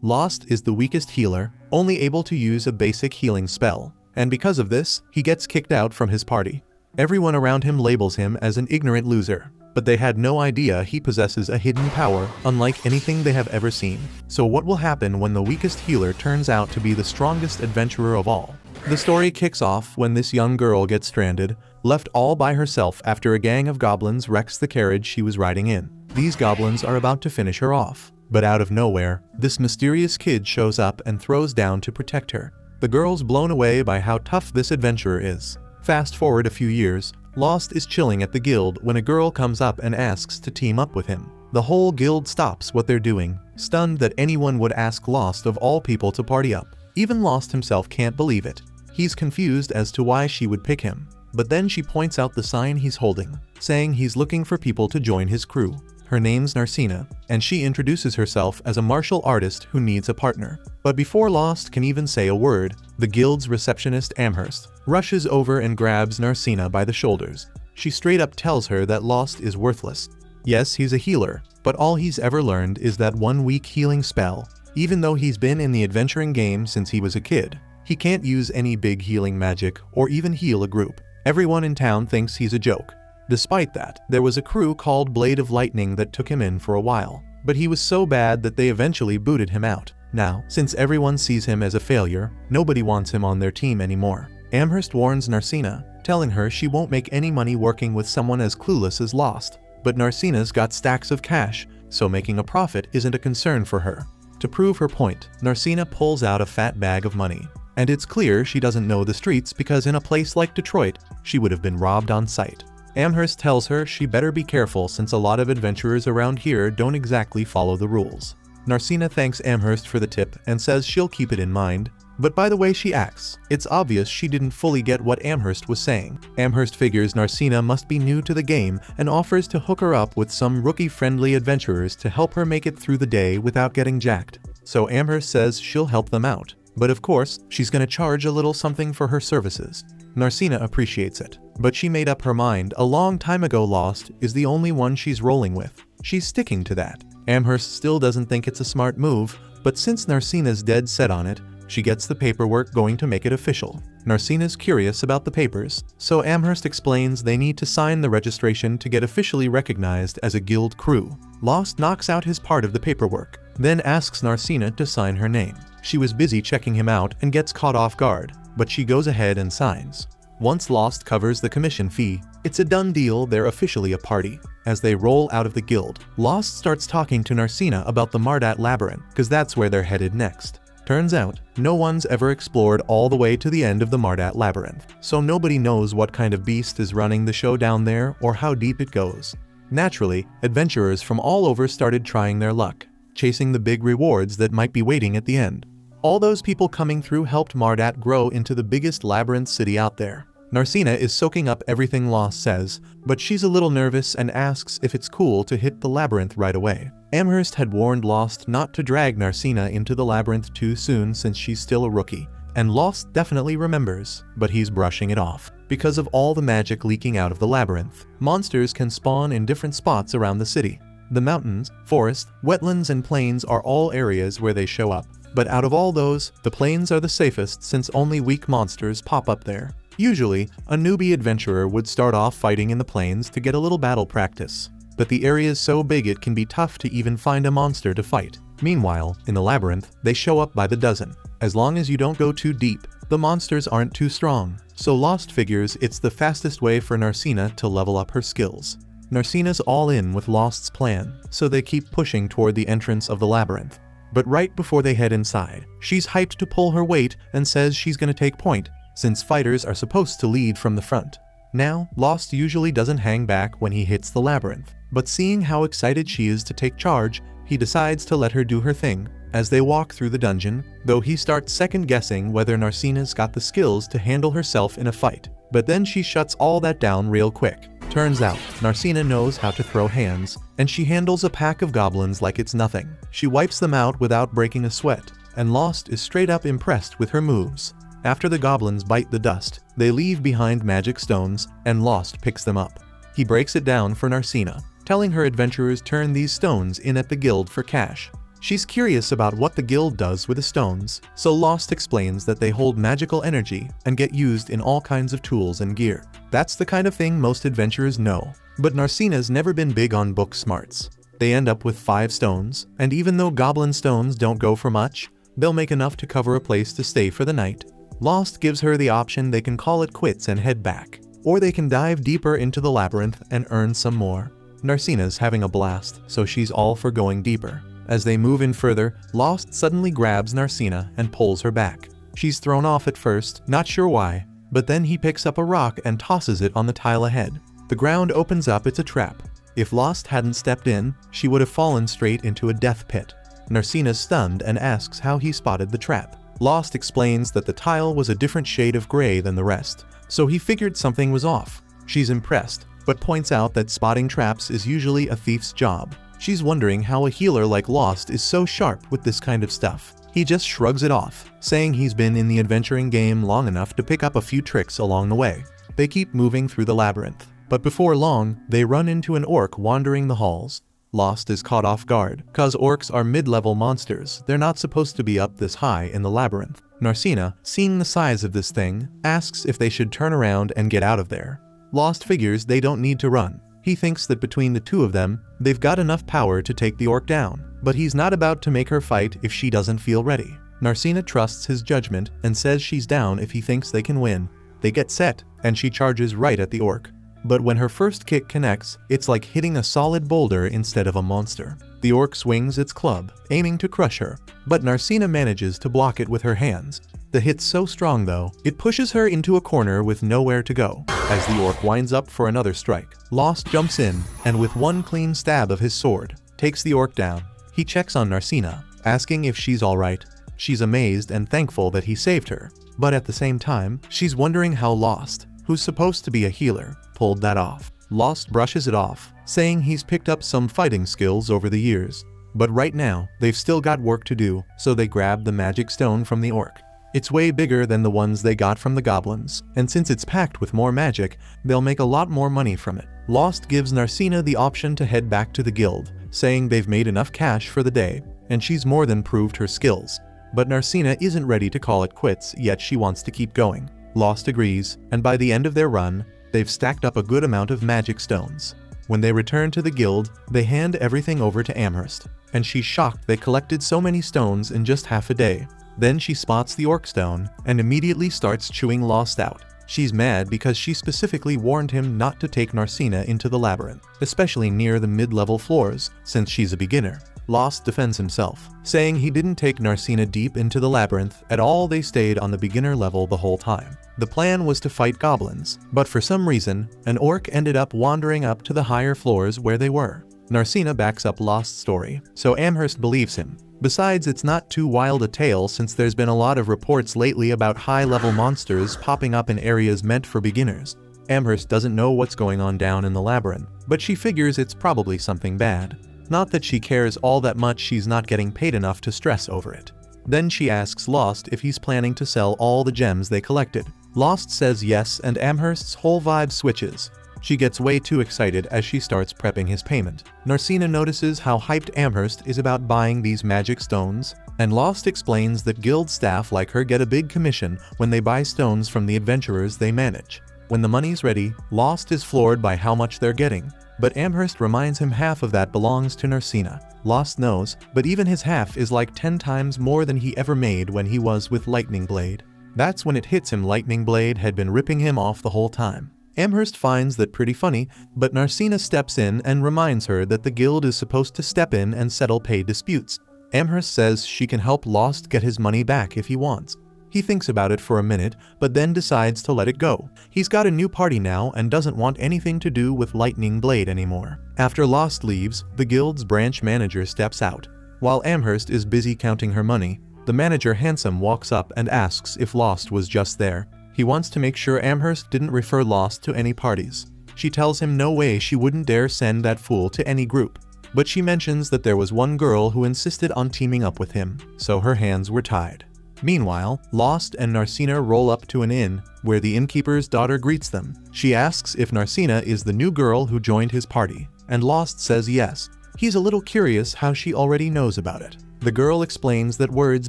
Lost is the weakest healer, only able to use a basic healing spell, and because of this, he gets kicked out from his party. Everyone around him labels him as an ignorant loser, but they had no idea he possesses a hidden power unlike anything they have ever seen. So what will happen when the weakest healer turns out to be the strongest adventurer of all? The story kicks off when this young girl gets stranded, left all by herself after a gang of goblins wrecks the carriage she was riding in. These goblins are about to finish her off, but out of nowhere, this mysterious kid shows up and throws down to protect her. The girl's blown away by how tough this adventurer is. Fast forward a few years, Lost is chilling at the guild when a girl comes up and asks to team up with him. The whole guild stops what they're doing, stunned that anyone would ask Lost of all people to party up. Even Lost himself can't believe it. He's confused as to why she would pick him. But then she points out the sign he's holding, saying he's looking for people to join his crew. Her name's Narcina, and she introduces herself as a martial artist who needs a partner. But before Lost can even say a word, the guild's receptionist Amherst rushes over and grabs Narcina by the shoulders. She straight up tells her that Lost is worthless. Yes, he's a healer, but all he's ever learned is that one weak healing spell. Even though he's been in the adventuring game since he was a kid, he can't use any big healing magic or even heal a group. Everyone in town thinks he's a joke. Despite that, there was a crew called Blade of Lightning that took him in for a while, but he was so bad that they eventually booted him out. Now, since everyone sees him as a failure, nobody wants him on their team anymore. Amherst warns Narcina, telling her she won't make any money working with someone as clueless as Lost. But Narcina's got stacks of cash, so making a profit isn't a concern for her. To prove her point, Narcina pulls out a fat bag of money. And it's clear she doesn't know the streets because in a place like Detroit, she would have been robbed on sight. Amherst tells her she better be careful since a lot of adventurers around here don't exactly follow the rules. Narcina thanks Amherst for the tip and says she'll keep it in mind, but by the way she acts, it's obvious she didn't fully get what Amherst was saying. Amherst figures Narcina must be new to the game and offers to hook her up with some rookie-friendly adventurers to help her make it through the day without getting jacked. So Amherst says she'll help them out. But of course, she's gonna charge a little something for her services. Narcina appreciates it, but she made up her mind a long time ago Lost is the only one she's rolling with. She's sticking to that. Amherst still doesn't think it's a smart move, but since Narcina's dead set on it, she gets the paperwork going to make it official. Narcina's curious about the papers, so Amherst explains they need to sign the registration to get officially recognized as a guild crew. Lost knocks out his part of the paperwork, then asks Narcina to sign her name. She was busy checking him out and gets caught off guard, but she goes ahead and signs. Once Lost covers the commission fee, it's a done deal, they're officially a party. As they roll out of the guild, Lost starts talking to Narcina about the Mardat Labyrinth, cause that's where they're headed next. Turns out, no one's ever explored all the way to the end of the Mardat Labyrinth, so nobody knows what kind of beast is running the show down there or how deep it goes. Naturally, adventurers from all over started trying their luck, chasing the big rewards that might be waiting at the end. All those people coming through helped Mardat grow into the biggest labyrinth city out there. Narcina is soaking up everything Lost says, but she's a little nervous and asks if it's cool to hit the labyrinth right away. Amherst had warned Lost not to drag Narcina into the labyrinth too soon since she's still a rookie, and Lost definitely remembers, but he's brushing it off. Because of all the magic leaking out of the labyrinth, monsters can spawn in different spots around the city. The mountains, forest, wetlands, and plains are all areas where they show up. But out of all those, the plains are the safest since only weak monsters pop up there. Usually, a newbie adventurer would start off fighting in the plains to get a little battle practice. But the area is so big it can be tough to even find a monster to fight. Meanwhile, in the labyrinth, they show up by the dozen. As long as you don't go too deep, the monsters aren't too strong. So Lost figures it's the fastest way for Narcina to level up her skills. Narcina's all in with Lost's plan, so they keep pushing toward the entrance of the labyrinth. But right before they head inside, she's hyped to pull her weight and says she's gonna take point, since fighters are supposed to lead from the front. Now, Lost usually doesn't hang back when he hits the labyrinth, but seeing how excited she is to take charge, he decides to let her do her thing. As they walk through the dungeon, though he starts second-guessing whether Narcina's got the skills to handle herself in a fight. But then she shuts all that down real quick. Turns out, Narcina knows how to throw hands, and she handles a pack of goblins like it's nothing. She wipes them out without breaking a sweat, and Lost is straight up impressed with her moves. After the goblins bite the dust, they leave behind magic stones, and Lost picks them up. He breaks it down for Narcina, telling her adventurers turn these stones in at the guild for cash. She's curious about what the guild does with the stones, so Lost explains that they hold magical energy and get used in all kinds of tools and gear. That's the kind of thing most adventurers know. But Narcina's never been big on book smarts. They end up with 5 stones, and even though goblin stones don't go for much, they'll make enough to cover a place to stay for the night. Lost gives her the option they can call it quits and head back, or they can dive deeper into the labyrinth and earn some more. Narcina's having a blast, so she's all for going deeper. As they move in further, Lost suddenly grabs Narcina and pulls her back. She's thrown off at first, not sure why, but then he picks up a rock and tosses it on the tile ahead. The ground opens up, it's a trap. If Lost hadn't stepped in, she would have fallen straight into a death pit. Narcina's stunned and asks how he spotted the trap. Lost explains that the tile was a different shade of gray than the rest, so he figured something was off. She's impressed, but points out that spotting traps is usually a thief's job. She's wondering how a healer like Lost is so sharp with this kind of stuff. He just shrugs it off, saying he's been in the adventuring game long enough to pick up a few tricks along the way. They keep moving through the labyrinth, but before long, they run into an orc wandering the halls. Lost is caught off guard, cause orcs are mid-level monsters. They're not supposed to be up this high in the labyrinth. Narcina, seeing the size of this thing, asks if they should turn around and get out of there. Lost figures they don't need to run. He thinks that between the two of them, they've got enough power to take the orc down, but he's not about to make her fight if she doesn't feel ready. Narcina trusts his judgment and says she's down if he thinks they can win. They get set, and she charges right at the orc. But when her first kick connects, it's like hitting a solid boulder instead of a monster. The orc swings its club, aiming to crush her, but Narcina manages to block it with her hands. The hit's so strong though, it pushes her into a corner with nowhere to go. As the orc winds up for another strike, Lost jumps in, and with one clean stab of his sword, takes the orc down. He checks on Narcina, asking if she's alright. She's amazed and thankful that he saved her, but at the same time, she's wondering how Lost, who's supposed to be a healer, pulled that off. Lost brushes it off, saying he's picked up some fighting skills over the years. But right now, they've still got work to do, so they grab the magic stone from the orc. It's way bigger than the ones they got from the goblins, and since it's packed with more magic, they'll make a lot more money from it. Lost gives Narcina the option to head back to the guild, saying they've made enough cash for the day, and she's more than proved her skills. But Narcina isn't ready to call it quits, yet she wants to keep going. Lost agrees, and by the end of their run, they've stacked up a good amount of magic stones. When they return to the guild, they hand everything over to Amherst, and she's shocked they collected so many stones in just half a day. Then she spots the orc stone, and immediately starts chewing Lost out. She's mad because she specifically warned him not to take Narcina into the labyrinth, especially near the mid-level floors, since she's a beginner. Lost defends himself, saying he didn't take Narcina deep into the labyrinth at all. They stayed on the beginner level the whole time. The plan was to fight goblins, but for some reason, an orc ended up wandering up to the higher floors where they were. Narcina backs up Lost's story, so Amherst believes him. Besides, it's not too wild a tale since there's been a lot of reports lately about high-level monsters popping up in areas meant for beginners. Amherst doesn't know what's going on down in the labyrinth, but she figures it's probably something bad. Not that she cares all that much, she's not getting paid enough to stress over it. Then she asks Lost if he's planning to sell all the gems they collected. Lost says yes, and Amherst's whole vibe switches. She gets way too excited as she starts prepping his payment. Narcina notices how hyped Amherst is about buying these magic stones, and Lost explains that guild staff like her get a big commission when they buy stones from the adventurers they manage. When the money's ready, Lost is floored by how much they're getting, but Amherst reminds him half of that belongs to Narcina. Lost knows, but even his half is like 10 times more than he ever made when he was with Lightning Blade. That's when it hits him Lightning Blade had been ripping him off the whole time. Amherst finds that pretty funny, but Narcina steps in and reminds her that the guild is supposed to step in and settle pay disputes. Amherst says she can help Lost get his money back if he wants. He thinks about it for a minute, but then decides to let it go. He's got a new party now and doesn't want anything to do with Lightning Blade anymore. After Lost leaves, the guild's branch manager steps out. While Amherst is busy counting her money, the manager Handsome walks up and asks if Lost was just there. He wants to make sure Amherst didn't refer Lost to any parties. She tells him no way, she wouldn't dare send that fool to any group. But she mentions that there was one girl who insisted on teaming up with him, so her hands were tied. Meanwhile, Lost and Narcina roll up to an inn, where the innkeeper's daughter greets them. She asks if Narcina is the new girl who joined his party, and Lost says yes. He's a little curious how she already knows about it. The girl explains that word's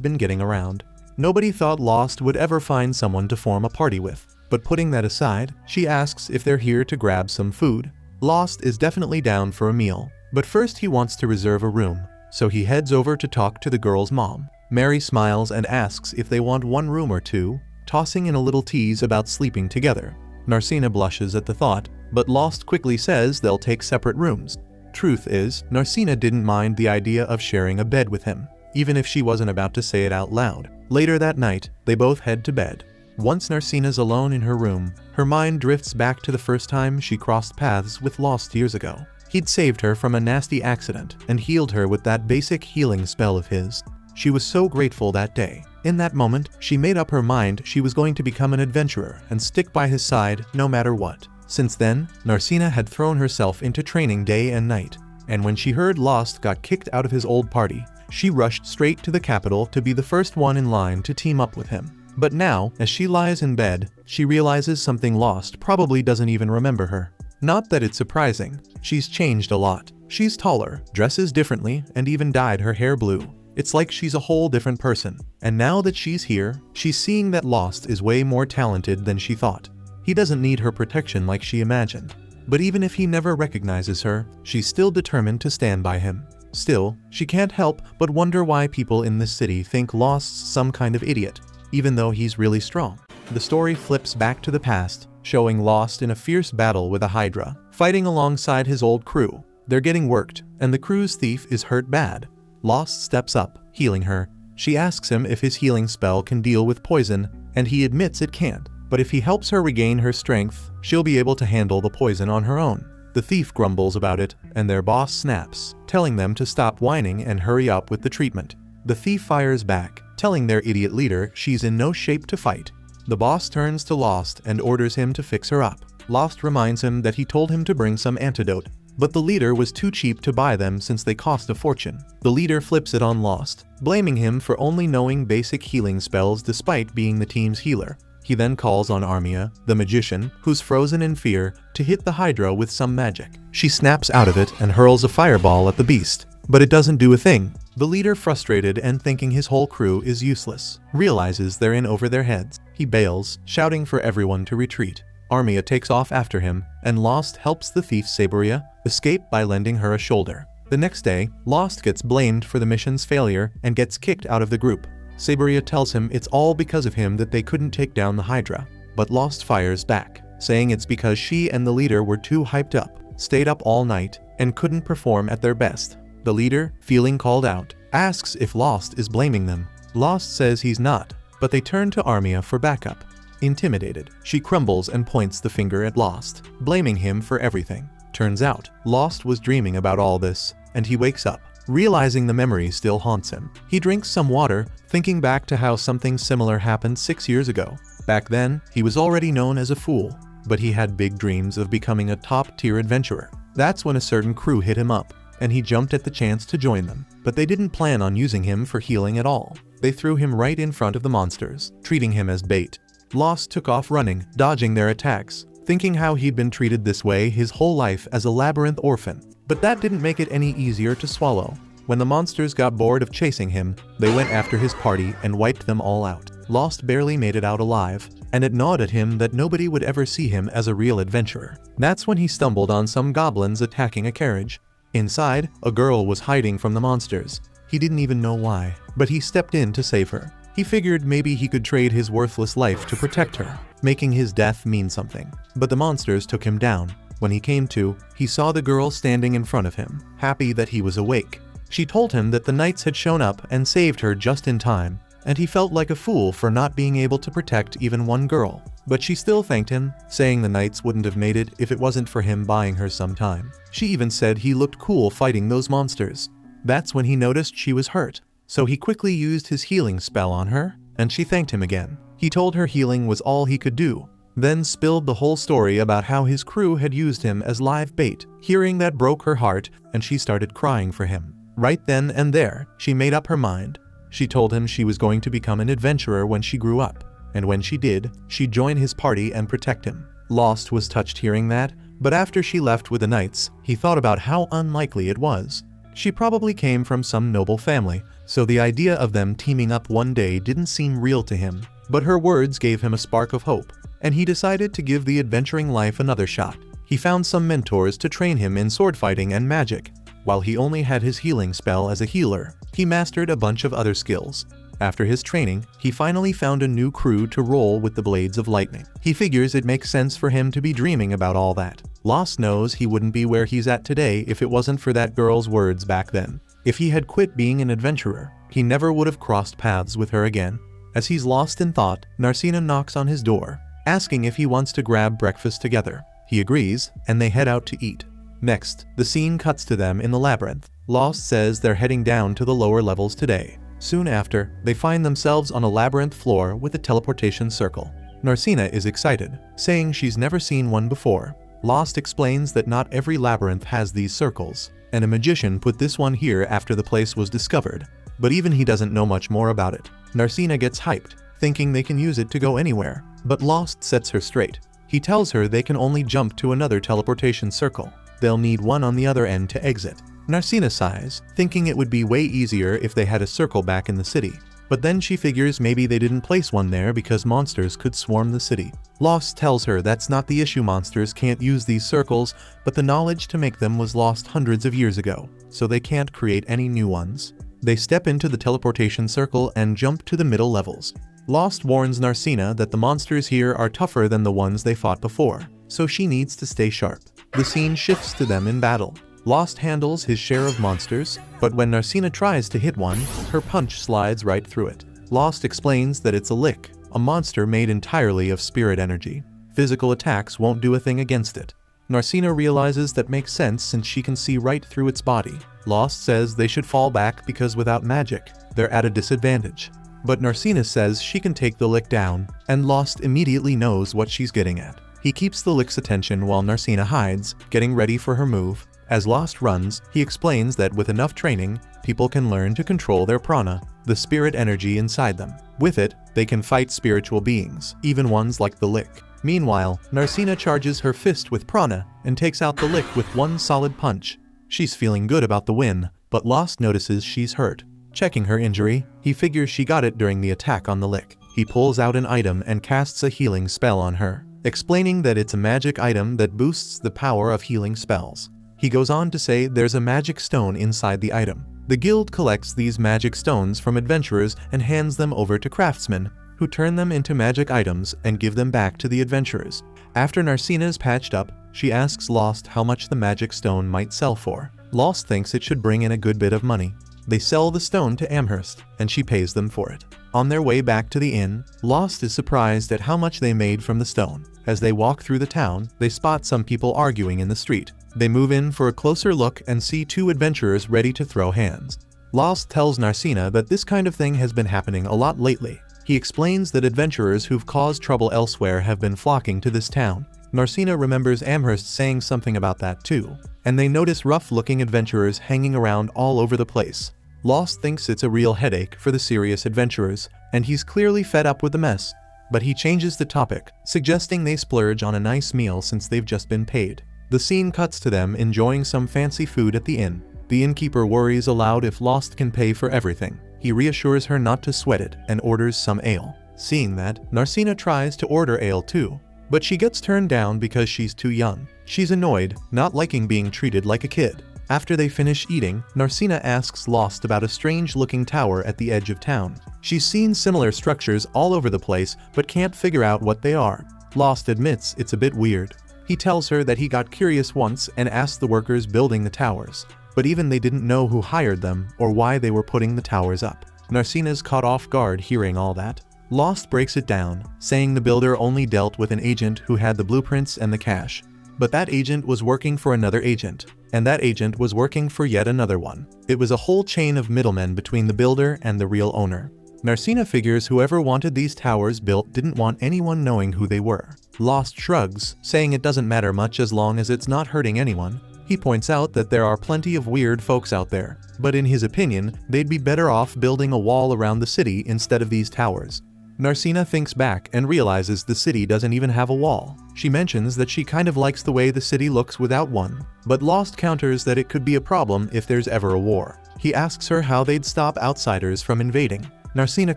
been getting around. Nobody thought Lost would ever find someone to form a party with. But putting that aside, she asks if they're here to grab some food. Lost is definitely down for a meal, but first he wants to reserve a room, so he heads over to talk to the girl's mom. Mary smiles and asks if they want one room or two, tossing in a little tease about sleeping together. Narcina blushes at the thought, but Lost quickly says they'll take separate rooms. Truth is, Narcina didn't mind the idea of sharing a bed with him, even if she wasn't about to say it out loud. Later that night, they both head to bed. Once Narcina's alone in her room, her mind drifts back to the first time she crossed paths with Lost years ago. He'd saved her from a nasty accident and healed her with that basic healing spell of his. She was so grateful that day. In that moment, she made up her mind she was going to become an adventurer and stick by his side no matter what. Since then, Narcina had thrown herself into training day and night, and when she heard Lost got kicked out of his old party, she rushed straight to the capital to be the first one in line to team up with him. But now, as she lies in bed, she realizes something Lost probably doesn't even remember her. Not that it's surprising. She's changed a lot. She's taller, dresses differently, and even dyed her hair blue. It's like she's a whole different person. And now that she's here, she's seeing that Lost is way more talented than she thought. He doesn't need her protection like she imagined. But even if he never recognizes her, she's still determined to stand by him. Still, she can't help but wonder why people in this city think Lost's some kind of idiot, even though he's really strong. The story flips back to the past, showing Lost in a fierce battle with a Hydra, fighting alongside his old crew. They're getting worked, and the crew's thief is hurt bad. Lost steps up, healing her. She asks him if his healing spell can deal with poison, and he admits it can't. But if he helps her regain her strength, she'll be able to handle the poison on her own. The thief grumbles about it, and their boss snaps, telling them to stop whining and hurry up with the treatment. The thief fires back, telling their idiot leader she's in no shape to fight. The boss turns to Lost and orders him to fix her up. Lost reminds him that he told him to bring some antidote, but the leader was too cheap to buy them since they cost a fortune. The leader flips it on Lost, blaming him for only knowing basic healing spells despite being the team's healer. He then calls on Armia, the magician, who's frozen in fear, to hit the Hydra with some magic. She snaps out of it and hurls a fireball at the beast, but it doesn't do a thing. The leader, frustrated and thinking his whole crew is useless, realizes they're in over their heads. He bails, shouting for everyone to retreat. Armia takes off after him, and Lost helps the thief Saberia escape by lending her a shoulder. The next day, Lost gets blamed for the mission's failure and gets kicked out of the group. Saberia tells him it's all because of him that they couldn't take down the Hydra, but Lost fires back, saying it's because she and the leader were too hyped up, stayed up all night, and couldn't perform at their best. The leader, feeling called out, asks if Lost is blaming them. Lost says he's not, but they turn to Armia for backup. Intimidated, she crumbles and points the finger at Lost, blaming him for everything. Turns out, Lost was dreaming about all this, and he wakes up, realizing the memory still haunts him. He drinks some water, thinking back to how something similar happened 6 years ago. Back then, he was already known as a fool, but he had big dreams of becoming a top-tier adventurer. That's when a certain crew hit him up, and he jumped at the chance to join them. But they didn't plan on using him for healing at all. They threw him right in front of the monsters, treating him as bait. Lost took off running, dodging their attacks, thinking how he'd been treated this way his whole life as a labyrinth orphan. But that didn't make it any easier to swallow. When the monsters got bored of chasing him, they went after his party and wiped them all out. Lost barely made it out alive, and it gnawed at him that nobody would ever see him as a real adventurer. That's when he stumbled on some goblins attacking a carriage. Inside, a girl was hiding from the monsters. He didn't even know why, but he stepped in to save her. He figured maybe he could trade his worthless life to protect her, making his death mean something. But the monsters took him down. When he came to, he saw the girl standing in front of him, happy that he was awake. She told him that the knights had shown up and saved her just in time, and he felt like a fool for not being able to protect even one girl. But she still thanked him, saying the knights wouldn't have made it if it wasn't for him buying her some time. She even said he looked cool fighting those monsters. That's when he noticed she was hurt, so he quickly used his healing spell on her, and she thanked him again. He told her healing was all he could do, then spilled the whole story about how his crew had used him as live bait. Hearing that broke her heart, and she started crying for him. Right then and there, she made up her mind. She told him she was going to become an adventurer when she grew up, and when she did, she'd join his party and protect him. Lost was touched hearing that, but after she left with the knights, he thought about how unlikely it was. She probably came from some noble family, so the idea of them teaming up one day didn't seem real to him. But her words gave him a spark of hope, and he decided to give the adventuring life another shot. He found some mentors to train him in sword fighting and magic. While he only had his healing spell as a healer, he mastered a bunch of other skills. After his training, he finally found a new crew to roll with the blades of lightning. He figures it makes sense for him to be dreaming about all that. Lost knows he wouldn't be where he's at today if it wasn't for that girl's words back then. If he had quit being an adventurer, he never would have crossed paths with her again. As he's lost in thought, Narcina knocks on his door, asking if he wants to grab breakfast together. He agrees, and they head out to eat. Next, the scene cuts to them in the labyrinth. Lost says they're heading down to the lower levels today. Soon after, they find themselves on a labyrinth floor with a teleportation circle. Narcina is excited, saying she's never seen one before. Lost explains that not every labyrinth has these circles, and a magician put this one here after the place was discovered. But even he doesn't know much more about it. Narcina gets hyped, thinking they can use it to go anywhere, but Lost sets her straight. He tells her they can only jump to another teleportation circle. They'll need one on the other end to exit. Narcina sighs, thinking it would be way easier if they had a circle back in the city. But then she figures maybe they didn't place one there because monsters could swarm the city. Lost tells her that's not the issue, monsters can't use these circles, but the knowledge to make them was lost hundreds of years ago, so they can't create any new ones. They step into the teleportation circle and jump to the middle levels. Lost warns Narcina that the monsters here are tougher than the ones they fought before, so she needs to stay sharp. The scene shifts to them in battle. Lost handles his share of monsters, but when Narcina tries to hit one, her punch slides right through it. Lost explains that it's a lick, a monster made entirely of spirit energy. Physical attacks won't do a thing against it. Narcina realizes that makes sense since she can see right through its body. Lost says they should fall back because without magic, they're at a disadvantage. But Narcina says she can take the lick down, and Lost immediately knows what she's getting at. He keeps the lick's attention while Narcina hides, getting ready for her move. As Lost runs, he explains that with enough training, people can learn to control their prana, the spirit energy inside them. With it, they can fight spiritual beings, even ones like the lick. Meanwhile, Narcina charges her fist with prana and takes out the lick with one solid punch. She's feeling good about the win, but Lost notices she's hurt. Checking her injury, he figures she got it during the attack on the lick. He pulls out an item and casts a healing spell on her, explaining that it's a magic item that boosts the power of healing spells. He goes on to say there's a magic stone inside the item. The guild collects these magic stones from adventurers and hands them over to craftsmen, who turn them into magic items and give them back to the adventurers. After Narcina is patched up, she asks Lost how much the magic stone might sell for. Lost thinks it should bring in a good bit of money. They sell the stone to Amherst, and she pays them for it. On their way back to the inn, Lost is surprised at how much they made from the stone. As they walk through the town, they spot some people arguing in the street. They move in for a closer look and see two adventurers ready to throw hands. Lost tells Narcina that this kind of thing has been happening a lot lately. He explains that adventurers who've caused trouble elsewhere have been flocking to this town. Narcina remembers Amherst saying something about that too, and they notice rough-looking adventurers hanging around all over the place. Lost thinks it's a real headache for the serious adventurers, and he's clearly fed up with the mess. But he changes the topic, suggesting they splurge on a nice meal since they've just been paid. The scene cuts to them enjoying some fancy food at the inn. The innkeeper worries aloud if Lost can pay for everything. He reassures her not to sweat it and orders some ale. Seeing that, Narcina tries to order ale too, but she gets turned down because she's too young. She's annoyed, not liking being treated like a kid. After they finish eating, Narcina asks Lost about a strange-looking tower at the edge of town. She's seen similar structures all over the place, but can't figure out what they are. Lost admits it's a bit weird. He tells her that he got curious once and asked the workers building the towers, but even they didn't know who hired them or why they were putting the towers up. Narcina's caught off guard hearing all that. Lost breaks it down, saying the builder only dealt with an agent who had the blueprints and the cash. But that agent was working for another agent, and that agent was working for yet another one. It was a whole chain of middlemen between the builder and the real owner. Narcina figures whoever wanted these towers built didn't want anyone knowing who they were. Lost shrugs, saying it doesn't matter much as long as it's not hurting anyone. He points out that there are plenty of weird folks out there, but in his opinion, they'd be better off building a wall around the city instead of these towers. Narcina thinks back and realizes the city doesn't even have a wall. She mentions that she kind of likes the way the city looks without one, but Lost counters that it could be a problem if there's ever a war. He asks her how they'd stop outsiders from invading. Narcina,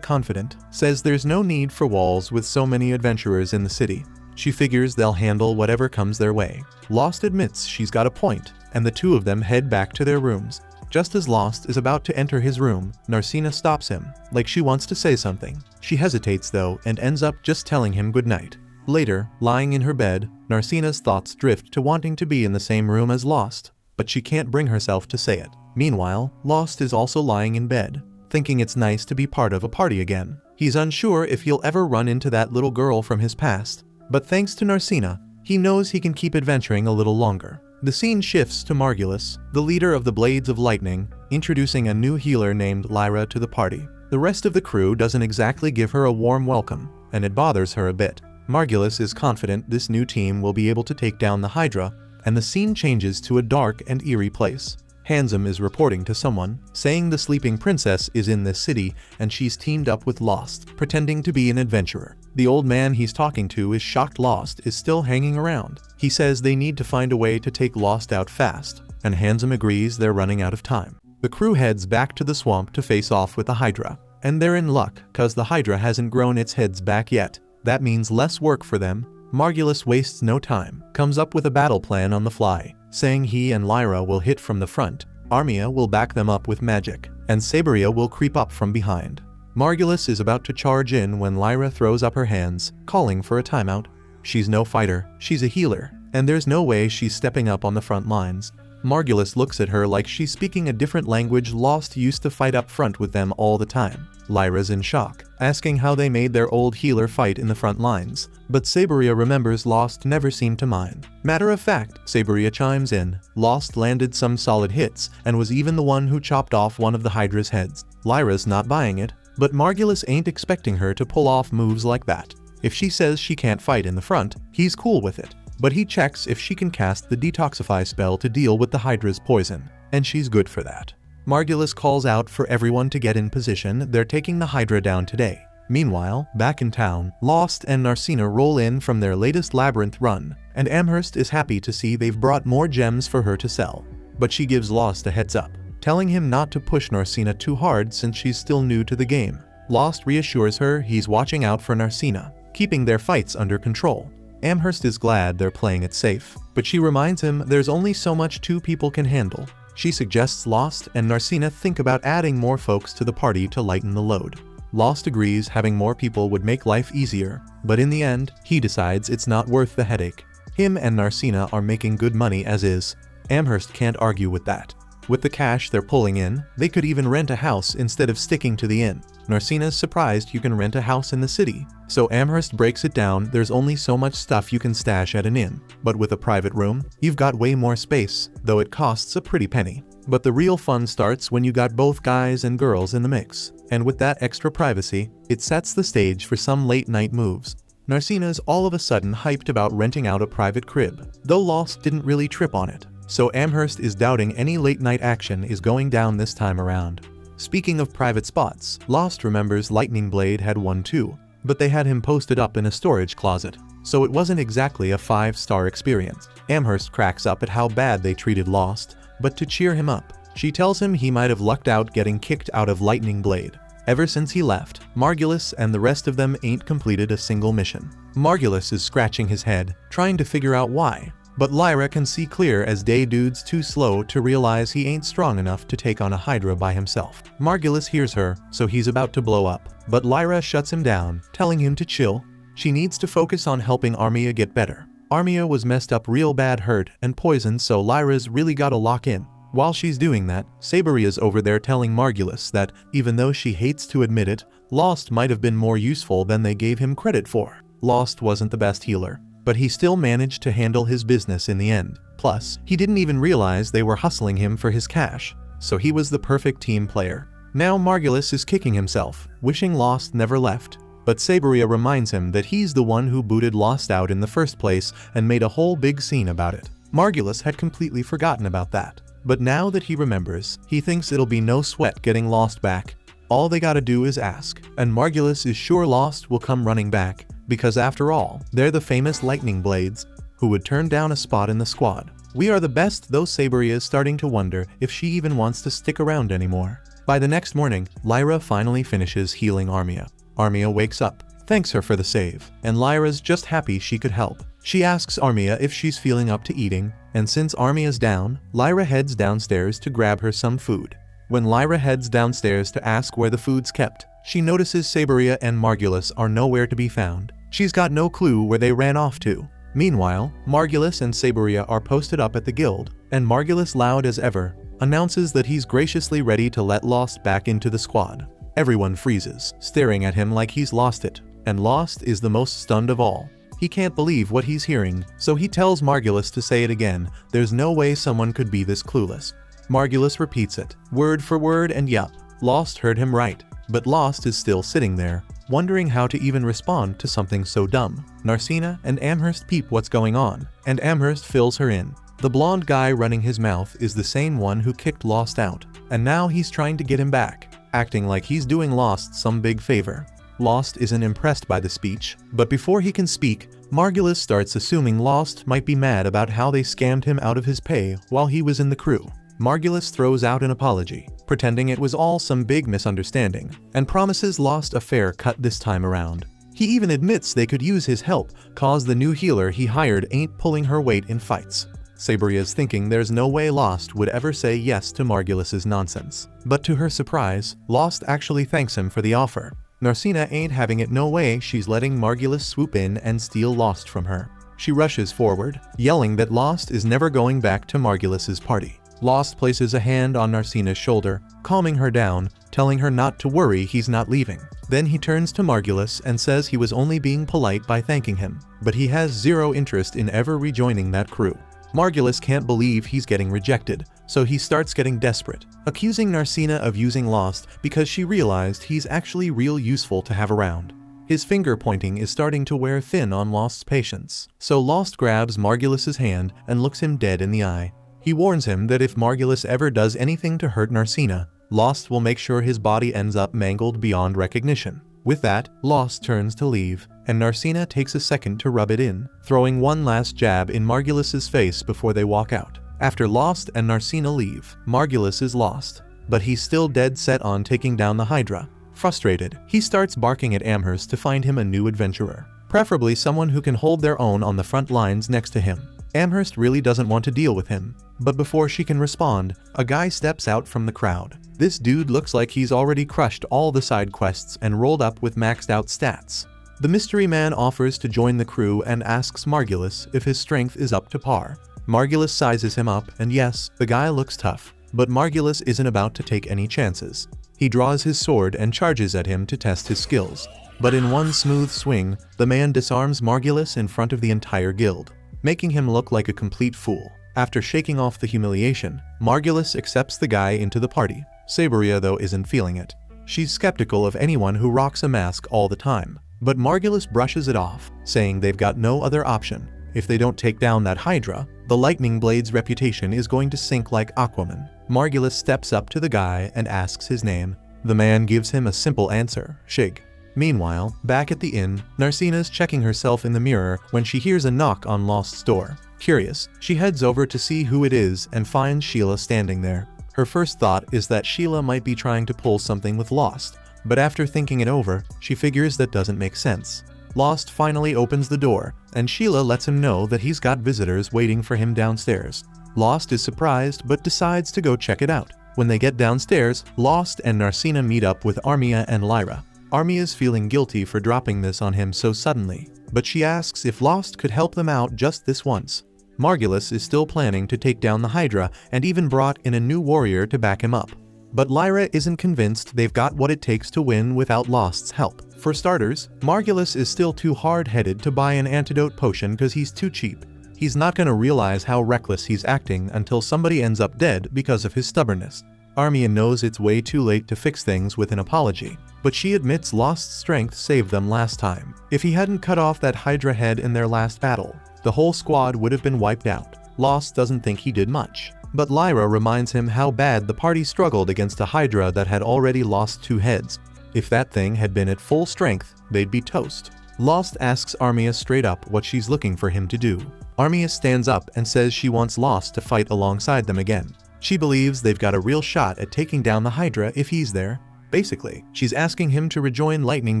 confident, says there's no need for walls with so many adventurers in the city. She figures they'll handle whatever comes their way. Lost admits she's got a point, and the two of them head back to their rooms. Just as Lost is about to enter his room, Narcina stops him, like she wants to say something. She hesitates though and ends up just telling him goodnight. Later, lying in her bed, Narcina's thoughts drift to wanting to be in the same room as Lost, but she can't bring herself to say it. Meanwhile, Lost is also lying in bed, thinking it's nice to be part of a party again. He's unsure if he'll ever run into that little girl from his past, but thanks to Narcina, he knows he can keep adventuring a little longer. The scene shifts to Margulis, the leader of the Blades of Lightning, introducing a new healer named Lyra to the party. The rest of the crew doesn't exactly give her a warm welcome, and it bothers her a bit. Margulis is confident this new team will be able to take down the Hydra, and the scene changes to a dark and eerie place. Handsome is reporting to someone, saying the sleeping princess is in this city and she's teamed up with Lost, pretending to be an adventurer. The old man he's talking to is shocked Lost is still hanging around. He says they need to find a way to take Lost out fast, and Handsome agrees they're running out of time. The crew heads back to the swamp to face off with the Hydra, and they're in luck cause the Hydra hasn't grown its heads back yet. That means less work for them. Margulis wastes no time, comes up with a battle plan on the fly, saying he and Lyra will hit from the front, Armia will back them up with magic, and Saberia will creep up from behind. Margulis is about to charge in when Lyra throws up her hands, calling for a timeout. She's no fighter, she's a healer, and there's no way she's stepping up on the front lines. Margulis looks at her like she's speaking a different language. Lost used to fight up front with them all the time. Lyra's in shock, asking how they made their old healer fight in the front lines, but Saberia remembers Lost never seemed to mind. Matter of fact, Saberia chimes in, Lost landed some solid hits and was even the one who chopped off one of the Hydra's heads. Lyra's not buying it, but Margulis ain't expecting her to pull off moves like that. If she says she can't fight in the front, he's cool with it, but he checks if she can cast the detoxify spell to deal with the Hydra's poison, and she's good for that. Margulis calls out for everyone to get in position. They're taking the Hydra down today. Meanwhile, back in town, Lost and Narcina roll in from their latest labyrinth run, and Amherst is happy to see they've brought more gems for her to sell. But she gives Lost a heads up, telling him not to push Narcina too hard since she's still new to the game. Lost reassures her he's watching out for Narcina, keeping their fights under control. Amherst is glad they're playing it safe, but she reminds him there's only so much two people can handle. She suggests Lost and Narcina think about adding more folks to the party to lighten the load. Lost agrees having more people would make life easier, but in the end, he decides it's not worth the headache. Him and Narcina are making good money as is. Amherst can't argue with that. With the cash they're pulling in, they could even rent a house instead of sticking to the inn. Narcina's surprised you can rent a house in the city, so Amherst breaks it down. There's only so much stuff you can stash at an inn, but with a private room, you've got way more space, though it costs a pretty penny. But the real fun starts when you got both guys and girls in the mix, and with that extra privacy, it sets the stage for some late night moves. Narcina's all of a sudden hyped about renting out a private crib, though Lost didn't really trip on it. So Amherst is doubting any late night action is going down this time around. Speaking of private spots, Lost remembers Lightning Blade had one too, but they had him posted up in a storage closet, so it wasn't exactly a 5-star experience. Amherst cracks up at how bad they treated Lost, but to cheer him up, she tells him he might have lucked out getting kicked out of Lightning Blade. Ever since he left, Margulis and the rest of them ain't completed a single mission. Margulis is scratching his head, trying to figure out why. But Lyra can see clear as day dude's too slow to realize he ain't strong enough to take on a Hydra by himself. Margulis hears her, so he's about to blow up, but Lyra shuts him down, telling him to chill. She needs to focus on helping Armia get better. Armia was messed up real bad, hurt and poisoned, so Lyra's really gotta lock in. While she's doing that, Saberia's over there telling Margulis that, even though she hates to admit it, Lost might have been more useful than they gave him credit for. Lost wasn't the best healer, but he still managed to handle his business in the end. Plus, he didn't even realize they were hustling him for his cash, so he was the perfect team player. Now Margulis is kicking himself, wishing Lost never left, but Saberia reminds him that he's the one who booted Lost out in the first place and made a whole big scene about it. Margulis had completely forgotten about that, but now that he remembers, he thinks it'll be no sweat getting Lost back. All they gotta do is ask, and Margulis is sure Lost will come running back, because after all, they're the famous Lightning Blades, who would turn down a spot in the squad. "We are the best," though Saberia is starting to wonder if she even wants to stick around anymore. By the next morning, Lyra finally finishes healing Armia. Armia wakes up, thanks her for the save, and Lyra's just happy she could help. She asks Armia if she's feeling up to eating, and since Armia's down, Lyra heads downstairs to grab her some food. When Lyra heads downstairs to ask where the food's kept, she notices Saberia and Margulis are nowhere to be found. She's got no clue where they ran off to. Meanwhile, Margulis and Saberia are posted up at the guild, and Margulis, loud as ever, announces that he's graciously ready to let Lost back into the squad. Everyone freezes, staring at him like he's lost it, and Lost is the most stunned of all. He can't believe what he's hearing, so he tells Margulis to say it again. There's no way someone could be this clueless. Margulis repeats it, word for word, and yup, Lost heard him right. But Lost is still sitting there, wondering how to even respond to something so dumb. Narcina and Amherst peep what's going on, and Amherst fills her in. The blonde guy running his mouth is the same one who kicked Lost out, and now he's trying to get him back, acting like he's doing Lost some big favor. Lost isn't impressed by the speech, but before he can speak, Margulis starts assuming Lost might be mad about how they scammed him out of his pay while he was in the crew. Margulis throws out an apology, pretending it was all some big misunderstanding, and promises Lost a fair cut this time around. He even admits they could use his help, cause the new healer he hired ain't pulling her weight in fights. Saberia's thinking there's no way Lost would ever say yes to Margulis's nonsense. But to her surprise, Lost actually thanks him for the offer. Narcina ain't having it no way. She's letting Margulis swoop in and steal Lost from her. She rushes forward, yelling that Lost is never going back to Margulis's party. Lost places a hand on Narcina's shoulder, calming her down, telling her not to worry, he's not leaving. Then he turns to Margulis and says he was only being polite by thanking him, but he has zero interest in ever rejoining that crew. Margulis can't believe he's getting rejected, so he starts getting desperate, accusing Narcina of using Lost because she realized he's actually real useful to have around. His finger pointing is starting to wear thin on Lost's patience, so Lost grabs Margulis's hand and looks him dead in the eye. He warns him that if Margulis ever does anything to hurt Narcina, Lost will make sure his body ends up mangled beyond recognition. With that, Lost turns to leave, and Narcina takes a second to rub it in, throwing one last jab in Margulis's face before they walk out. After Lost and Narcina leave, Margulis is lost, but he's still dead set on taking down the Hydra. Frustrated, he starts barking at Amherst to find him a new adventurer, preferably someone who can hold their own on the front lines next to him. Amherst really doesn't want to deal with him, but before she can respond, a guy steps out from the crowd. This dude looks like he's already crushed all the side quests and rolled up with maxed out stats. The mystery man offers to join the crew and asks Margulis if his strength is up to par. Margulis sizes him up, and yes, the guy looks tough, but Margulis isn't about to take any chances. He draws his sword and charges at him to test his skills, but in one smooth swing, the man disarms Margulis in front of the entire guild, making him look like a complete fool. After shaking off the humiliation, Margulis accepts the guy into the party. Saberia, though, isn't feeling it. She's skeptical of anyone who rocks a mask all the time, but Margulis brushes it off, saying they've got no other option. If they don't take down that Hydra, the Lightning Blade's reputation is going to sink like Aquaman. Margulis steps up to the guy and asks his name. The man gives him a simple answer, Shig. Meanwhile, back at the inn, Narcina's checking herself in the mirror when she hears a knock on Lost's door. Curious, she heads over to see who it is and finds Sheila standing there. Her first thought is that Sheila might be trying to pull something with Lost, but after thinking it over, she figures that doesn't make sense. Lost finally opens the door, and Sheila lets him know that he's got visitors waiting for him downstairs. Lost is surprised but decides to go check it out. When they get downstairs, Lost and Narcina meet up with Armia and Lyra. Armia's feeling guilty for dropping this on him so suddenly, but she asks if Lost could help them out just this once. Margulis is still planning to take down the Hydra and even brought in a new warrior to back him up. But Lyra isn't convinced they've got what it takes to win without Lost's help. For starters, Margulis is still too hard-headed to buy an antidote potion because he's too cheap. He's not going to realize how reckless he's acting until somebody ends up dead because of his stubbornness. Armia knows it's way too late to fix things with an apology, but she admits Lost's strength saved them last time. If he hadn't cut off that Hydra head in their last battle, the whole squad would have been wiped out. Lost doesn't think he did much, but Lyra reminds him how bad the party struggled against a Hydra that had already lost 2 heads. If that thing had been at full strength, they'd be toast. Lost asks Armia straight up what she's looking for him to do. Armia stands up and says she wants Lost to fight alongside them again. She believes they've got a real shot at taking down the Hydra if he's there. Basically, she's asking him to rejoin Lightning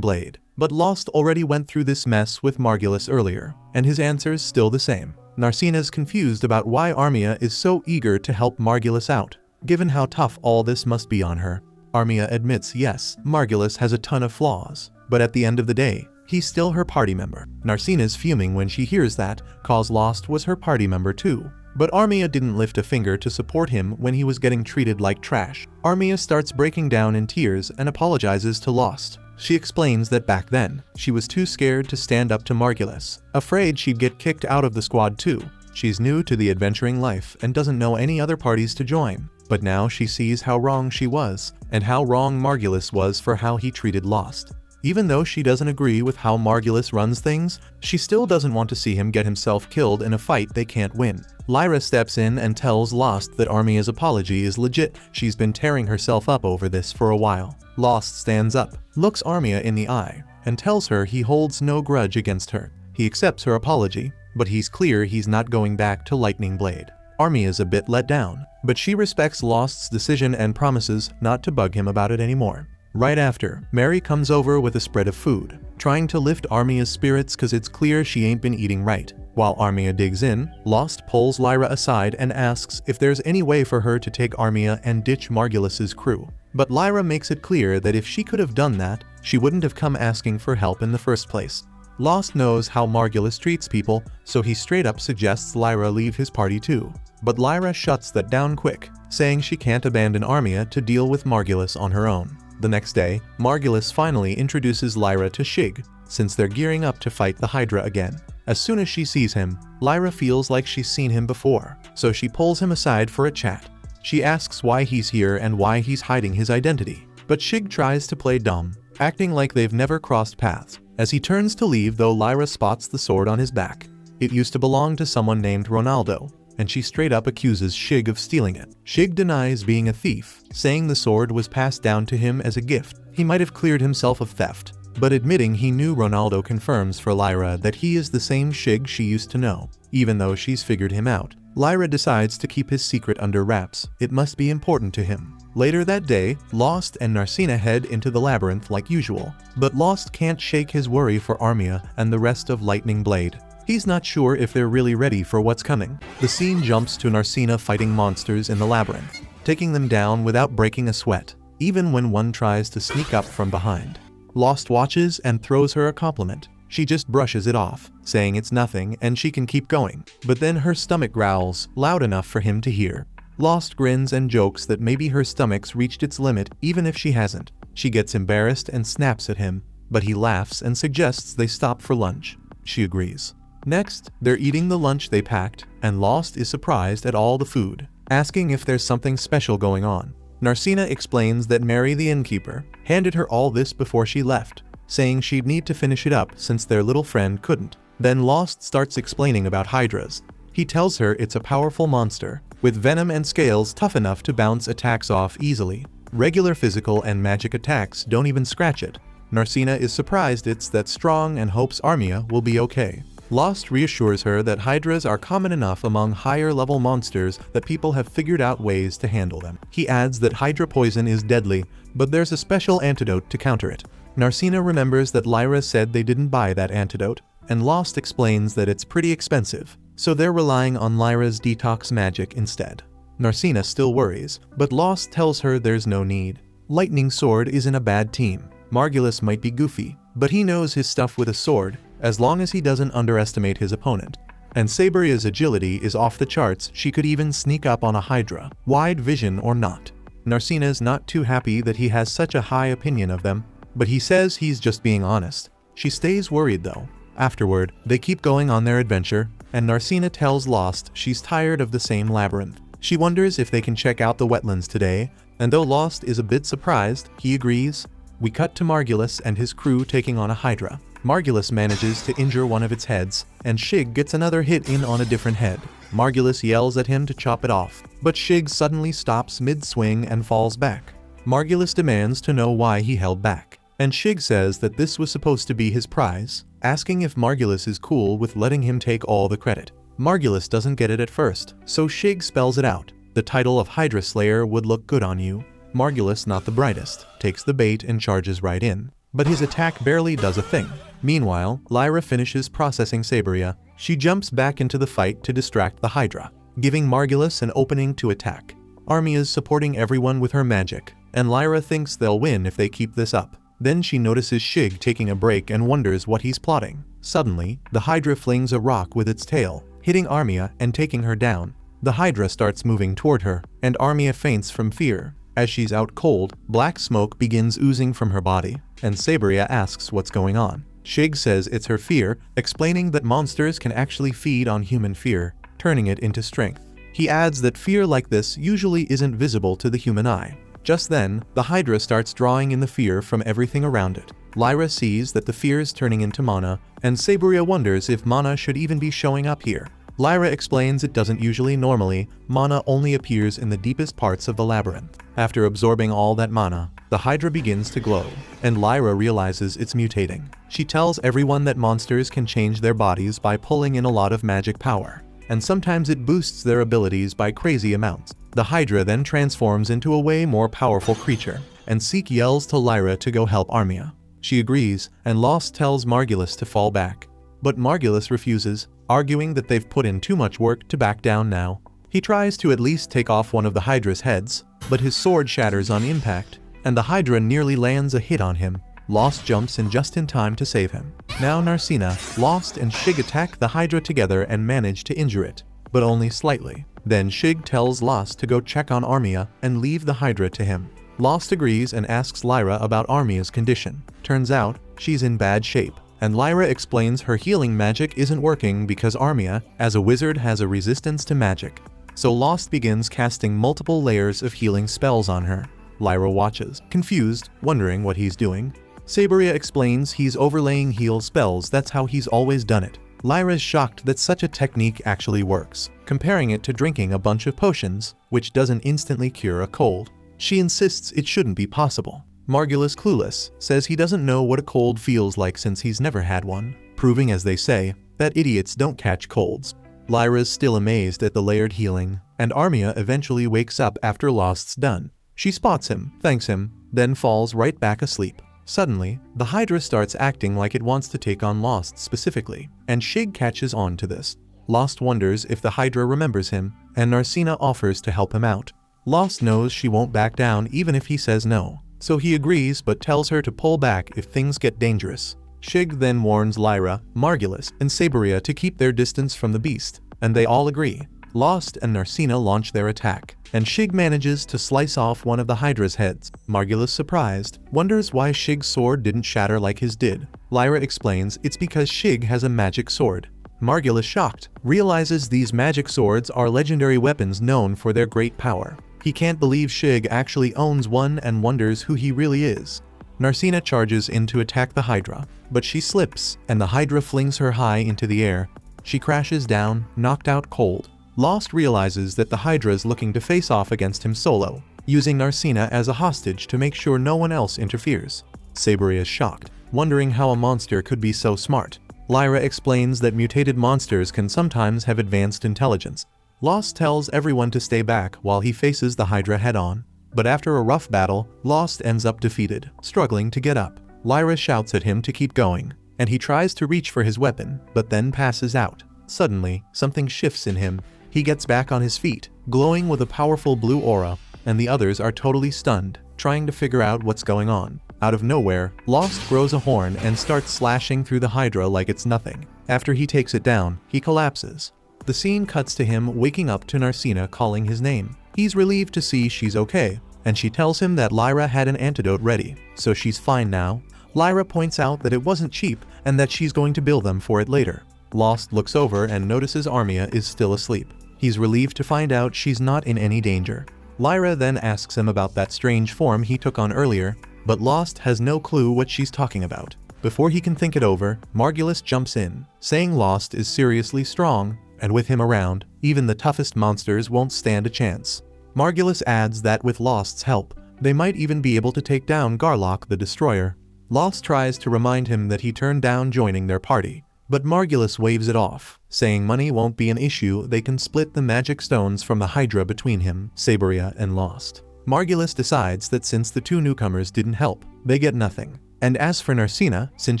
Blade. But Lost already went through this mess with Margulis earlier, and his answer's still the same. Narcina's confused about why Armia is so eager to help Margulis out, given how tough all this must be on her. Armia admits yes, Margulis has a ton of flaws, but at the end of the day, he's still her party member. Narcina's fuming when she hears that, cause Lost was her party member too. But Armia didn't lift a finger to support him when he was getting treated like trash. Armia starts breaking down in tears and apologizes to Lost. She explains that back then, she was too scared to stand up to Margulis, afraid she'd get kicked out of the squad too. She's new to the adventuring life and doesn't know any other parties to join. But now she sees how wrong she was, and how wrong Margulis was for how he treated Lost. Even though she doesn't agree with how Margulis runs things, she still doesn't want to see him get himself killed in a fight they can't win. Lyra steps in and tells Lost that Armia's apology is legit. She's been tearing herself up over this for a while. Lost stands up, looks Armia in the eye, and tells her he holds no grudge against her. He accepts her apology, but he's clear he's not going back to Lightning Blade. Armia's a bit let down, but she respects Lost's decision and promises not to bug him about it anymore. Right after, Mary comes over with a spread of food, trying to lift Armia's spirits cause it's clear she ain't been eating right. While Armia digs in, Lost pulls Lyra aside and asks if there's any way for her to take Armia and ditch Margulis's crew. But Lyra makes it clear that if she could have done that, she wouldn't have come asking for help in the first place. Lost knows how Margulis treats people, so he straight up suggests Lyra leave his party too. But Lyra shuts that down quick, saying she can't abandon Armia to deal with Margulis on her own. The next day, Margulis finally introduces Lyra to Shig, since they're gearing up to fight the Hydra again. As soon as she sees him, Lyra feels like she's seen him before, so she pulls him aside for a chat. She asks why he's here and why he's hiding his identity, but Shig tries to play dumb, acting like they've never crossed paths. As he turns to leave though, Lyra spots the sword on his back. It used to belong to someone named Ronaldo, and she straight up accuses Shig of stealing it. Shig denies being a thief, saying the sword was passed down to him as a gift. He might have cleared himself of theft, but admitting he knew Ronaldo confirms for Lyra that he is the same Shig she used to know, even though she's figured him out. Lyra decides to keep his secret under wraps. It must be important to him. Later that day, Lost and Narcina head into the labyrinth like usual, but Lost can't shake his worry for Armia and the rest of Lightning Blade. He's not sure if they're really ready for what's coming. The scene jumps to Narcina fighting monsters in the labyrinth, taking them down without breaking a sweat, even when one tries to sneak up from behind. Lost watches and throws her a compliment. She just brushes it off, saying it's nothing and she can keep going. But then her stomach growls, loud enough for him to hear. Lost grins and jokes that maybe her stomach's reached its limit even if she hasn't. She gets embarrassed and snaps at him, but he laughs and suggests they stop for lunch. She agrees. Next, they're eating the lunch they packed, and Lost is surprised at all the food, asking if there's something special going on. Narcina explains that Mary the innkeeper handed her all this before she left, saying she'd need to finish it up since their little friend couldn't. Then Lost starts explaining about Hydras. He tells her it's a powerful monster, with venom and scales tough enough to bounce attacks off easily. Regular physical and magic attacks don't even scratch it. Narcina is surprised it's that strong and hopes Armia will be okay. Lost reassures her that Hydras are common enough among higher-level monsters that people have figured out ways to handle them. He adds that Hydra poison is deadly, but there's a special antidote to counter it. Narcina remembers that Lyra said they didn't buy that antidote, and Lost explains that it's pretty expensive, so they're relying on Lyra's detox magic instead. Narcina still worries, but Lost tells her there's no need. Lightning Sword isn't a bad team. Margulis might be goofy, but he knows his stuff with a sword, as long as he doesn't underestimate his opponent. And Saberia's agility is off the charts. She could even sneak up on a Hydra, wide vision or not. Narcina's not too happy that he has such a high opinion of them, but he says he's just being honest. She stays worried though. Afterward, they keep going on their adventure, and Narcina tells Lost she's tired of the same labyrinth. She wonders if they can check out the wetlands today, and though Lost is a bit surprised, he agrees. We cut to Margulis and his crew taking on a Hydra. Margulis manages to injure one of its heads, and Shig gets another hit in on a different head. Margulis yells at him to chop it off, but Shig suddenly stops mid-swing and falls back. Margulis demands to know why he held back, and Shig says that this was supposed to be his prize, asking if Margulis is cool with letting him take all the credit. Margulis doesn't get it at first, so Shig spells it out. The title of Hydra Slayer would look good on you. Margulis, not the brightest, takes the bait and charges right in. But his attack barely does a thing. Meanwhile, Lyra finishes processing Saberia. She jumps back into the fight to distract the Hydra, giving Margulis an opening to attack. Armia is supporting everyone with her magic, and Lyra thinks they'll win if they keep this up. Then she notices Shig taking a break and wonders what he's plotting. Suddenly, the Hydra flings a rock with its tail, hitting Armia and taking her down. The Hydra starts moving toward her, and Armia faints from fear. As she's out cold, black smoke begins oozing from her body, and Saberia asks what's going on. Shig says it's her fear, explaining that monsters can actually feed on human fear, turning it into strength. He adds that fear like this usually isn't visible to the human eye. Just then, the Hydra starts drawing in the fear from everything around it. Lyra sees that the fear is turning into mana, and Saberia wonders if mana should even be showing up here. Lyra explains it doesn't usually. Normally, mana only appears in the deepest parts of the labyrinth. After absorbing all that mana, the Hydra begins to glow, and Lyra realizes it's mutating. She tells everyone that monsters can change their bodies by pulling in a lot of magic power, and sometimes it boosts their abilities by crazy amounts. The Hydra then transforms into a way more powerful creature, and Seek yells to Lyra to go help Armia. She agrees, and Lost tells Margulis to fall back. But Margulis refuses, arguing that they've put in too much work to back down now. He tries to at least take off one of the Hydra's heads, but his sword shatters on impact, and the Hydra nearly lands a hit on him. Lost jumps in just in time to save him. Now Narcina, Lost and Shig attack the Hydra together and manage to injure it, but only slightly. Then Shig tells Lost to go check on Armia and leave the Hydra to him. Lost agrees and asks Lyra about Armia's condition. Turns out, she's in bad shape, and Lyra explains her healing magic isn't working because Armia, as a wizard, has a resistance to magic. So Lost begins casting multiple layers of healing spells on her. Lyra watches, confused, wondering what he's doing. Saberia explains he's overlaying heal spells, that's how he's always done it. Lyra's shocked that such a technique actually works, comparing it to drinking a bunch of potions, which doesn't instantly cure a cold. She insists it shouldn't be possible. Margulis, clueless, says he doesn't know what a cold feels like since he's never had one, proving, as they say, that idiots don't catch colds. Lyra's still amazed at the layered healing, and Armia eventually wakes up after Lost's done. She spots him, thanks him, then falls right back asleep. Suddenly, the Hydra starts acting like it wants to take on Lost specifically, and Shig catches on to this. Lost wonders if the Hydra remembers him, and Narcina offers to help him out. Lost knows she won't back down even if he says no, so he agrees but tells her to pull back if things get dangerous. Shig then warns Lyra, Margulis, and Saberia to keep their distance from the beast, and they all agree. Lost and Narcina launch their attack, and Shig manages to slice off one of the Hydra's heads. Margulis, surprised, wonders why Shig's sword didn't shatter like his did. Lyra explains it's because Shig has a magic sword. Margulis, shocked, realizes these magic swords are legendary weapons known for their great power. He can't believe Shig actually owns one and wonders who he really is. Narcina charges in to attack the Hydra, but she slips, and the Hydra flings her high into the air. She crashes down, knocked out cold. Lost realizes that the Hydra is looking to face off against him solo, using Narcina as a hostage to make sure no one else interferes. Saberia is shocked, wondering how a monster could be so smart. Lyra explains that mutated monsters can sometimes have advanced intelligence. Lost tells everyone to stay back while he faces the Hydra head-on. But after a rough battle, Lost ends up defeated, struggling to get up. Lyra shouts at him to keep going, and he tries to reach for his weapon, but then passes out. Suddenly, something shifts in him. He gets back on his feet, glowing with a powerful blue aura, and the others are totally stunned, trying to figure out what's going on. Out of nowhere, Lost grows a horn and starts slashing through the Hydra like it's nothing. After he takes it down, he collapses. The scene cuts to him waking up to Narcina calling his name. He's relieved to see she's okay, and she tells him that Lyra had an antidote ready, so she's fine now. Lyra points out that it wasn't cheap and that she's going to bill them for it later. Lost looks over and notices Armia is still asleep. He's relieved to find out she's not in any danger. Lyra then asks him about that strange form he took on earlier, but Lost has no clue what she's talking about. Before he can think it over, Margulis jumps in, saying Lost is seriously strong, and with him around, even the toughest monsters won't stand a chance. Margulis adds that with Lost's help, they might even be able to take down Godlike the Destroyer. Lost tries to remind him that he turned down joining their party, But Margulis waves it off, saying money won't be an issue. They can split the magic stones from the Hydra between him, Saberia, and Lost. Margulis decides that since the two newcomers didn't help, they get nothing. And as for Narcina, since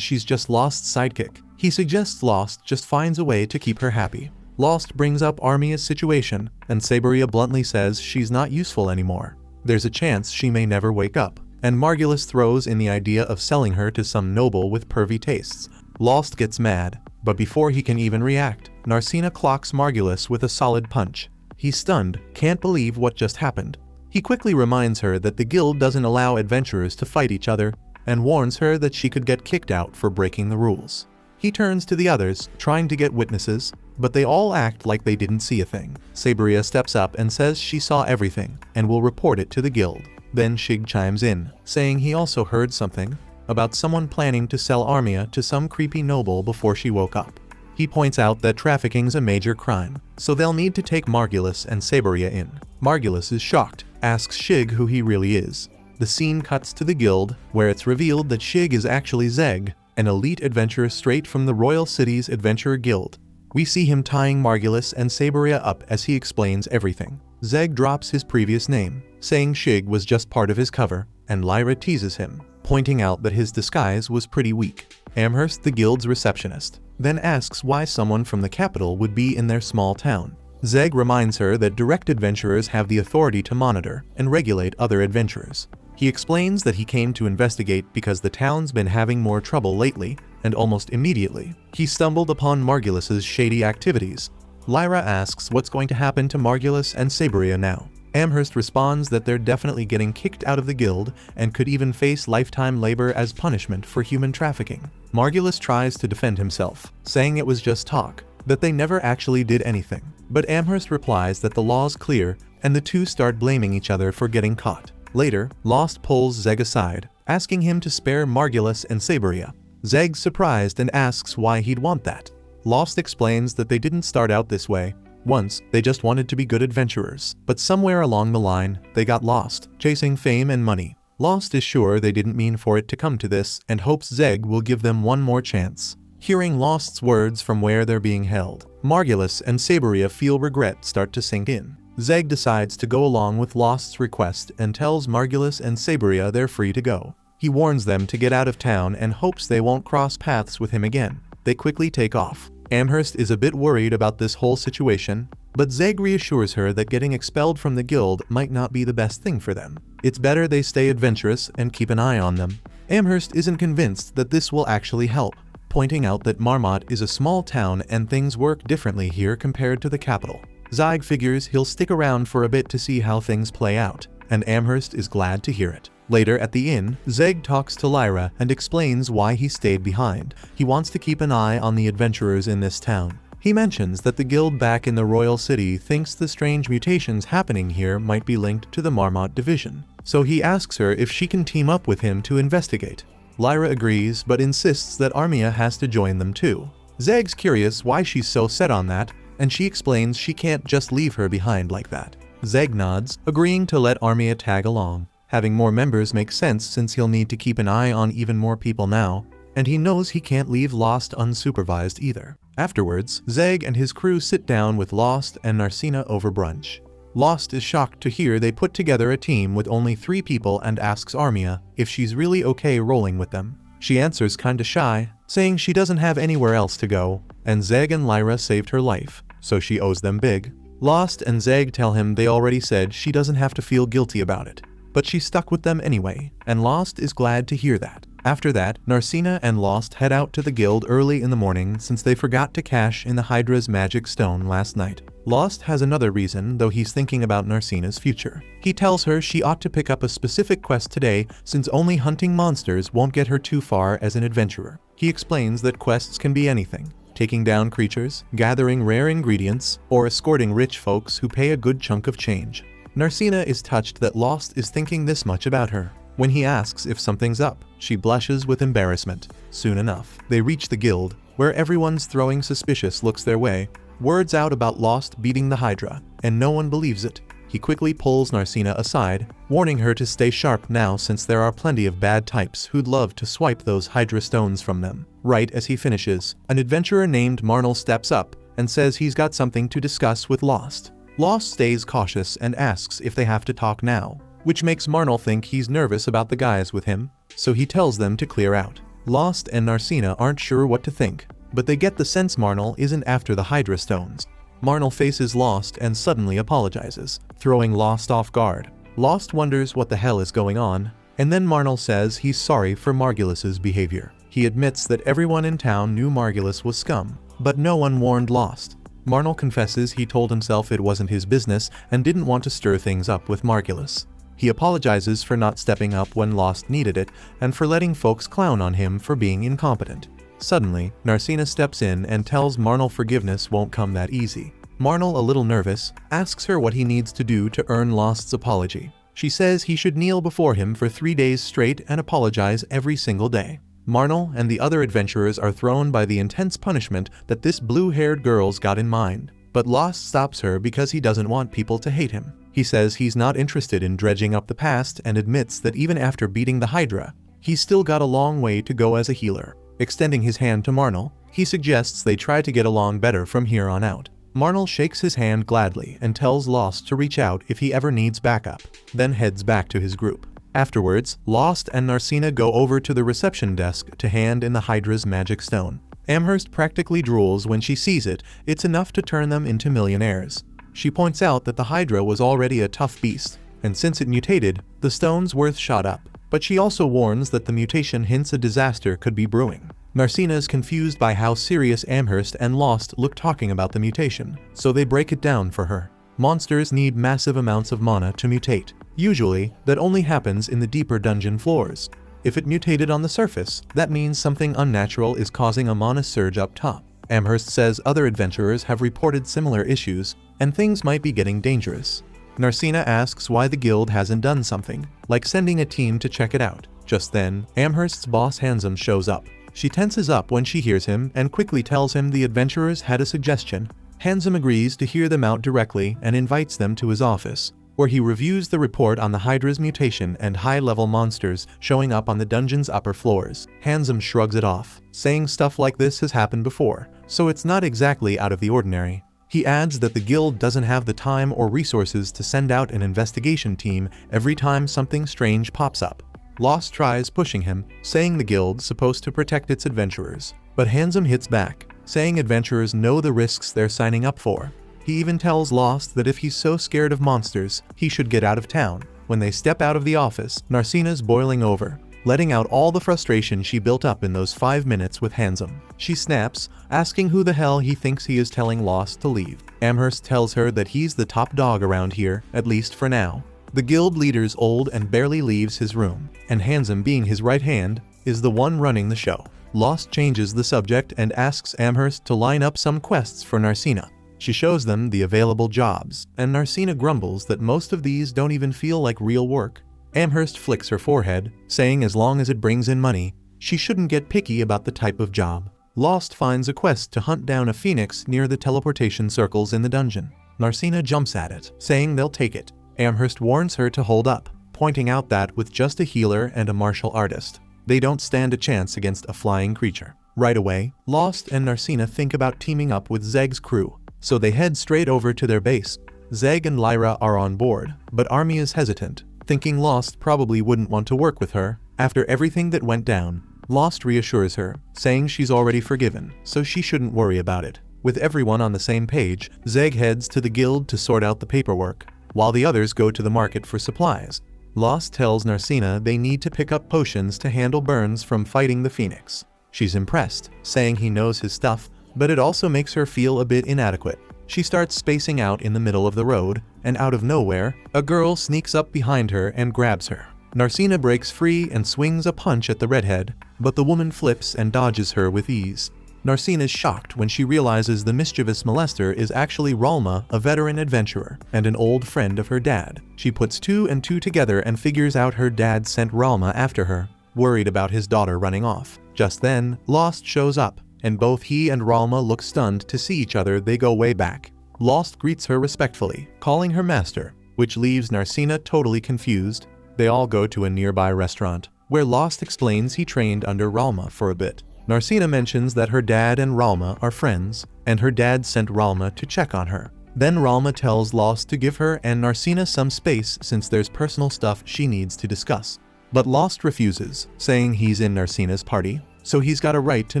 she's just Lost's sidekick, he suggests Lost just finds a way to keep her happy. Lost brings up Armia's situation, and Saberia bluntly says she's not useful anymore. There's a chance she may never wake up, and Margulis throws in the idea of selling her to some noble with pervy tastes. Lost gets mad, but before he can even react, Narcina clocks Margulis with a solid punch. He's stunned, can't believe what just happened. He quickly reminds her that the guild doesn't allow adventurers to fight each other, and warns her that she could get kicked out for breaking the rules. He turns to the others, trying to get witnesses, but they all act like they didn't see a thing. Saberia steps up and says she saw everything, and will report it to the guild. Then Shig chimes in, saying he also heard something about someone planning to sell Armia to some creepy noble before she woke up. He points out that trafficking's a major crime, so they'll need to take Margulis and Saberia in. Margulis is shocked, asks Shig who he really is. The scene cuts to the guild, where it's revealed that Shig is actually Zeg, an elite adventurer straight from the Royal City's Adventurer Guild. We see him tying Margulis and Saberia up as he explains everything. Zeg drops his previous name, saying Shig was just part of his cover, and Lyra teases him, pointing out that his disguise was pretty weak. Amherst, the guild's receptionist, then asks why someone from the capital would be in their small town. Zeg reminds her that direct adventurers have the authority to monitor and regulate other adventurers. He explains that he came to investigate because the town's been having more trouble lately, and almost immediately, he stumbled upon Margulis's shady activities. Lyra asks what's going to happen to Margulis and Saberia now. Amherst responds that they're definitely getting kicked out of the guild and could even face lifetime labor as punishment for human trafficking. Margulis tries to defend himself, saying it was just talk, that they never actually did anything. But Amherst replies that the law's clear, and the two start blaming each other for getting caught. Later, Lost pulls Zeg aside, asking him to spare Margulis and Saberia. Zeg's surprised and asks why he'd want that. Lost explains that they didn't start out this way. Once, they just wanted to be good adventurers, but somewhere along the line, they got lost, chasing fame and money. Lost is sure they didn't mean for it to come to this and hopes Zeg will give them one more chance. Hearing Lost's words from where they're being held, Margulis and Saberia feel regret start to sink in. Zeg decides to go along with Lost's request and tells Margulis and Saberia they're free to go. He warns them to get out of town and hopes they won't cross paths with him again. They quickly take off. Amherst is a bit worried about this whole situation, but Zeg reassures her that getting expelled from the guild might not be the best thing for them. It's better they stay adventurous and keep an eye on them. Amherst isn't convinced that this will actually help, pointing out that Marmot is a small town and things work differently here compared to the capital. Zeg figures he'll stick around for a bit to see how things play out, and Amherst is glad to hear it. Later at the inn, Zeg talks to Lyra and explains why he stayed behind. He wants to keep an eye on the adventurers in this town. He mentions that the guild back in the Royal City thinks the strange mutations happening here might be linked to the Marmot division. So he asks her if she can team up with him to investigate. Lyra agrees but insists that Armia has to join them too. Zeg's curious why she's so set on that, and she explains she can't just leave her behind like that. Zeg nods, agreeing to let Armia tag along. Having more members makes sense since he'll need to keep an eye on even more people now, and he knows he can't leave Lost unsupervised either. Afterwards, Zeg and his crew sit down with Lost and Narcina over brunch. Lost is shocked to hear they put together a team with only 3 people and asks Armia if she's really okay rolling with them. She answers kinda shy, saying she doesn't have anywhere else to go, and Zeg and Lyra saved her life, so she owes them big. Lost and Zeg tell him they already said she doesn't have to feel guilty about it, but she stuck with them anyway, and Lost is glad to hear that. After that, Narcina and Lost head out to the guild early in the morning since they forgot to cash in the Hydra's magic stone last night. Lost has another reason, though he's thinking about Narcina's future. He tells her she ought to pick up a specific quest today since only hunting monsters won't get her too far as an adventurer. He explains that quests can be anything: taking down creatures, gathering rare ingredients, or escorting rich folks who pay a good chunk of change. Narcina is touched that Lost is thinking this much about her. When he asks if something's up, she blushes with embarrassment. Soon enough, they reach the guild, where everyone's throwing suspicious looks their way. Word's out about Lost beating the Hydra, and no one believes it. He quickly pulls Narcina aside, warning her to stay sharp now since there are plenty of bad types who'd love to swipe those Hydra stones from them. Right as he finishes, an adventurer named Marnell steps up and says he's got something to discuss with Lost. Lost stays cautious and asks if they have to talk now, which makes Marnell think he's nervous about the guys with him, so he tells them to clear out. Lost and Narcina aren't sure what to think, but they get the sense Marnell isn't after the Hydra stones. Marnell faces Lost and suddenly apologizes, throwing Lost off guard. Lost wonders what the hell is going on, and then Marnell says he's sorry for Margulis's behavior. He admits that everyone in town knew Margulis was scum, but no one warned Lost. Marnell confesses he told himself it wasn't his business and didn't want to stir things up with Margulis. He apologizes for not stepping up when Lost needed it and for letting folks clown on him for being incompetent. Suddenly, Narcina steps in and tells Marnell forgiveness won't come that easy. Marnell, a little nervous, asks her what he needs to do to earn Lost's apology. She says he should kneel before him for 3 days straight and apologize every single day. Marnell and the other adventurers are thrown by the intense punishment that this blue-haired girl's got in mind. But Lost stops her because he doesn't want people to hate him. He says he's not interested in dredging up the past and admits that even after beating the Hydra, he's still got a long way to go as a healer. Extending his hand to Marnell, he suggests they try to get along better from here on out. Marnell shakes his hand gladly and tells Lost to reach out if he ever needs backup, then heads back to his group. Afterwards, Lost and Narcina go over to the reception desk to hand in the Hydra's magic stone. Amherst practically drools when she sees it. It's enough to turn them into millionaires. She points out that the Hydra was already a tough beast, and since it mutated, the stone's worth shot up. But she also warns that the mutation hints a disaster could be brewing. Narcina is confused by how serious Amherst and Lost look talking about the mutation, so they break it down for her. Monsters need massive amounts of mana to mutate. Usually, that only happens in the deeper dungeon floors. If it mutated on the surface, that means something unnatural is causing a mana surge up top. Amherst says other adventurers have reported similar issues, and things might be getting dangerous. Narcina asks why the guild hasn't done something, like sending a team to check it out. Just then, Amherst's boss Handsome shows up. She tenses up when she hears him and quickly tells him the adventurers had a suggestion. Handsome agrees to hear them out directly and invites them to his office, where he reviews the report on the Hydra's mutation and high-level monsters showing up on the dungeon's upper floors. Handsome shrugs it off, saying stuff like this has happened before, so it's not exactly out of the ordinary. He adds that the guild doesn't have the time or resources to send out an investigation team every time something strange pops up. Lost tries pushing him, saying the guild's supposed to protect its adventurers, but Handsome hits back, saying adventurers know the risks they're signing up for. He even tells Lost that if he's so scared of monsters, he should get out of town. When they step out of the office, Narcina's boiling over, letting out all the frustration she built up in those 5 minutes with Handsome. She snaps, asking who the hell he thinks he is telling Lost to leave. Amherst tells her that he's the top dog around here, at least for now. The guild leader's old and barely leaves his room, and Handsome, being his right hand, is the one running the show. Lost changes the subject and asks Amherst to line up some quests for Narcina. She shows them the available jobs, and Narcina grumbles that most of these don't even feel like real work. Amherst flicks her forehead, saying as long as it brings in money, she shouldn't get picky about the type of job. Lost finds a quest to hunt down a phoenix near the teleportation circles in the dungeon. Narcina jumps at it, saying they'll take it. Amherst warns her to hold up, pointing out that with just a healer and a martial artist, they don't stand a chance against a flying creature. Right away, Lost and Narcina think about teaming up with Zeg's crew, so they head straight over to their base. Zeg and Lyra are on board, but Army is hesitant, thinking Lost probably wouldn't want to work with her after everything that went down. Lost reassures her, saying she's already forgiven, so she shouldn't worry about it. With everyone on the same page, Zeg heads to the guild to sort out the paperwork, while the others go to the market for supplies. Lost tells Narcina they need to pick up potions to handle burns from fighting the Phoenix. She's impressed, saying he knows his stuff, but it also makes her feel a bit inadequate. She starts spacing out in the middle of the road, and out of nowhere, a girl sneaks up behind her and grabs her. Narcina breaks free and swings a punch at the redhead, but the woman flips and dodges her with ease. Narcina's shocked when she realizes the mischievous molester is actually Ralma, a veteran adventurer, and an old friend of her dad. She puts 2 and 2 together and figures out her dad sent Ralma after her, worried about his daughter running off. Just then, Lost shows up, and both he and Ralma look stunned to see each other. They go way back. Lost greets her respectfully, calling her master. which leaves Narcina totally confused. They all go to a nearby restaurant, where Lost explains he trained under Ralma for a bit. Narcina mentions that her dad and Ralma are friends, and her dad sent Ralma to check on her. Then Ralma tells Lost to give her and Narcina some space since there's personal stuff she needs to discuss. But Lost refuses, saying he's in Narcina's party, so he's got a right to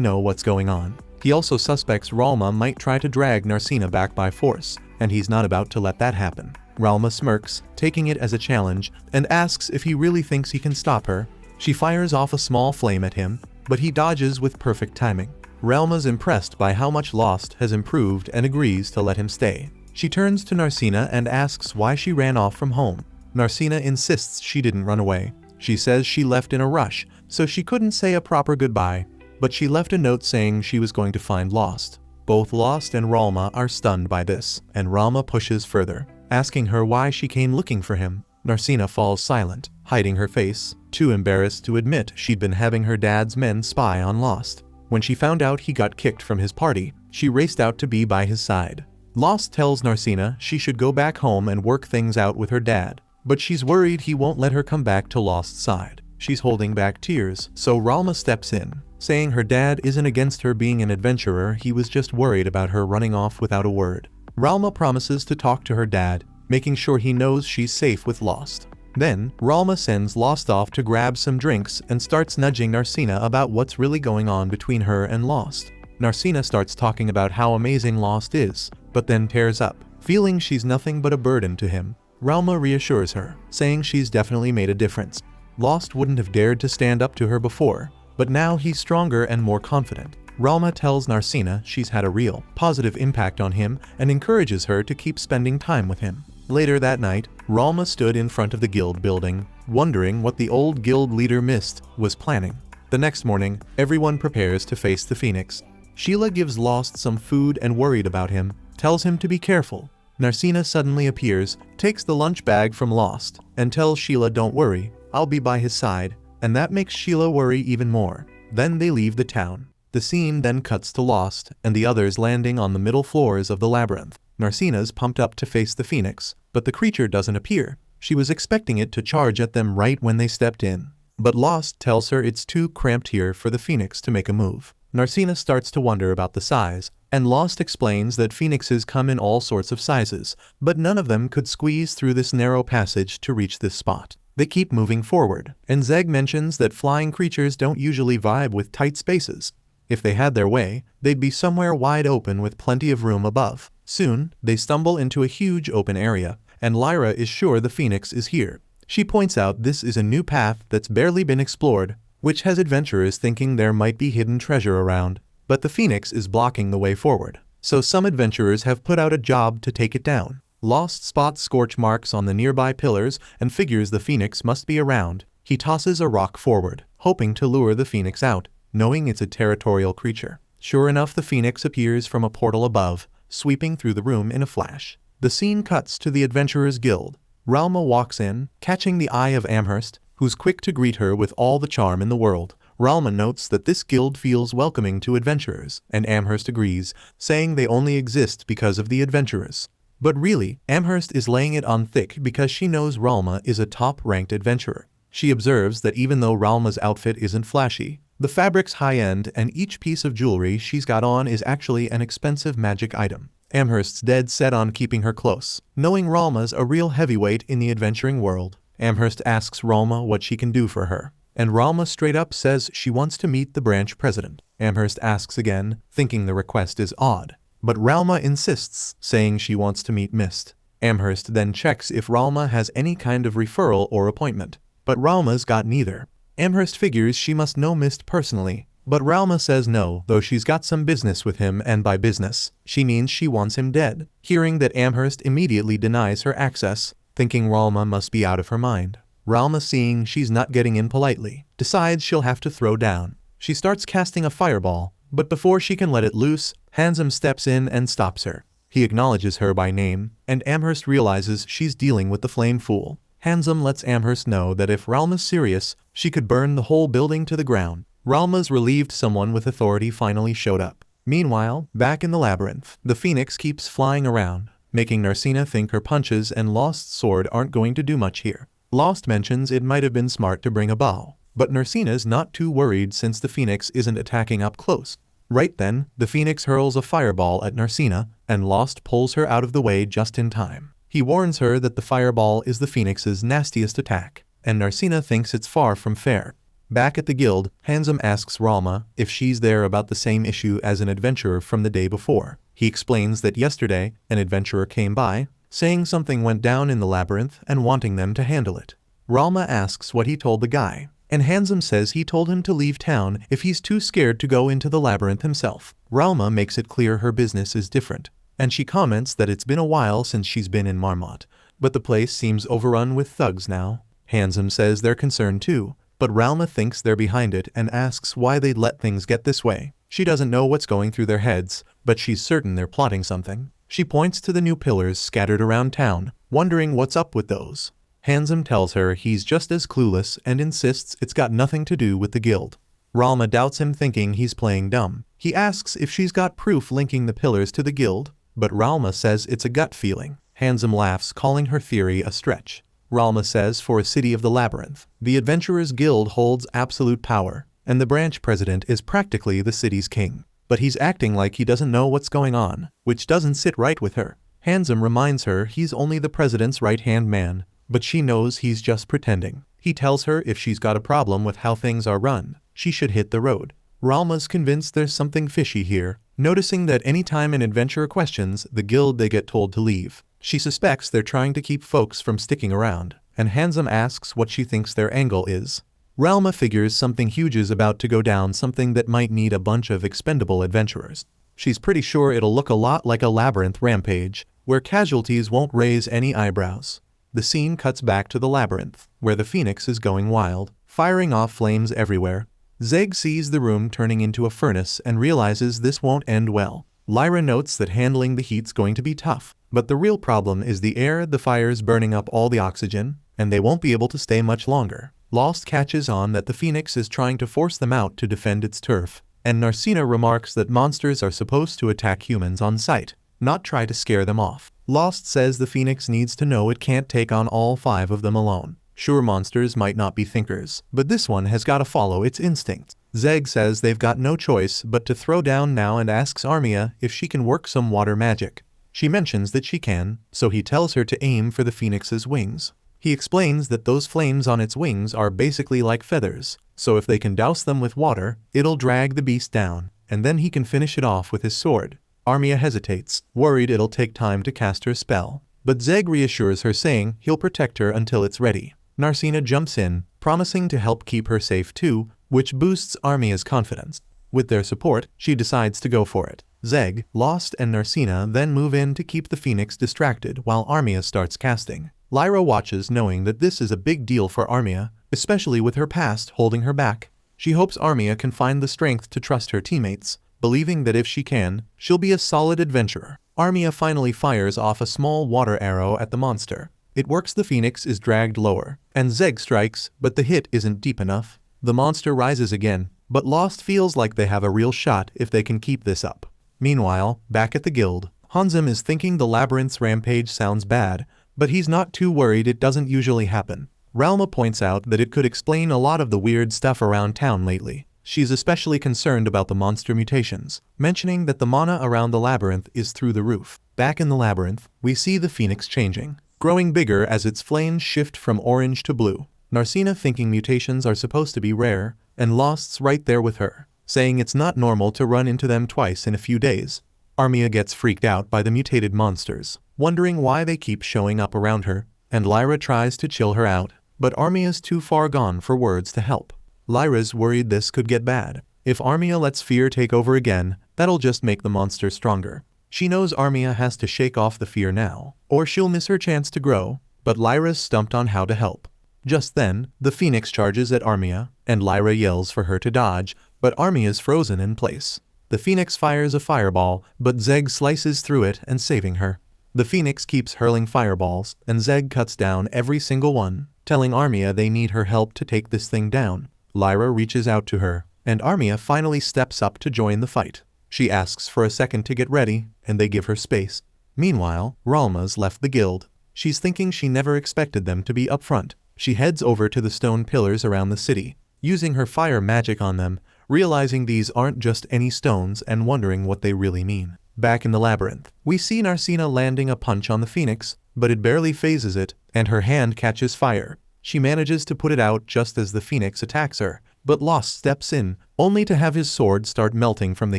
know what's going on. He also suspects Ralma might try to drag Narcina back by force, and he's not about to let that happen. Ralma smirks, taking it as a challenge, and asks if he really thinks he can stop her. She fires off a small flame at him, but he dodges with perfect timing. Ralma's impressed by how much Lost has improved and agrees to let him stay. She turns to Narcina and asks why she ran off from home. Narcina insists she didn't run away. She says she left in a rush, so she couldn't say a proper goodbye, but she left a note saying she was going to find Lost. Both Lost and Ralma are stunned by this, and Ralma pushes further, asking her why she came looking for him. Narcina falls silent, hiding her face, too embarrassed to admit she'd been having her dad's men spy on Lost. When she found out he got kicked from his party, she raced out to be by his side. Lost tells Narcina she should go back home and work things out with her dad, but she's worried he won't let her come back to Lost's side. She's holding back tears, so Ralma steps in, saying her dad isn't against her being an adventurer, he was just worried about her running off without a word. Ralma promises to talk to her dad, making sure he knows she's safe with Lost. Then, Ralma sends Lost off to grab some drinks and starts nudging Narcina about what's really going on between her and Lost. Narcina starts talking about how amazing Lost is, but then tears up, feeling she's nothing but a burden to him. Ralma reassures her, saying she's definitely made a difference. Lost wouldn't have dared to stand up to her before, but now he's stronger and more confident. Ralma tells Narcina she's had a real, positive impact on him and encourages her to keep spending time with him. Later that night, Ralma stood in front of the guild building, wondering what the old guild leader Mist was planning. The next morning, everyone prepares to face the Phoenix. Sheila gives Lost some food and, worried about him, tells him to be careful. Narcina suddenly appears, takes the lunch bag from Lost, and tells Sheila, "Don't worry, I'll be by his side," and that makes Sheila worry even more. Then they leave the town. The scene then cuts to Lost and the others landing on the middle floors of the labyrinth. Narcina's pumped up to face the Phoenix, but the creature doesn't appear. She was expecting it to charge at them right when they stepped in. But Lost tells her it's too cramped here for the Phoenix to make a move. Narcina starts to wonder about the size, and Lost explains that phoenixes come in all sorts of sizes, but none of them could squeeze through this narrow passage to reach this spot. They keep moving forward, and Zeg mentions that flying creatures don't usually vibe with tight spaces. If they had their way, they'd be somewhere wide open with plenty of room above. Soon, they stumble into a huge open area, and Lyra is sure the Phoenix is here. She points out this is a new path that's barely been explored, which has adventurers thinking there might be hidden treasure around. But the Phoenix is blocking the way forward, so some adventurers have put out a job to take it down. Lost spots scorch marks on the nearby pillars and figures the Phoenix must be around. He tosses a rock forward, hoping to lure the Phoenix out, knowing it's a territorial creature. Sure enough, the Phoenix appears from a portal above, sweeping through the room in a flash. The scene cuts to the Adventurers Guild. Ralma walks in, catching the eye of Amherst, who's quick to greet her with all the charm in the world. Ralma notes that this guild feels welcoming to adventurers, and Amherst agrees, saying they only exist because of the adventurers. But really, Amherst is laying it on thick because she knows Ralma is a top-ranked adventurer. She observes that even though Ralma's outfit isn't flashy, the fabric's high-end and each piece of jewelry she's got on is actually an expensive magic item. Amherst's dead set on keeping her close, knowing Ralma's a real heavyweight in the adventuring world. Amherst asks Ralma what she can do for her, and Ralma straight up says she wants to meet the branch president. Amherst asks again, thinking the request is odd, but Ralma insists, saying she wants to meet Mist. Amherst then checks if Ralma has any kind of referral or appointment, but Ralma's got neither. Amherst figures she must know Mist personally, but Ralma says no, though she's got some business with him, and by business, she means she wants him dead. Hearing that, Amherst immediately denies her access, thinking Ralma must be out of her mind. Ralma, seeing she's not getting in politely, decides she'll have to throw down. She starts casting a fireball, but before she can let it loose, Handsome steps in and stops her. He acknowledges her by name, and Amherst realizes she's dealing with the Flame Fool. Handsome lets Amherst know that if Ralma's serious, she could burn the whole building to the ground. Ralma's relieved someone with authority finally showed up. Meanwhile, back in the labyrinth, the Phoenix keeps flying around. making Narcina think her punches and Lost's sword aren't going to do much here. Lost mentions it might have been smart to bring a bow, but Narcina's not too worried since the phoenix isn't attacking up close. Right then, the phoenix hurls a fireball at Narcina, and Lost pulls her out of the way just in time. He warns her that the fireball is the phoenix's nastiest attack, and Narcina thinks it's far from fair. Back at the guild, Handsome asks Ralma if she's there about the same issue as an adventurer from the day before. He explains that yesterday, an adventurer came by, saying something went down in the labyrinth and wanting them to handle it. Ralma asks what he told the guy, and Handsome says he told him to leave town if he's too scared to go into the labyrinth himself. Ralma makes it clear her business is different, and she comments that it's been a while since she's been in Marmot, but the place seems overrun with thugs now. Handsome says they're concerned too, but Ralma thinks they're behind it and asks why they'd let things get this way. She doesn't know what's going through their heads, but she's certain they're plotting something. She points to the new pillars scattered around town, wondering what's up with those. Handsome tells her he's just as clueless and insists it's got nothing to do with the guild. Ralma doubts him, thinking he's playing dumb. He asks if she's got proof linking the pillars to the guild, but Ralma says it's a gut feeling. Handsome laughs, calling her theory a stretch. Ralma says for a city of the labyrinth, the Adventurers Guild holds absolute power, and the branch president is practically the city's king. But he's acting like he doesn't know what's going on, which doesn't sit right with her. Handsome reminds her he's only the president's right-hand man, but she knows he's just pretending. He tells her if she's got a problem with how things are run, she should hit the road. Ralma's convinced there's something fishy here, noticing that anytime an adventurer questions the guild they get told to leave. She suspects they're trying to keep folks from sticking around, and Handsome asks what she thinks their angle is. Ralma figures something huge is about to go down, something that might need a bunch of expendable adventurers. She's pretty sure it'll look a lot like a labyrinth rampage, where casualties won't raise any eyebrows. The scene cuts back to the labyrinth, where the phoenix is going wild, firing off flames everywhere. Zeg sees the room turning into a furnace and realizes this won't end well. Lyra notes that handling the heat's going to be tough, but the real problem is the air. The fire's burning up all the oxygen, and they won't be able to stay much longer. Lost catches on that the phoenix is trying to force them out to defend its turf, and Narcina remarks that monsters are supposed to attack humans on sight, not try to scare them off. Lost says the phoenix needs to know it can't take on all 5 of them alone. Sure, monsters might not be thinkers, but this one has got to follow its instincts. Zeg says they've got no choice but to throw down now and asks Armia if she can work some water magic. She mentions that she can, so he tells her to aim for the phoenix's wings. He explains that those flames on its wings are basically like feathers, so if they can douse them with water, it'll drag the beast down, and then he can finish it off with his sword. Armia hesitates, worried it'll take time to cast her spell, but Zeg reassures her, saying he'll protect her until it's ready. Narcina jumps in, promising to help keep her safe too, which boosts Armia's confidence. With their support, she decides to go for it. Zeg, Lost, and Narcina then move in to keep the phoenix distracted while Armia starts casting. Lyra watches, knowing that this is a big deal for Armia, especially with her past holding her back. She hopes Armia can find the strength to trust her teammates, believing that if she can, she'll be a solid adventurer. Armia finally fires off a small water arrow at the monster. It works. The phoenix is dragged lower, and Zeg strikes, but the hit isn't deep enough. The monster rises again, but Lost feels like they have a real shot if they can keep this up. Meanwhile, back at the guild, Handsome is thinking the labyrinth's rampage sounds bad, but he's not too worried. It doesn't usually happen. Ralma points out that it could explain a lot of the weird stuff around town lately. She's especially concerned about the monster mutations, mentioning that the mana around the labyrinth is through the roof. Back in the labyrinth, we see the phoenix changing, growing bigger as its flames shift from orange to blue. Narcina, thinking mutations are supposed to be rare, and Lost's right there with her, saying it's not normal to run into them twice in a few days. Armia gets freaked out by the mutated monsters, wondering why they keep showing up around her, and Lyra tries to chill her out, but Armia's too far gone for words to help. Lyra's worried this could get bad. If Armia lets fear take over again, that'll just make the monster stronger. She knows Armia has to shake off the fear now, or she'll miss her chance to grow, but Lyra's stumped on how to help. Just then, the phoenix charges at Armia, and Lyra yells for her to dodge, but Armia's frozen in place. The phoenix fires a fireball, but Zeg slices through it and saving her. The phoenix keeps hurling fireballs, and Zeg cuts down every single one, telling Armia they need her help to take this thing down. Lyra reaches out to her, and Armia finally steps up to join the fight. She asks for a second to get ready, and they give her space. Meanwhile, Ralma's left the guild. She's thinking she never expected them to be upfront. She heads over to the stone pillars around the city, using her fire magic on them, realizing these aren't just any stones and wondering what they really mean. Back in the labyrinth, we see Narcina landing a punch on the phoenix, but it barely phases it, and her hand catches fire. She manages to put it out just as the phoenix attacks her, but Lost steps in, only to have his sword start melting from the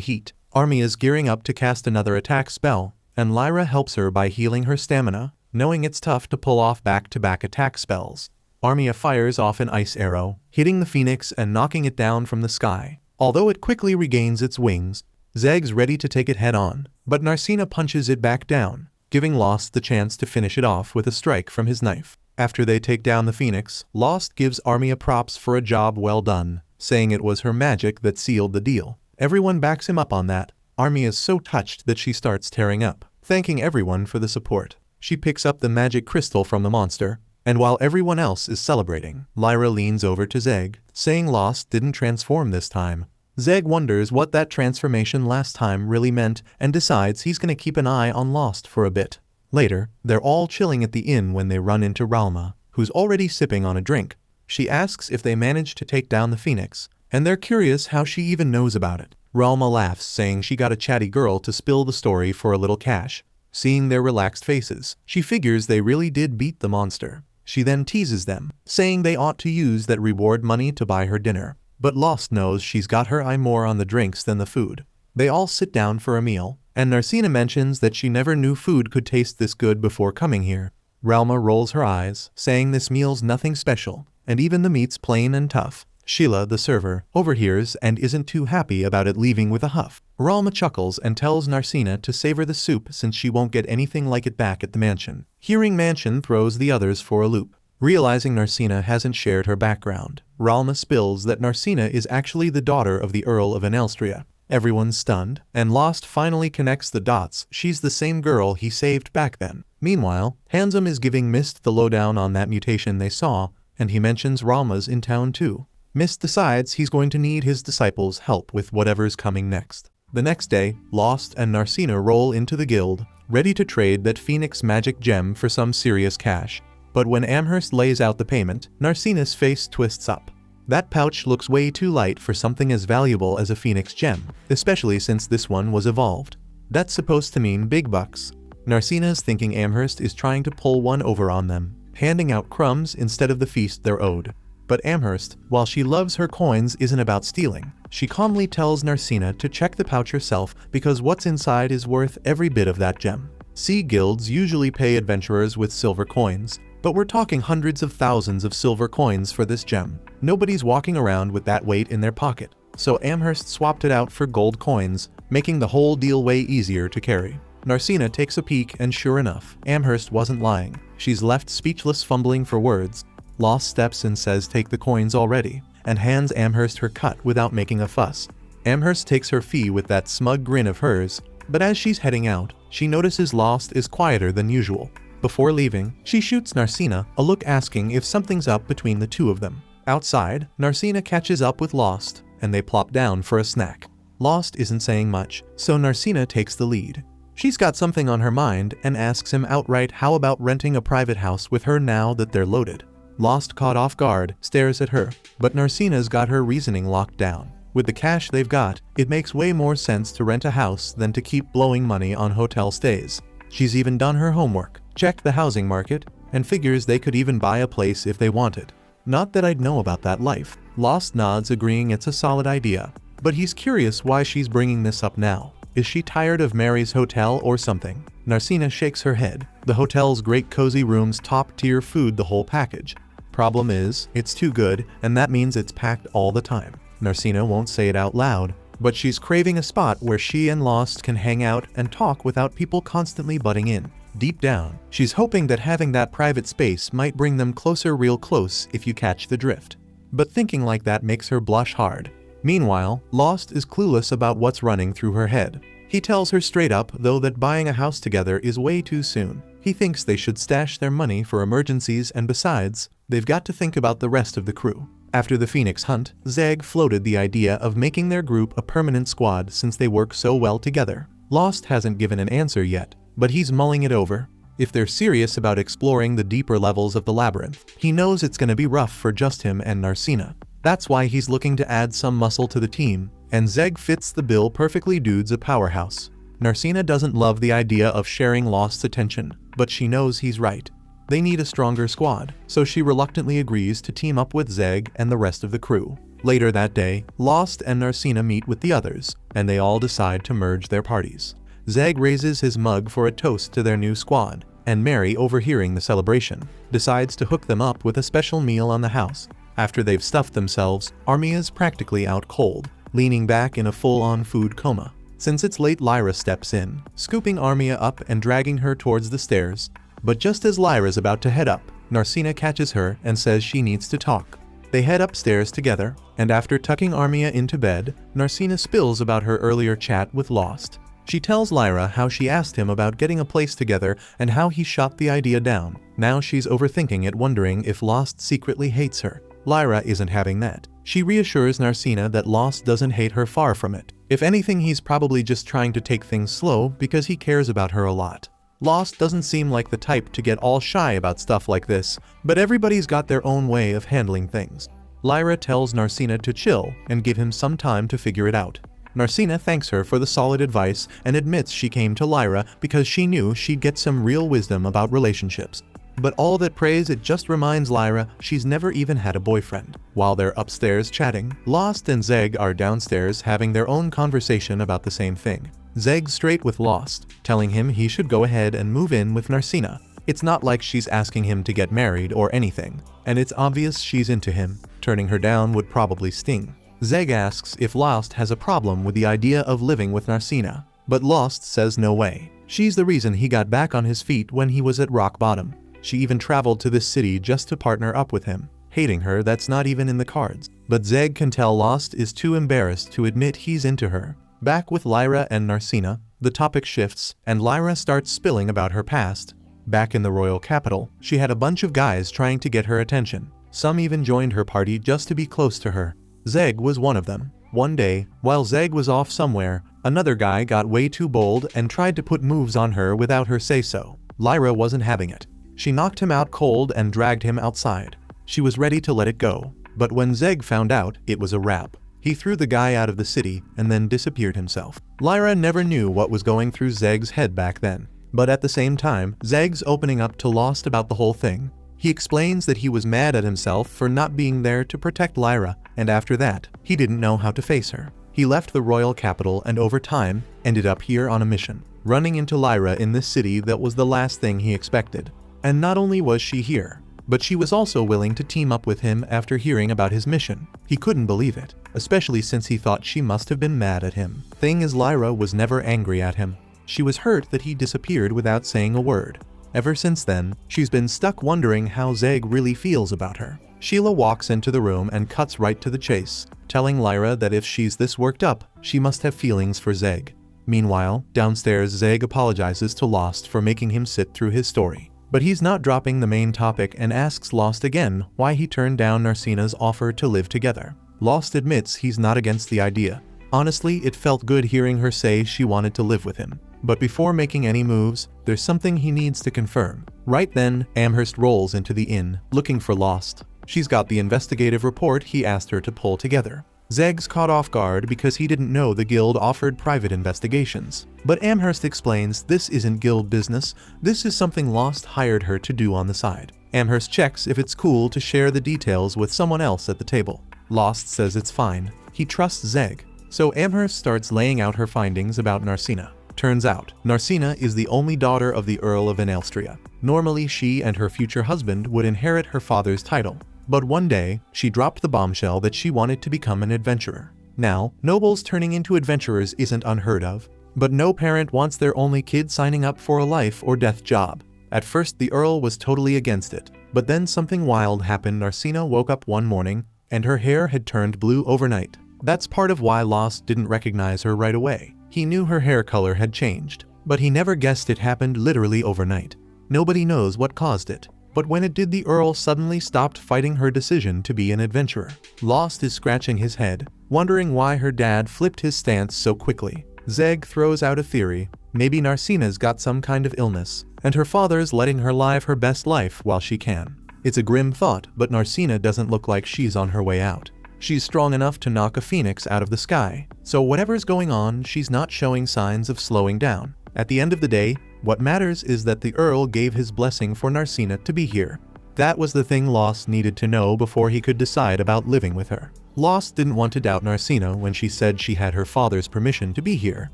heat. Army is gearing up to cast another attack spell, and Lyra helps her by healing her stamina, knowing it's tough to pull off back-to-back attack spells. Armia fires off an ice arrow, hitting the phoenix and knocking it down from the sky. Although it quickly regains its wings, Zeg's ready to take it head-on, but Narcina punches it back down, giving Lost the chance to finish it off with a strike from his knife. After they take down the phoenix, Lost gives Armia props for a job well done, saying it was her magic that sealed the deal. Everyone backs him up on that. Armia is so touched that she starts tearing up, thanking everyone for the support. She picks up the magic crystal from the monster, and while everyone else is celebrating, Lyra leans over to Zeg, saying Lost didn't transform this time. Zeg wonders what that transformation last time really meant and decides he's gonna keep an eye on Lost for a bit. Later, they're all chilling at the inn when they run into Ralma, who's already sipping on a drink. She asks if they managed to take down the phoenix, and they're curious how she even knows about it. Ralma laughs, saying she got a chatty girl to spill the story for a little cash. Seeing their relaxed faces, she figures they really did beat the monster. She then teases them, saying they ought to use that reward money to buy her dinner. But Lost knows she's got her eye more on the drinks than the food. They all sit down for a meal, and Narcina mentions that she never knew food could taste this good before coming here. Ralma rolls her eyes, saying this meal's nothing special, and even the meat's plain and tough. Sheila, the server, overhears and isn't too happy about it, leaving with a huff. Ralma chuckles and tells Narcina to savor the soup since she won't get anything like it back at the mansion. Hearing Mansion throws the others for a loop. Realizing Narcina hasn't shared her background, Ralma spills that Narcina is actually the daughter of the Earl of Anelstria. Everyone's stunned, and Lost finally connects the dots. She's the same girl he saved back then. Meanwhile, Handsome is giving Mist the lowdown on that mutation they saw, and he mentions Ralma's in town too. Mist decides he's going to need his disciples' help with whatever's coming next. The next day, Lost and Narcina roll into the guild, ready to trade that Phoenix magic gem for some serious cash. But when Amherst lays out the payment, Narcina's face twists up. That pouch looks way too light for something as valuable as a Phoenix gem, especially since this one was evolved. That's supposed to mean big bucks. Narcina's thinking Amherst is trying to pull one over on them, handing out crumbs instead of the feast they're owed. But Amherst, while she loves her coins, isn't about stealing. She calmly tells Narcina to check the pouch herself because what's inside is worth every bit of that gem. Sea guilds usually pay adventurers with silver coins, but we're talking hundreds of thousands of silver coins for this gem. Nobody's walking around with that weight in their pocket, so Amherst swapped it out for gold coins, making the whole deal way easier to carry. Narcina takes a peek and sure enough, Amherst wasn't lying. She's left speechless, fumbling for words. Lost steps and says take the coins already, and hands Amherst her cut without making a fuss. Amherst takes her fee with that smug grin of hers, but as she's heading out, she notices Lost is quieter than usual. Before leaving, she shoots Narcina a look asking if something's up between the two of them. Outside, Narcina catches up with Lost, and they plop down for a snack. Lost isn't saying much, so Narcina takes the lead. She's got something on her mind and asks him outright how about renting a private house with her now that they're loaded. Lost, caught off guard, stares at her, but Narcina's got her reasoning locked down. With the cash they've got, it makes way more sense to rent a house than to keep blowing money on hotel stays. She's even done her homework, checked the housing market, and figures they could even buy a place if they wanted. Not that I'd know about that life. Lost nods, agreeing it's a solid idea, but he's curious why she's bringing this up now. Is she tired of Mary's hotel or something? Narcina shakes her head. The hotel's great cozy rooms, top-tier food, the whole package. Problem is, it's too good, and that means it's packed all the time. Narcina won't say it out loud, but she's craving a spot where she and Lost can hang out and talk without people constantly butting in. Deep down, she's hoping that having that private space might bring them closer, real close, if you catch the drift. But thinking like that makes her blush hard. Meanwhile, Lost is clueless about what's running through her head. He tells her straight up, though, that buying a house together is way too soon. He thinks they should stash their money for emergencies, and besides, they've got to think about the rest of the crew. After the Phoenix hunt, Zeg floated the idea of making their group a permanent squad since they work so well together. Lost hasn't given an answer yet, but he's mulling it over. If they're serious about exploring the deeper levels of the labyrinth, he knows it's gonna be rough for just him and Narcina. That's why he's looking to add some muscle to the team, and Zeg fits the bill perfectly. Dude's a powerhouse. Narcina doesn't love the idea of sharing Lost's attention, but she knows he's right. They need a stronger squad, so she reluctantly agrees to team up with Zeg and the rest of the crew. Later that day, Lost and Narcina meet with the others, and they all decide to merge their parties. Zeg raises his mug for a toast to their new squad, and Mary, overhearing the celebration, decides to hook them up with a special meal on the house. After they've stuffed themselves, Armia's practically out cold, leaning back in a full-on food coma. Since it's late, Lyra steps in, scooping Armia up and dragging her towards the stairs. But just as Lyra's about to head up, Narcina catches her and says she needs to talk. They head upstairs together, and after tucking Armia into bed, Narcina spills about her earlier chat with Lost. She tells Lyra how she asked him about getting a place together and how he shot the idea down. Now she's overthinking it, wondering if Lost secretly hates her. Lyra isn't having that. She reassures Narcina that Lost doesn't hate her, far from it. If anything, he's probably just trying to take things slow because he cares about her a lot. Lost doesn't seem like the type to get all shy about stuff like this, but everybody's got their own way of handling things. Lyra tells Narcina to chill and give him some time to figure it out. Narcina thanks her for the solid advice and admits she came to Lyra because she knew she'd get some real wisdom about relationships. But all that praise, it just reminds Lyra she's never even had a boyfriend. While they're upstairs chatting, Lost and Zeg are downstairs having their own conversation about the same thing. Zeg's straight with Lost, telling him he should go ahead and move in with Narcina. It's not like she's asking him to get married or anything, and it's obvious she's into him. Turning her down would probably sting. Zeg asks if Lost has a problem with the idea of living with Narcina, but Lost says no way. She's the reason he got back on his feet when he was at rock bottom. She even traveled to this city just to partner up with him. Hating her, that's not even in the cards. But Zeg can tell Lost is too embarrassed to admit he's into her. Back with Lyra and Narcina, the topic shifts, and Lyra starts spilling about her past. Back in the royal capital, she had a bunch of guys trying to get her attention. Some even joined her party just to be close to her. Zeg was one of them. One day, while Zeg was off somewhere, another guy got way too bold and tried to put moves on her without her say-so. Lyra wasn't having it. She knocked him out cold and dragged him outside. She was ready to let it go, but when Zeg found out, it was a wrap. He threw the guy out of the city and then disappeared himself. Lyra never knew what was going through Zeg's head back then. But at the same time, Zeg's opening up to Lost about the whole thing. He explains that he was mad at himself for not being there to protect Lyra, and after that, he didn't know how to face her. He left the royal capital and over time, ended up here on a mission. Running into Lyra in this city, that was the last thing he expected. And not only was she here, but she was also willing to team up with him after hearing about his mission. He couldn't believe it, especially since he thought she must have been mad at him. Thing is, Lyra was never angry at him. She was hurt that he disappeared without saying a word. Ever since then, she's been stuck wondering how Zeg really feels about her. Sheila walks into the room and cuts right to the chase, telling Lyra that if she's this worked up, she must have feelings for Zeg. Meanwhile, downstairs, Zeg apologizes to Lost for making him sit through his story. But he's not dropping the main topic and asks Lost again why he turned down Narcina's offer to live together. Lost admits he's not against the idea. Honestly, it felt good hearing her say she wanted to live with him. But before making any moves, there's something he needs to confirm. Right then, Amherst rolls into the inn, looking for Lost. She's got the investigative report he asked her to pull together. Zeg's caught off guard because he didn't know the guild offered private investigations. But Amherst explains this isn't guild business, this is something Lost hired her to do on the side. Amherst checks if it's cool to share the details with someone else at the table. Lost says it's fine. He trusts Zeg. So Amherst starts laying out her findings about Narcina. Turns out, Narcina is the only daughter of the Earl of Enelstria. Normally, she and her future husband would inherit her father's title. But one day, she dropped the bombshell that she wanted to become an adventurer. Now, nobles turning into adventurers isn't unheard of, but no parent wants their only kid signing up for a life or death job. At first, the Earl was totally against it, but then something wild happened. Narcina woke up one morning, and her hair had turned blue overnight. That's part of why Lost didn't recognize her right away. He knew her hair color had changed, but he never guessed it happened literally overnight. Nobody knows what caused it. But when it did, the Earl suddenly stopped fighting her decision to be an adventurer. Lost is scratching his head, wondering why her dad flipped his stance so quickly. Zeg throws out a theory. Maybe Narcina's got some kind of illness, and her father's letting her live her best life while she can. It's a grim thought, but Narcina doesn't look like she's on her way out. She's strong enough to knock a phoenix out of the sky, so whatever's going on, she's not showing signs of slowing down. At the end of the day, what matters is that the Earl gave his blessing for Narcina to be here. That was the thing Lost needed to know before he could decide about living with her. Lost didn't want to doubt Narcina when she said she had her father's permission to be here,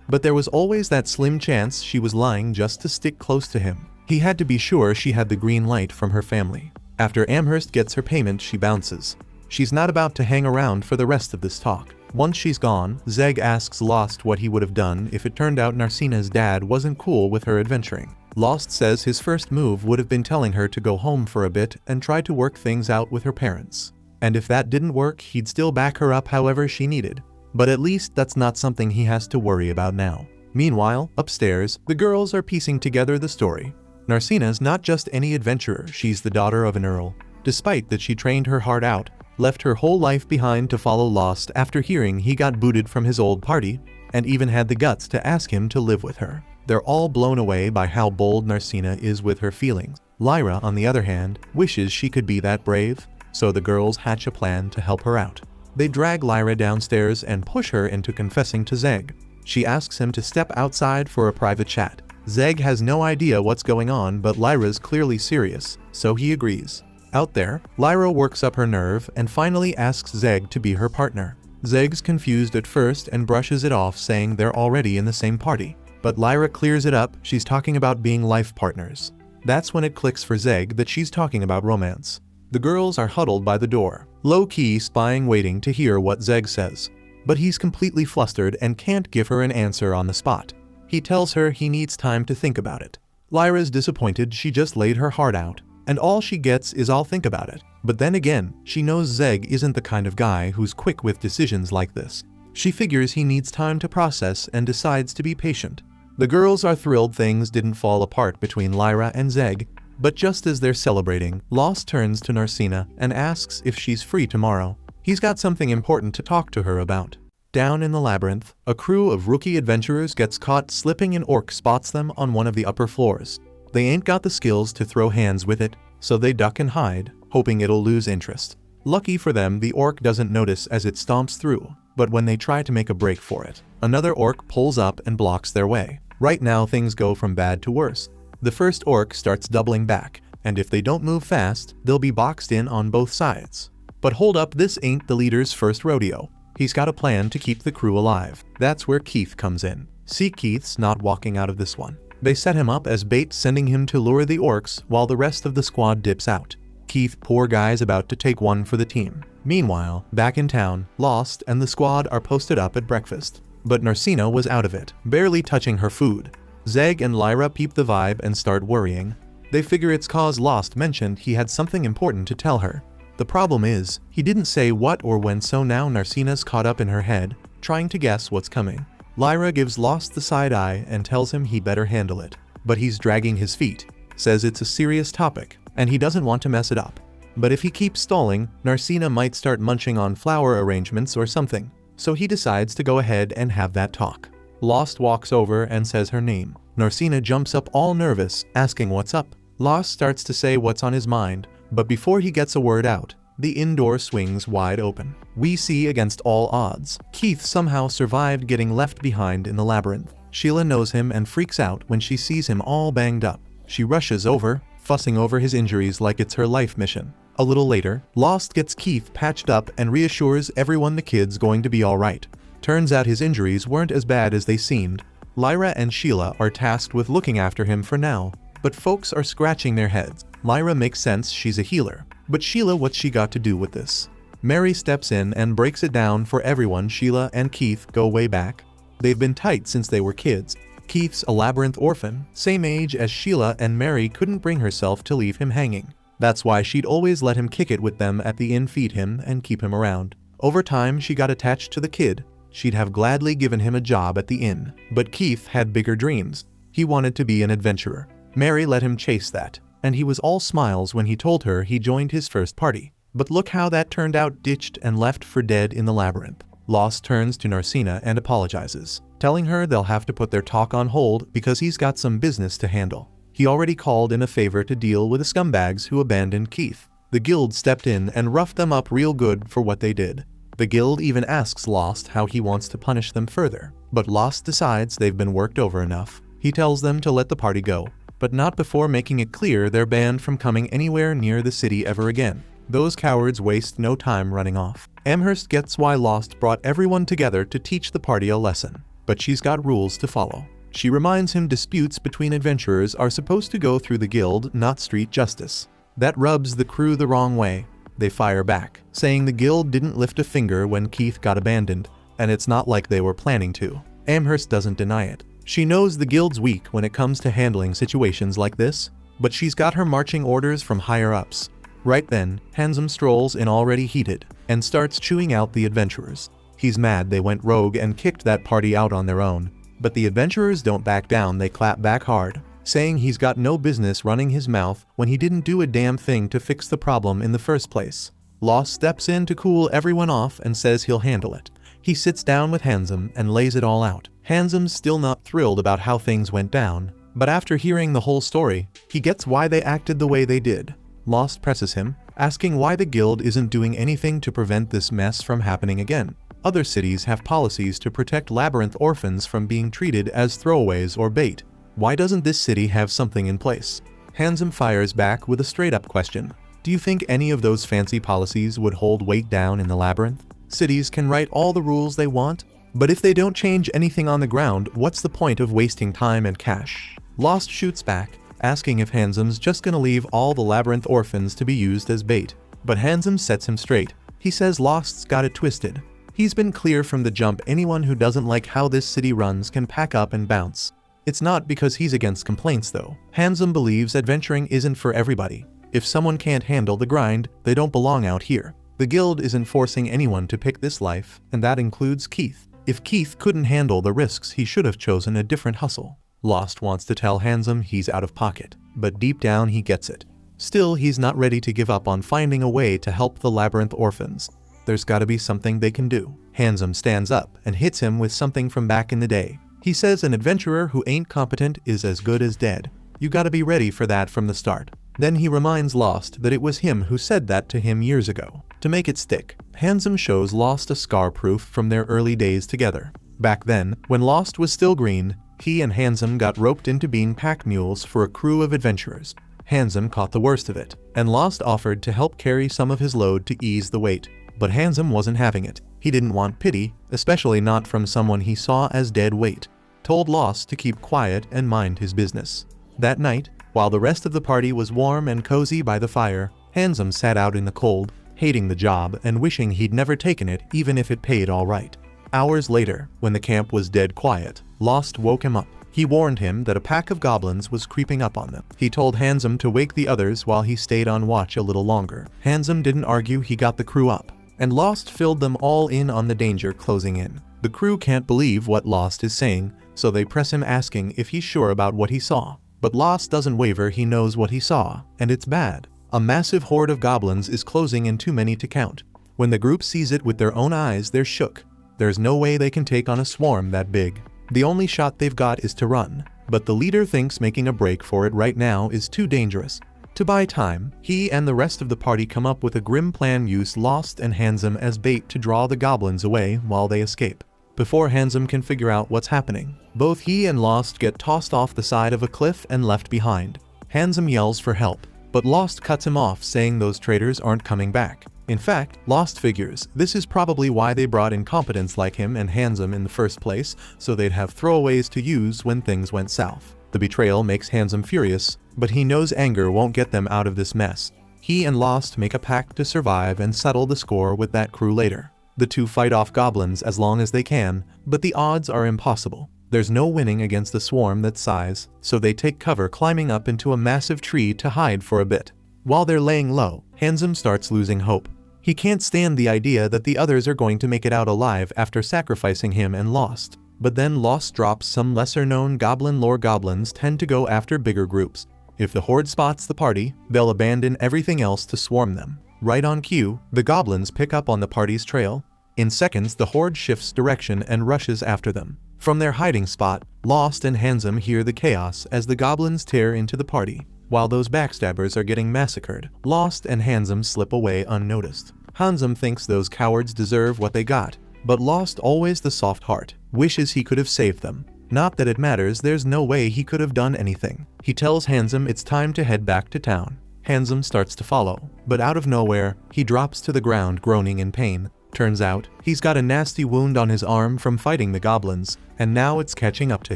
but there was always that slim chance she was lying just to stick close to him. He had to be sure she had the green light from her family. After Amherst gets her payment, she bounces. She's not about to hang around for the rest of this talk. Once she's gone, Zeg asks Lost what he would have done if it turned out Narcina's dad wasn't cool with her adventuring. Lost says his first move would have been telling her to go home for a bit and try to work things out with her parents. And if that didn't work, he'd still back her up however she needed. But at least that's not something he has to worry about now. Meanwhile, upstairs, the girls are piecing together the story. Narcina's not just any adventurer, she's the daughter of an earl. Despite that she trained her heart out, left her whole life behind to follow Lost after hearing he got booted from his old party, and even had the guts to ask him to live with her. They're all blown away by how bold Narcina is with her feelings. Lyra, on the other hand, wishes she could be that brave, so the girls hatch a plan to help her out. They drag Lyra downstairs and push her into confessing to Zeg. She asks him to step outside for a private chat. Zeg has no idea what's going on, but Lyra's clearly serious, so he agrees. Out there, Lyra works up her nerve and finally asks Zeg to be her partner. Zeg's confused at first and brushes it off, saying they're already in the same party. But Lyra clears it up, she's talking about being life partners. That's when it clicks for Zeg that she's talking about romance. The girls are huddled by the door, low-key spying, waiting to hear what Zeg says. But he's completely flustered and can't give her an answer on the spot. He tells her he needs time to think about it. Lyra's disappointed, she just laid her heart out, and all she gets is "I'll think about it." But then again, she knows Zeg isn't the kind of guy who's quick with decisions like this. She figures he needs time to process and decides to be patient. The girls are thrilled things didn't fall apart between Lyra and Zeg, but just as they're celebrating, Lost turns to Narcina and asks if she's free tomorrow. He's got something important to talk to her about. Down in the labyrinth, a crew of rookie adventurers gets caught slipping and Orc spots them on one of the upper floors. They ain't got the skills to throw hands with it, so they duck and hide, hoping it'll lose interest. Lucky for them, the Orc doesn't notice as it stomps through, but when they try to make a break for it, another Orc pulls up and blocks their way. Right now things go from bad to worse. The first Orc starts doubling back, and if they don't move fast, they'll be boxed in on both sides. But hold up, this ain't the leader's first rodeo. He's got a plan to keep the crew alive. That's where Keith comes in. See, Keith's not walking out of this one. They set him up as bait, sending him to lure the Orcs while the rest of the squad dips out. Keith, poor guy's about to take one for the team. Meanwhile, back in town, Lost and the squad are posted up at breakfast. But Narcina was out of it, barely touching her food. Zeg and Lyra peep the vibe and start worrying. They figure it's cause Lost mentioned he had something important to tell her. The problem is, he didn't say what or when, so now Narcina's caught up in her head, trying to guess what's coming. Lyra gives Lost the side eye and tells him he better handle it. But he's dragging his feet, says it's a serious topic, and he doesn't want to mess it up. But if he keeps stalling, Narcina might start munching on flower arrangements or something, so he decides to go ahead and have that talk. Lost walks over and says her name. Narcina jumps up all nervous, asking what's up. Lost starts to say what's on his mind, but before he gets a word out, the indoor swings wide open. We see, against all odds, Keith somehow survived getting left behind in the labyrinth. Sheila knows him and freaks out when she sees him all banged up. She rushes over, fussing over his injuries like it's her life mission. A little later, Lost gets Keith patched up and reassures everyone the kid's going to be alright. Turns out his injuries weren't as bad as they seemed. Lyra and Sheila are tasked with looking after him for now, but folks are scratching their heads. Lyra makes sense, she's a healer. But Sheila, what's she got to do with this? Mary steps in and breaks it down for everyone. Sheila and Keith go way back. They've been tight since they were kids. Keith's a labyrinth orphan, same age as Sheila, and Mary couldn't bring herself to leave him hanging. That's why she'd always let him kick it with them at the inn, feed him, and keep him around. Over time, she got attached to the kid. She'd have gladly given him a job at the inn. But Keith had bigger dreams. He wanted to be an adventurer. Mary let him chase that, and he was all smiles when he told her he joined his first party. But look how that turned out, ditched and left for dead in the labyrinth. Lost turns to Narcina and apologizes, telling her they'll have to put their talk on hold because he's got some business to handle. He already called in a favor to deal with the scumbags who abandoned Keith. The guild stepped in and roughed them up real good for what they did. The guild even asks Lost how he wants to punish them further, but Lost decides they've been worked over enough. He tells them to let the party go, but not before making it clear they're banned from coming anywhere near the city ever again. Those cowards waste no time running off. Amherst gets why Lost brought everyone together to teach the party a lesson, but she's got rules to follow. She reminds him disputes between adventurers are supposed to go through the guild, not street justice. That rubs the crew the wrong way. They fire back, saying the guild didn't lift a finger when Keith got abandoned, and it's not like they were planning to. Amherst doesn't deny it. She knows the guild's weak when it comes to handling situations like this, but she's got her marching orders from higher-ups. Right then, Handsome strolls in already heated, and starts chewing out the adventurers. He's mad they went rogue and kicked that party out on their own, but the adventurers don't back down, they clap back hard, saying he's got no business running his mouth when he didn't do a damn thing to fix the problem in the first place. Lost steps in to cool everyone off and says he'll handle it. He sits down with Handsome and lays it all out. Handsome's still not thrilled about how things went down, but after hearing the whole story, he gets why they acted the way they did. Lost presses him, asking why the guild isn't doing anything to prevent this mess from happening again. Other cities have policies to protect labyrinth orphans from being treated as throwaways or bait. Why doesn't this city have something in place? Handsome fires back with a straight-up question. Do you think any of those fancy policies would hold weight down in the labyrinth? Cities can write all the rules they want, but if they don't change anything on the ground, what's the point of wasting time and cash? Lost shoots back, asking if Handsome's just gonna leave all the labyrinth orphans to be used as bait. But Handsome sets him straight. He says Lost's got it twisted. He's been clear from the jump anyone who doesn't like how this city runs can pack up and bounce. It's not because he's against complaints though. Handsome believes adventuring isn't for everybody. If someone can't handle the grind, they don't belong out here. The guild isn't forcing anyone to pick this life, and that includes Keith. If Keith couldn't handle the risks, he should have chosen a different hustle. Lost wants to tell Handsome he's out of pocket, but deep down he gets it. Still, he's not ready to give up on finding a way to help the labyrinth orphans. There's gotta be something they can do. Handsome stands up and hits him with something from back in the day. He says an adventurer who ain't competent is as good as dead. You gotta be ready for that from the start. Then he reminds Lost that it was him who said that to him years ago. To make it stick, Handsome shows Lost a scar proof from their early days together. Back then, when Lost was still green, he and Handsome got roped into being pack mules for a crew of adventurers. Handsome caught the worst of it, and Lost offered to help carry some of his load to ease the weight. But Handsome wasn't having it. He didn't want pity, especially not from someone he saw as dead weight. Told Lost to keep quiet and mind his business. That night, while the rest of the party was warm and cozy by the fire, Handsome sat out in the cold, hating the job and wishing he'd never taken it even if it paid all right. Hours later, when the camp was dead quiet, Lost woke him up. He warned him that a pack of goblins was creeping up on them. He told Handsome to wake the others while he stayed on watch a little longer. Handsome didn't argue, he got the crew up, and Lost filled them all in on the danger closing in. The crew can't believe what Lost is saying, so they press him asking if he's sure about what he saw. But Lost doesn't waver, he knows what he saw, and it's bad. A massive horde of goblins is closing in, too many to count. When the group sees it with their own eyes, they're shook. There's no way they can take on a swarm that big. The only shot they've got is to run, but the leader thinks making a break for it right now is too dangerous. To buy time, he and the rest of the party come up with a grim plan, use Lost and Handsome as bait to draw the goblins away while they escape. Before Handsome can figure out what's happening, both he and Lost get tossed off the side of a cliff and left behind. Handsome yells for help, but Lost cuts him off, saying those traitors aren't coming back. In fact, Lost figures this is probably why they brought incompetents like him and Handsome in the first place, so they'd have throwaways to use when things went south. The betrayal makes Handsome furious, but he knows anger won't get them out of this mess. He and Lost make a pact to survive and settle the score with that crew later. The two fight off goblins as long as they can, but the odds are impossible. There's no winning against a swarm that size, so they take cover climbing up into a massive tree to hide for a bit. While they're laying low, Handsome starts losing hope. He can't stand the idea that the others are going to make it out alive after sacrificing him and Lost. But then Lost drops some lesser-known goblin lore. Goblins tend to go after bigger groups. If the horde spots the party, they'll abandon everything else to swarm them. Right on cue, the goblins pick up on the party's trail. In seconds, the horde shifts direction and rushes after them. From their hiding spot, Lost and Handsome hear the chaos as the goblins tear into the party. While those backstabbers are getting massacred, Lost and Handsome slip away unnoticed. Handsome thinks those cowards deserve what they got, but Lost, always the soft heart, wishes he could have saved them. Not that it matters, there's no way he could have done anything. He tells Handsome it's time to head back to town. Handsome starts to follow, but out of nowhere, he drops to the ground groaning in pain. Turns out, he's got a nasty wound on his arm from fighting the goblins, and now it's catching up to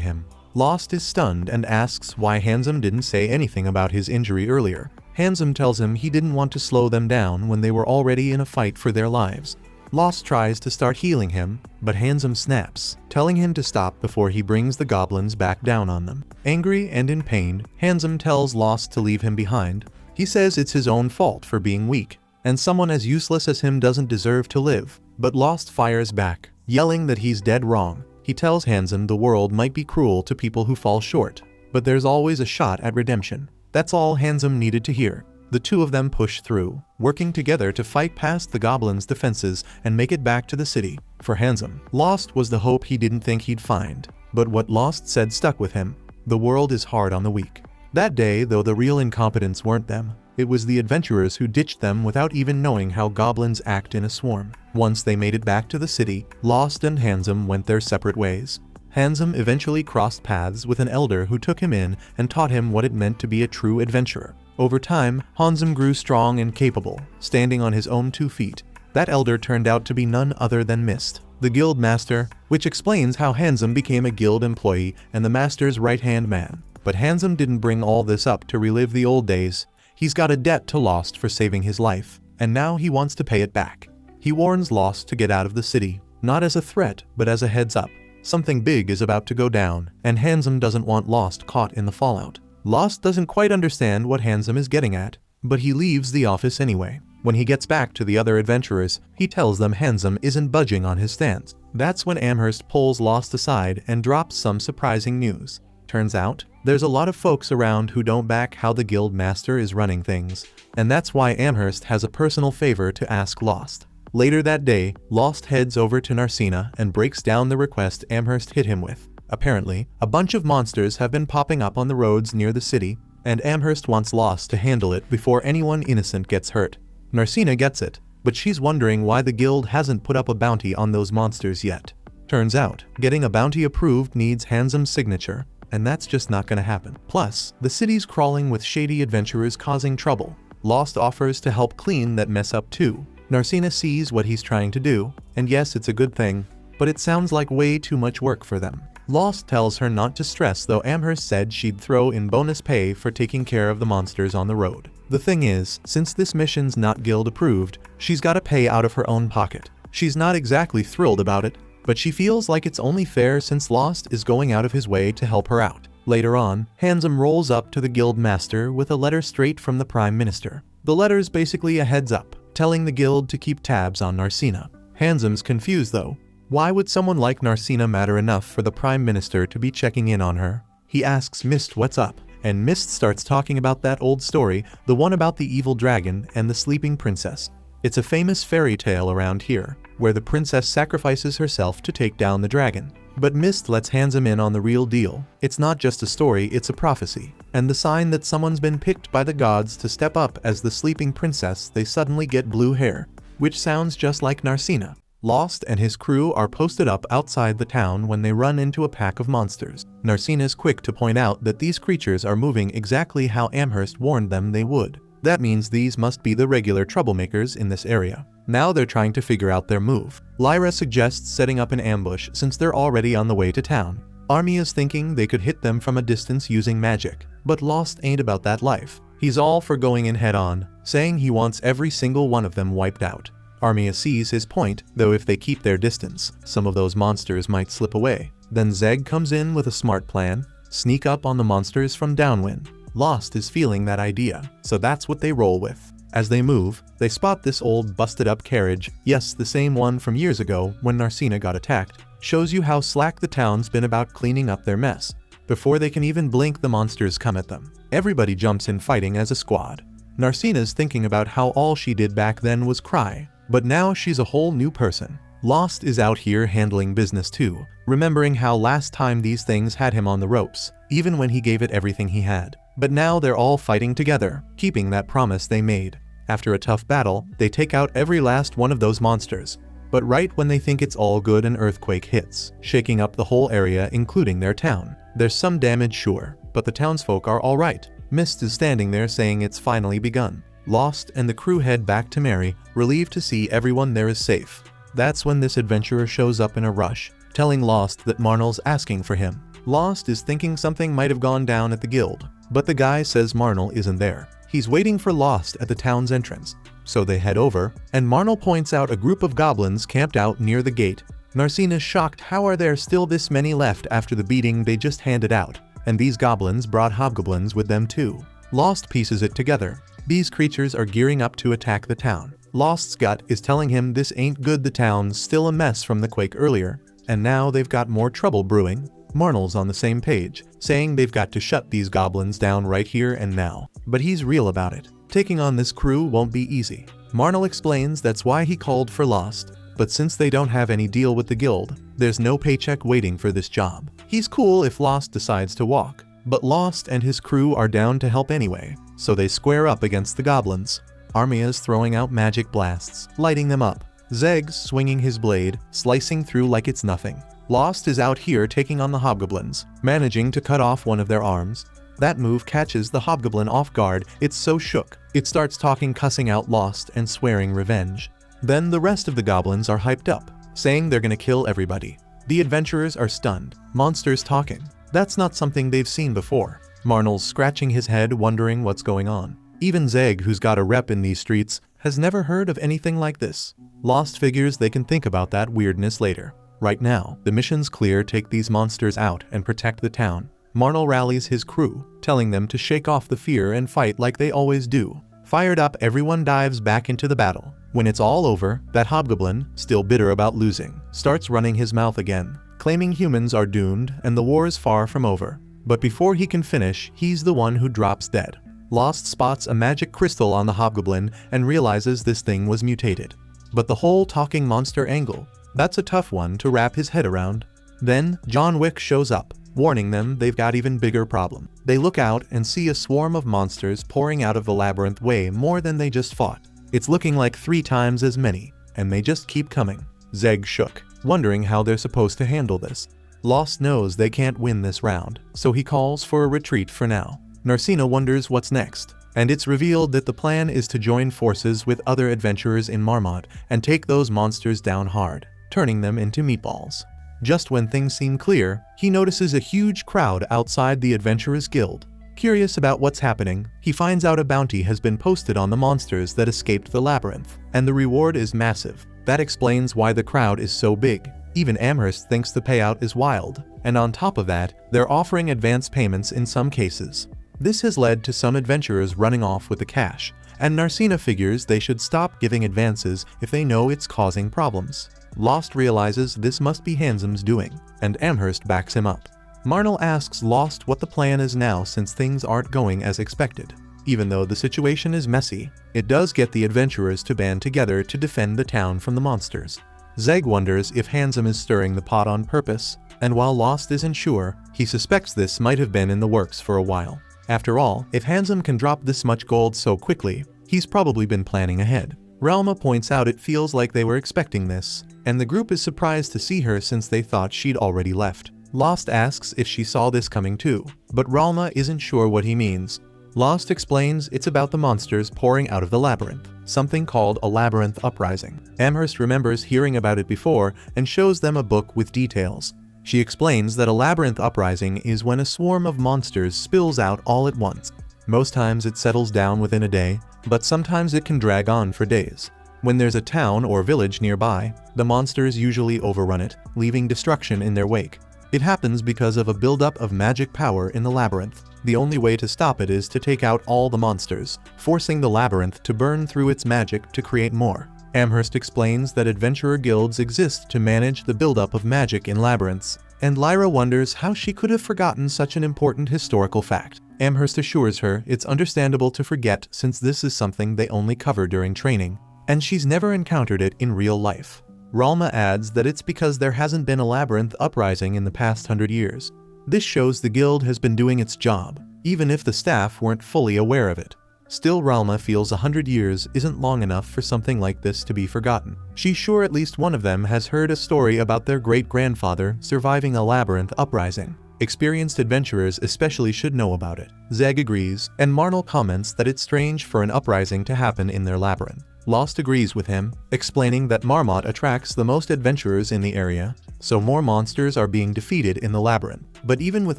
him. Lost is stunned and asks why Handsome didn't say anything about his injury earlier. Handsome tells him he didn't want to slow them down when they were already in a fight for their lives. Lost tries to start healing him, but Handsome snaps, telling him to stop before he brings the goblins back down on them. Angry and in pain, Handsome tells Lost to leave him behind. He says it's his own fault for being weak, and someone as useless as him doesn't deserve to live. But Lost fires back, yelling that he's dead wrong. He tells Handsome the world might be cruel to people who fall short, but there's always a shot at redemption. That's all Handsome needed to hear. The two of them push through, working together to fight past the goblins' defenses and make it back to the city. For Handsome, Lost was the hope he didn't think he'd find. But what Lost said stuck with him. The world is hard on the weak. That day, though, the real incompetents weren't them. It was the adventurers who ditched them without even knowing how goblins act in a swarm. Once they made it back to the city, Lost and Handsome went their separate ways. Handsome eventually crossed paths with an elder who took him in and taught him what it meant to be a true adventurer. Over time, Handsome grew strong and capable, standing on his own 2 feet. That elder turned out to be none other than Mist, the guild master, which explains how Handsome became a guild employee and the master's right-hand man. But Handsome didn't bring all this up to relive the old days. He's got a debt to Lost for saving his life, and now he wants to pay it back. He warns Lost to get out of the city, not as a threat, but as a heads up. Something big is about to go down, and Handsome doesn't want Lost caught in the fallout. Lost doesn't quite understand what Handsome is getting at, but he leaves the office anyway. When he gets back to the other adventurers, he tells them Handsome isn't budging on his stance. That's when Amherst pulls Lost aside and drops some surprising news. Turns out, there's a lot of folks around who don't back how the guild master is running things, and that's why Amherst has a personal favor to ask Lost. Later that day, Lost heads over to Narcina and breaks down the request Amherst hit him with. Apparently, a bunch of monsters have been popping up on the roads near the city, and Amherst wants Lost to handle it before anyone innocent gets hurt. Narcina gets it, but she's wondering why the guild hasn't put up a bounty on those monsters yet. Turns out, getting a bounty approved needs Handsome's signature, and that's just not gonna happen. Plus, the city's crawling with shady adventurers causing trouble. Lost offers to help clean that mess up too. Narcina sees what he's trying to do, and yes, it's a good thing, but it sounds like way too much work for them. Lost tells her not to stress, though Amherst said she'd throw in bonus pay for taking care of the monsters on the road. The thing is, since this mission's not guild approved, she's gotta pay out of her own pocket. She's not exactly thrilled about it, but she feels like it's only fair since Lost is going out of his way to help her out. Later on, Handsome rolls up to the guild master with a letter straight from the Prime Minister. The letter's basically a heads up, telling the guild to keep tabs on Narcina. Handsome's confused though. Why would someone like Narcina matter enough for the Prime Minister to be checking in on her? He asks Mist what's up, and Mist starts talking about that old story, the one about the evil dragon and the sleeping princess. It's a famous fairy tale around here, where the princess sacrifices herself to take down the dragon. But Mist lets Handsome in on the real deal. It's not just a story, it's a prophecy, and the sign that someone's been picked by the gods to step up as the sleeping princess. They suddenly get blue hair, which sounds just like Narcina. Lost and his crew are posted up outside the town when they run into a pack of monsters. Narcina's quick to point out that these creatures are moving exactly how Amherst warned them they would. That means these must be the regular troublemakers in this area. Now they're trying to figure out their move. Lyra suggests setting up an ambush since they're already on the way to town. Army is thinking they could hit them from a distance using magic, but Lost ain't about that life. He's all for going in head on, saying he wants every single one of them wiped out. Armia sees his point, though if they keep their distance, some of those monsters might slip away. Then Zeg comes in with a smart plan: sneak up on the monsters from downwind. Lost is feeling that idea, so that's what they roll with. As they move, they spot this old busted-up carriage, yes, the same one from years ago when Narcina got attacked. Shows you how slack the town's been about cleaning up their mess. Before they can even blink, the monsters come at them. Everybody jumps in fighting as a squad. Narcina's thinking about how all she did back then was cry, but now she's a whole new person. Lost is out here handling business too, remembering how last time these things had him on the ropes, even when he gave it everything he had. But now they're all fighting together, keeping that promise they made. After a tough battle, they take out every last one of those monsters. But right when they think it's all good, an earthquake hits, shaking up the whole area including their town. There's some damage sure, but the townsfolk are alright. Mist is standing there saying it's finally begun. Lost and the crew head back to Mary, relieved to see everyone there is safe. That's when this adventurer shows up in a rush, telling Lost that Marnell's asking for him. Lost is thinking something might have gone down at the guild, but the guy says Marnell isn't there. He's waiting for Lost at the town's entrance. So they head over, and Marnell points out a group of goblins camped out near the gate. Narcina's shocked how are there still this many left after the beating they just handed out, and these goblins brought hobgoblins with them too. Lost pieces it together. These creatures are gearing up to attack the town. Lost's gut is telling him this ain't good, the town's still a mess from the quake earlier, and now they've got more trouble brewing. Marnell's on the same page, saying they've got to shut these goblins down right here and now. But he's real about it. Taking on this crew won't be easy. Marnell explains that's why he called for Lost, but since they don't have any deal with the guild, there's no paycheck waiting for this job. He's cool if Lost decides to walk, but Lost and his crew are down to help anyway, so they square up against the goblins. Armia's throwing out magic blasts, lighting them up. Zeg's swinging his blade, slicing through like it's nothing. Lost is out here taking on the hobgoblins, managing to cut off one of their arms. That move catches the hobgoblin off guard, it's so shook. It starts talking, cussing out Lost and swearing revenge. Then the rest of the goblins are hyped up, saying they're gonna kill everybody. The adventurers are stunned. Monsters talking. That's not something they've seen before. Marnell's scratching his head, wondering what's going on. Even Zeg, who's got a rep in these streets, has never heard of anything like this. Lost figures they can think about that weirdness later. Right now, the mission's clear: take these monsters out and protect the town. Marnell rallies his crew, telling them to shake off the fear and fight like they always do. Fired up, everyone dives back into the battle. When it's all over, that hobgoblin, still bitter about losing, starts running his mouth again, claiming humans are doomed and the war is far from over. But before he can finish, he's the one who drops dead. Lost spots a magic crystal on the hobgoblin and realizes this thing was mutated. But the whole talking monster angle, that's a tough one to wrap his head around. Then, John Wick shows up, warning them they've got even bigger problem. They look out and see a swarm of monsters pouring out of the labyrinth, way more than they just fought. It's looking like 3 times as many, and they just keep coming. Zeg shook, wondering how they're supposed to handle this. Lost knows they can't win this round, so he calls for a retreat for now. Narcina wonders what's next, and it's revealed that the plan is to join forces with other adventurers in Marmot and take those monsters down hard, turning them into meatballs. Just when things seem clear, he notices a huge crowd outside the Adventurers Guild. Curious about what's happening, he finds out a bounty has been posted on the monsters that escaped the labyrinth, and the reward is massive. That explains why the crowd is so big. Even Amherst thinks the payout is wild, and on top of that, they're offering advance payments in some cases. This has led to some adventurers running off with the cash, and Narcina figures they should stop giving advances if they know it's causing problems. Lost realizes this must be Hansem's doing, and Amherst backs him up. Marnell asks Lost what the plan is now since things aren't going as expected. Even though the situation is messy, it does get the adventurers to band together to defend the town from the monsters. Zeg wonders if Hansem is stirring the pot on purpose, and while Lost isn't sure, he suspects this might have been in the works for a while. After all, if Hansem can drop this much gold so quickly, he's probably been planning ahead. Ralma points out it feels like they were expecting this, and the group is surprised to see her since they thought she'd already left. Lost asks if she saw this coming too, but Ralma isn't sure what he means. Lost explains it's about the monsters pouring out of the labyrinth, something called a labyrinth uprising. Amherst remembers hearing about it before and shows them a book with details. She explains that a labyrinth uprising is when a swarm of monsters spills out all at once. Most times it settles down within a day, but sometimes it can drag on for days. When there's a town or village nearby, the monsters usually overrun it, leaving destruction in their wake. It happens because of a buildup of magic power in the labyrinth. The only way to stop it is to take out all the monsters, forcing the labyrinth to burn through its magic to create more. Amherst explains that adventurer guilds exist to manage the buildup of magic in labyrinths, and Lyra wonders how she could have forgotten such an important historical fact. Amherst assures her it's understandable to forget since this is something they only cover during training, and she's never encountered it in real life. Ralma adds that it's because there hasn't been a labyrinth uprising in the past 100 years. This shows the guild has been doing its job, even if the staff weren't fully aware of it. Still, Ralma feels 100 years isn't long enough for something like this to be forgotten. She's sure at least one of them has heard a story about their great-grandfather surviving a labyrinth uprising. Experienced adventurers especially should know about it. Zeg agrees, and Marnell comments that it's strange for an uprising to happen in their labyrinth. Lost agrees with him, explaining that Marmot attracts the most adventurers in the area, so more monsters are being defeated in the labyrinth. But even with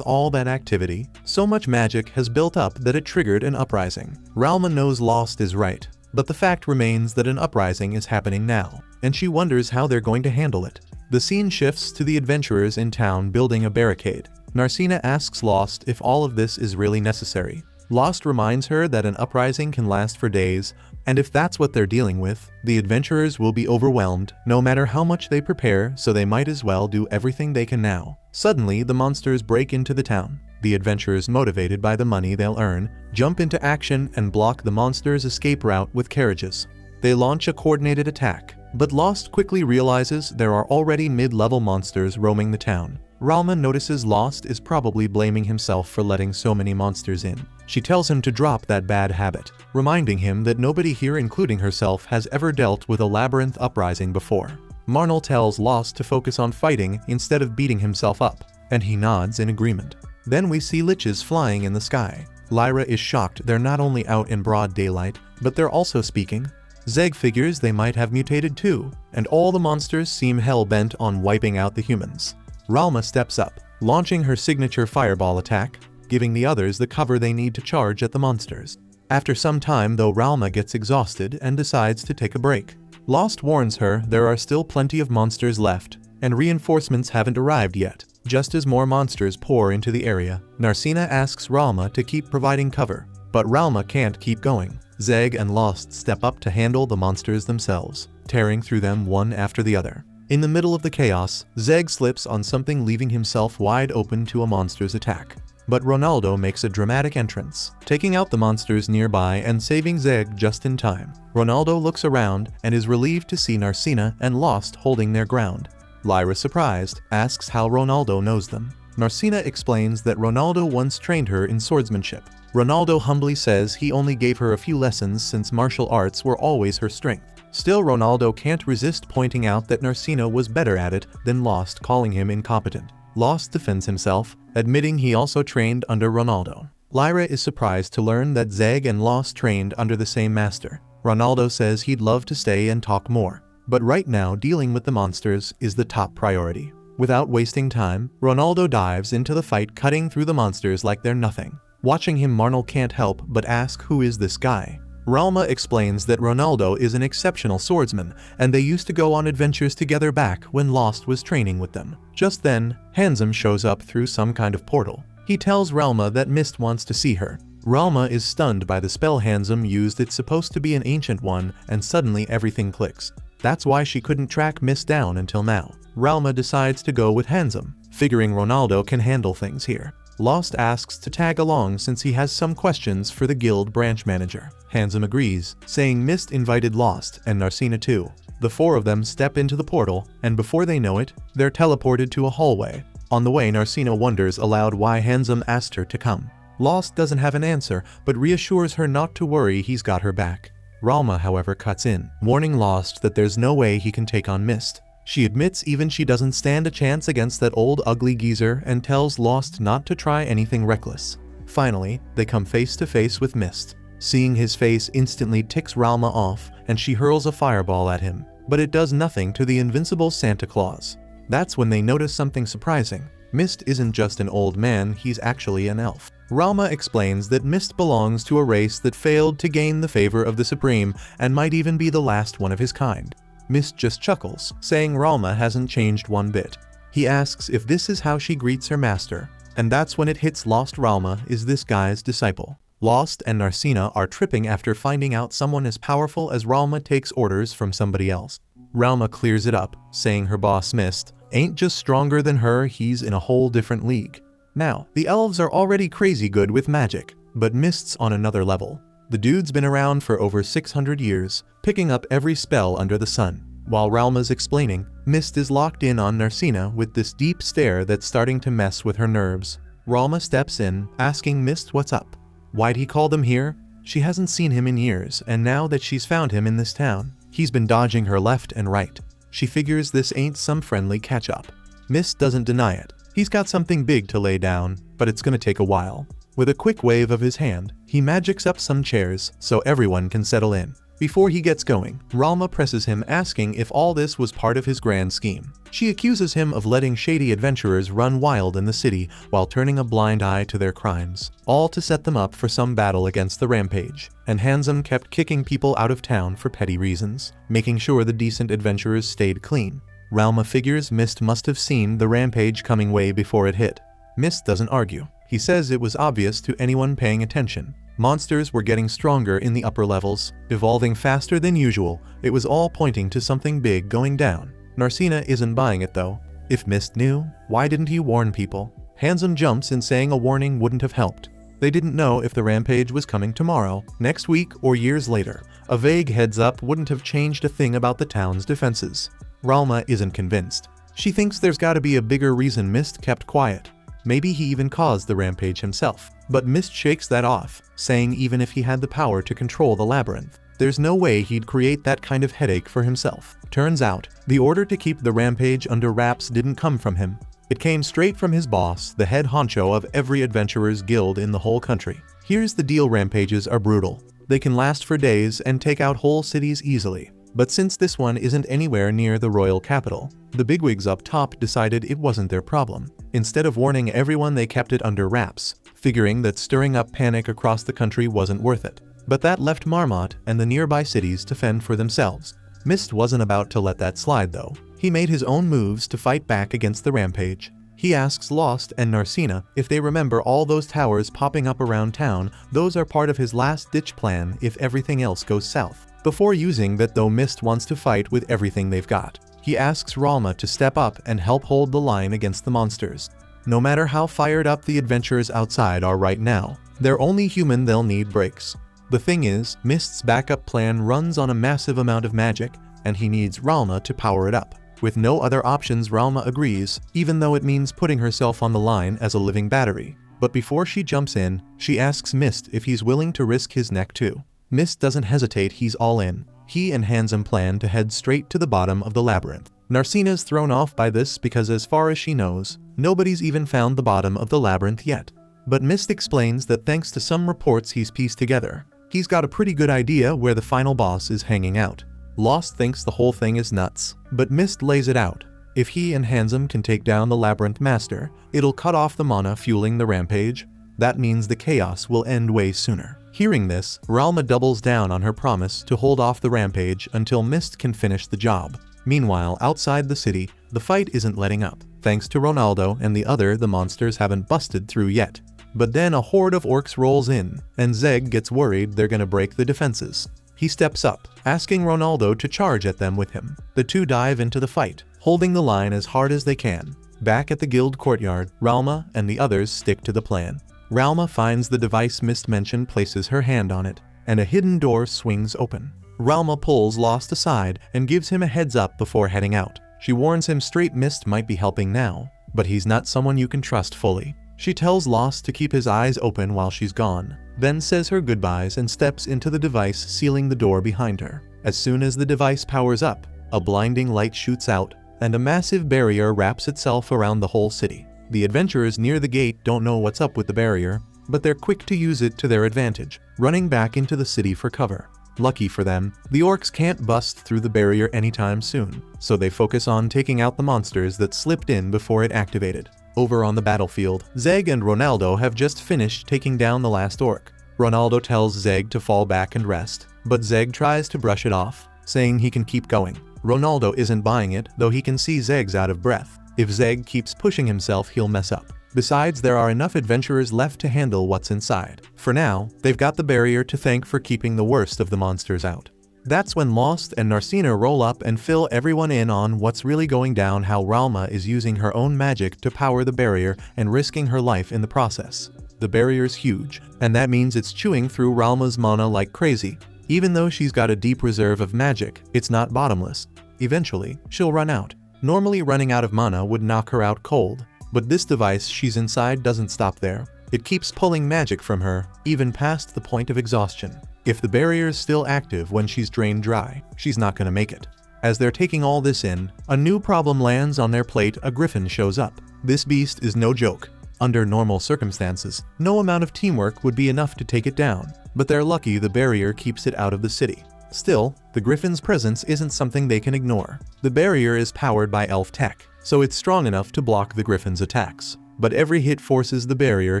all that activity, so much magic has built up that it triggered an uprising. Ralma knows Lost is right, but the fact remains that an uprising is happening now, and she wonders how they're going to handle it. The scene shifts to the adventurers in town building a barricade. Narcina asks Lost if all of this is really necessary. Lost reminds her that an uprising can last for days, and if that's what they're dealing with, the adventurers will be overwhelmed no matter how much they prepare, so they might as well do everything they can now. Suddenly, the monsters break into the town. The adventurers, motivated by the money they'll earn, jump into action and block the monsters' escape route with carriages. They launch a coordinated attack, but Lost quickly realizes there are already mid-level monsters roaming the town. Ralma notices Lost is probably blaming himself for letting so many monsters in. She tells him to drop that bad habit, reminding him that nobody here, including herself, has ever dealt with a labyrinth uprising before. Marnell tells Lost to focus on fighting instead of beating himself up, and he nods in agreement. Then we see liches flying in the sky. Lyra is shocked they're not only out in broad daylight, but they're also speaking. Zeg figures they might have mutated too, and all the monsters seem hell-bent on wiping out the humans. Ralma steps up, launching her signature fireball attack, giving the others the cover they need to charge at the monsters. After some time though, Ralma gets exhausted and decides to take a break. Lost warns her there are still plenty of monsters left, and reinforcements haven't arrived yet. Just as more monsters pour into the area, Narcina asks Ralma to keep providing cover, but Ralma can't keep going. Zeg and Lost step up to handle the monsters themselves, tearing through them one after the other. In the middle of the chaos, Zeg slips on something, leaving himself wide open to a monster's attack. But Ronaldo makes a dramatic entrance, taking out the monsters nearby and saving Zeg just in time. Ronaldo looks around and is relieved to see Narcina and Lost holding their ground. Lyra, surprised, asks how Ronaldo knows them. Narcina explains that Ronaldo once trained her in swordsmanship. Ronaldo humbly says he only gave her a few lessons since martial arts were always her strength. Still, Ronaldo can't resist pointing out that Narcina was better at it than Lost, calling him incompetent. Lost defends himself, admitting he also trained under Ronaldo. Lyra is surprised to learn that Zeg and Lost trained under the same master. Ronaldo says he'd love to stay and talk more, but right now dealing with the monsters is the top priority. Without wasting time, Ronaldo dives into the fight, cutting through the monsters like they're nothing. Watching him, Marnell can't help but ask, who is this guy? Ralma explains that Ronaldo is an exceptional swordsman, and they used to go on adventures together back when Lost was training with them. Just then, Handsome shows up through some kind of portal. He tells Ralma that Mist wants to see her. Ralma is stunned by the spell Handsome used. It's supposed to be an ancient one, and suddenly everything clicks. That's why she couldn't track Mist down until now. Ralma decides to go with Handsome, figuring Ronaldo can handle things here. Lost asks to tag along since he has some questions for the guild branch manager. Handsome agrees, saying Mist invited Lost and Narcina too. The four of them step into the portal, and before they know it, they're teleported to a hallway. On the way, Narcina wonders aloud why Handsome asked her to come. Lost doesn't have an answer, but reassures her not to worry, he's got her back. Ralma, however, cuts in, warning Lost that there's no way he can take on Mist. She admits even she doesn't stand a chance against that old ugly geezer and tells Lost not to try anything reckless. Finally, they come face to face with Mist. Seeing his face instantly ticks Ralma off, and she hurls a fireball at him, but it does nothing to the invincible Santa Claus. That's when they notice something surprising. Mist isn't just an old man, he's actually an elf. Ralma explains that Mist belongs to a race that failed to gain the favor of the Supreme and might even be the last one of his kind. Mist just chuckles, saying Ralma hasn't changed one bit. He asks if this is how she greets her master, and that's when it hits Lost. Ralma is this guy's disciple. Lost and Narcina are tripping after finding out someone as powerful as Ralma takes orders from somebody else. Ralma clears it up, saying her boss Mist ain't just stronger than her, he's in a whole different league. Now, the elves are already crazy good with magic, but Mist's on another level. The dude's been around for over 600 years, picking up every spell under the sun. While Ralma's explaining, Mist is locked in on Narcina with this deep stare that's starting to mess with her nerves. Ralma steps in, asking Mist what's up. Why'd he call them here? She hasn't seen him in years, and now that she's found him in this town, he's been dodging her left and right. She figures this ain't some friendly catch-up. Mist doesn't deny it. He's got something big to lay down, but it's gonna take a while. With a quick wave of his hand, he magics up some chairs so everyone can settle in. Before he gets going, Ralma presses him, asking if all this was part of his grand scheme. She accuses him of letting shady adventurers run wild in the city while turning a blind eye to their crimes, all to set them up for some battle against the rampage. And Handsome kept kicking people out of town for petty reasons, making sure the decent adventurers stayed clean. Ralma figures Mist must have seen the rampage coming way before it hit. Mist doesn't argue. He says it was obvious to anyone paying attention. Monsters were getting stronger in the upper levels, evolving faster than usual. It was all pointing to something big going down. Narcina isn't buying it though. If Mist knew, why didn't he warn people? Handsome jumps in, saying a warning wouldn't have helped. They didn't know if the rampage was coming tomorrow, next week, or years later. A vague heads up wouldn't have changed a thing about the town's defenses. Ralma isn't convinced. She thinks there's gotta be a bigger reason Mist kept quiet. Maybe he even caused the rampage himself. But Mist shakes that off, saying even if he had the power to control the labyrinth, there's no way he'd create that kind of headache for himself. Turns out, the order to keep the rampage under wraps didn't come from him. It came straight from his boss, the head honcho of every adventurer's guild in the whole country. Here's the deal: rampages are brutal. They can last for days and take out whole cities easily. But since this one isn't anywhere near the royal capital, the bigwigs up top decided it wasn't their problem. Instead of warning everyone, they kept it under wraps, figuring that stirring up panic across the country wasn't worth it. But that left Marmot and the nearby cities to fend for themselves. Mist wasn't about to let that slide though. He made his own moves to fight back against the rampage. He asks Lost and Narcina if they remember all those towers popping up around town. Those are part of his last-ditch plan if everything else goes south. Before using that though, Mist wants to fight with everything they've got. He asks Ralma to step up and help hold the line against the monsters. No matter how fired up the adventurers outside are right now, they're only human, they'll need breaks. The thing is, Mist's backup plan runs on a massive amount of magic, and he needs Ralma to power it up. With no other options, Ralma agrees, even though it means putting herself on the line as a living battery. But before she jumps in, she asks Mist if he's willing to risk his neck too. Mist doesn't hesitate, he's all in. He and Handsome plan to head straight to the bottom of the labyrinth. Narcina's thrown off by this because as far as she knows, nobody's even found the bottom of the labyrinth yet. But Mist explains that thanks to some reports he's pieced together, he's got a pretty good idea where the final boss is hanging out. Lost thinks the whole thing is nuts, but Mist lays it out. If he and Handsome can take down the labyrinth master, it'll cut off the mana fueling the rampage. That means the chaos will end way sooner. Hearing this, Ralma doubles down on her promise to hold off the rampage until Mist can finish the job. Meanwhile, outside the city, the fight isn't letting up. Thanks to Ronaldo and the monsters haven't busted through yet. But then a horde of orcs rolls in, and Zeg gets worried they're gonna break the defenses. He steps up, asking Ronaldo to charge at them with him. The two dive into the fight, holding the line as hard as they can. Back at the guild courtyard, Ralma and the others stick to the plan. Ralma finds the device Mist mentioned, places her hand on it, and a hidden door swings open. Ralma pulls Lost aside and gives him a heads up before heading out. She warns him straight Mist might be helping now, but he's not someone you can trust fully. She tells Lost to keep his eyes open while she's gone, then says her goodbyes and steps into the device, sealing the door behind her. As soon as the device powers up, a blinding light shoots out, and a massive barrier wraps itself around the whole city. The adventurers near the gate don't know what's up with the barrier, but they're quick to use it to their advantage, running back into the city for cover. Lucky for them, the orcs can't bust through the barrier anytime soon, so they focus on taking out the monsters that slipped in before it activated. Over on the battlefield, Zeg and Ronaldo have just finished taking down the last orc. Ronaldo tells Zeg to fall back and rest, but Zeg tries to brush it off, saying he can keep going. Ronaldo isn't buying it, though he can see Zeg's out of breath. If Zeg keeps pushing himself, he'll mess up. Besides, there are enough adventurers left to handle what's inside. For now, they've got the barrier to thank for keeping the worst of the monsters out. That's when Lost and Narcina roll up and fill everyone in on what's really going down, how Ralma is using her own magic to power the barrier and risking her life in the process. The barrier's huge, and that means it's chewing through Ralma's mana like crazy. Even though she's got a deep reserve of magic, it's not bottomless. Eventually, she'll run out. Normally running out of mana would knock her out cold, but this device she's inside doesn't stop there. It keeps pulling magic from her, even past the point of exhaustion. If the barrier is still active when she's drained dry, she's not gonna make it. As they're taking all this in, a new problem lands on their plate. A griffin shows up. This beast is no joke. Under normal circumstances, no amount of teamwork would be enough to take it down, but they're lucky the barrier keeps it out of the city. Still, the griffin's presence isn't something they can ignore. The barrier is powered by elf tech, so it's strong enough to block the griffin's attacks. But every hit forces the barrier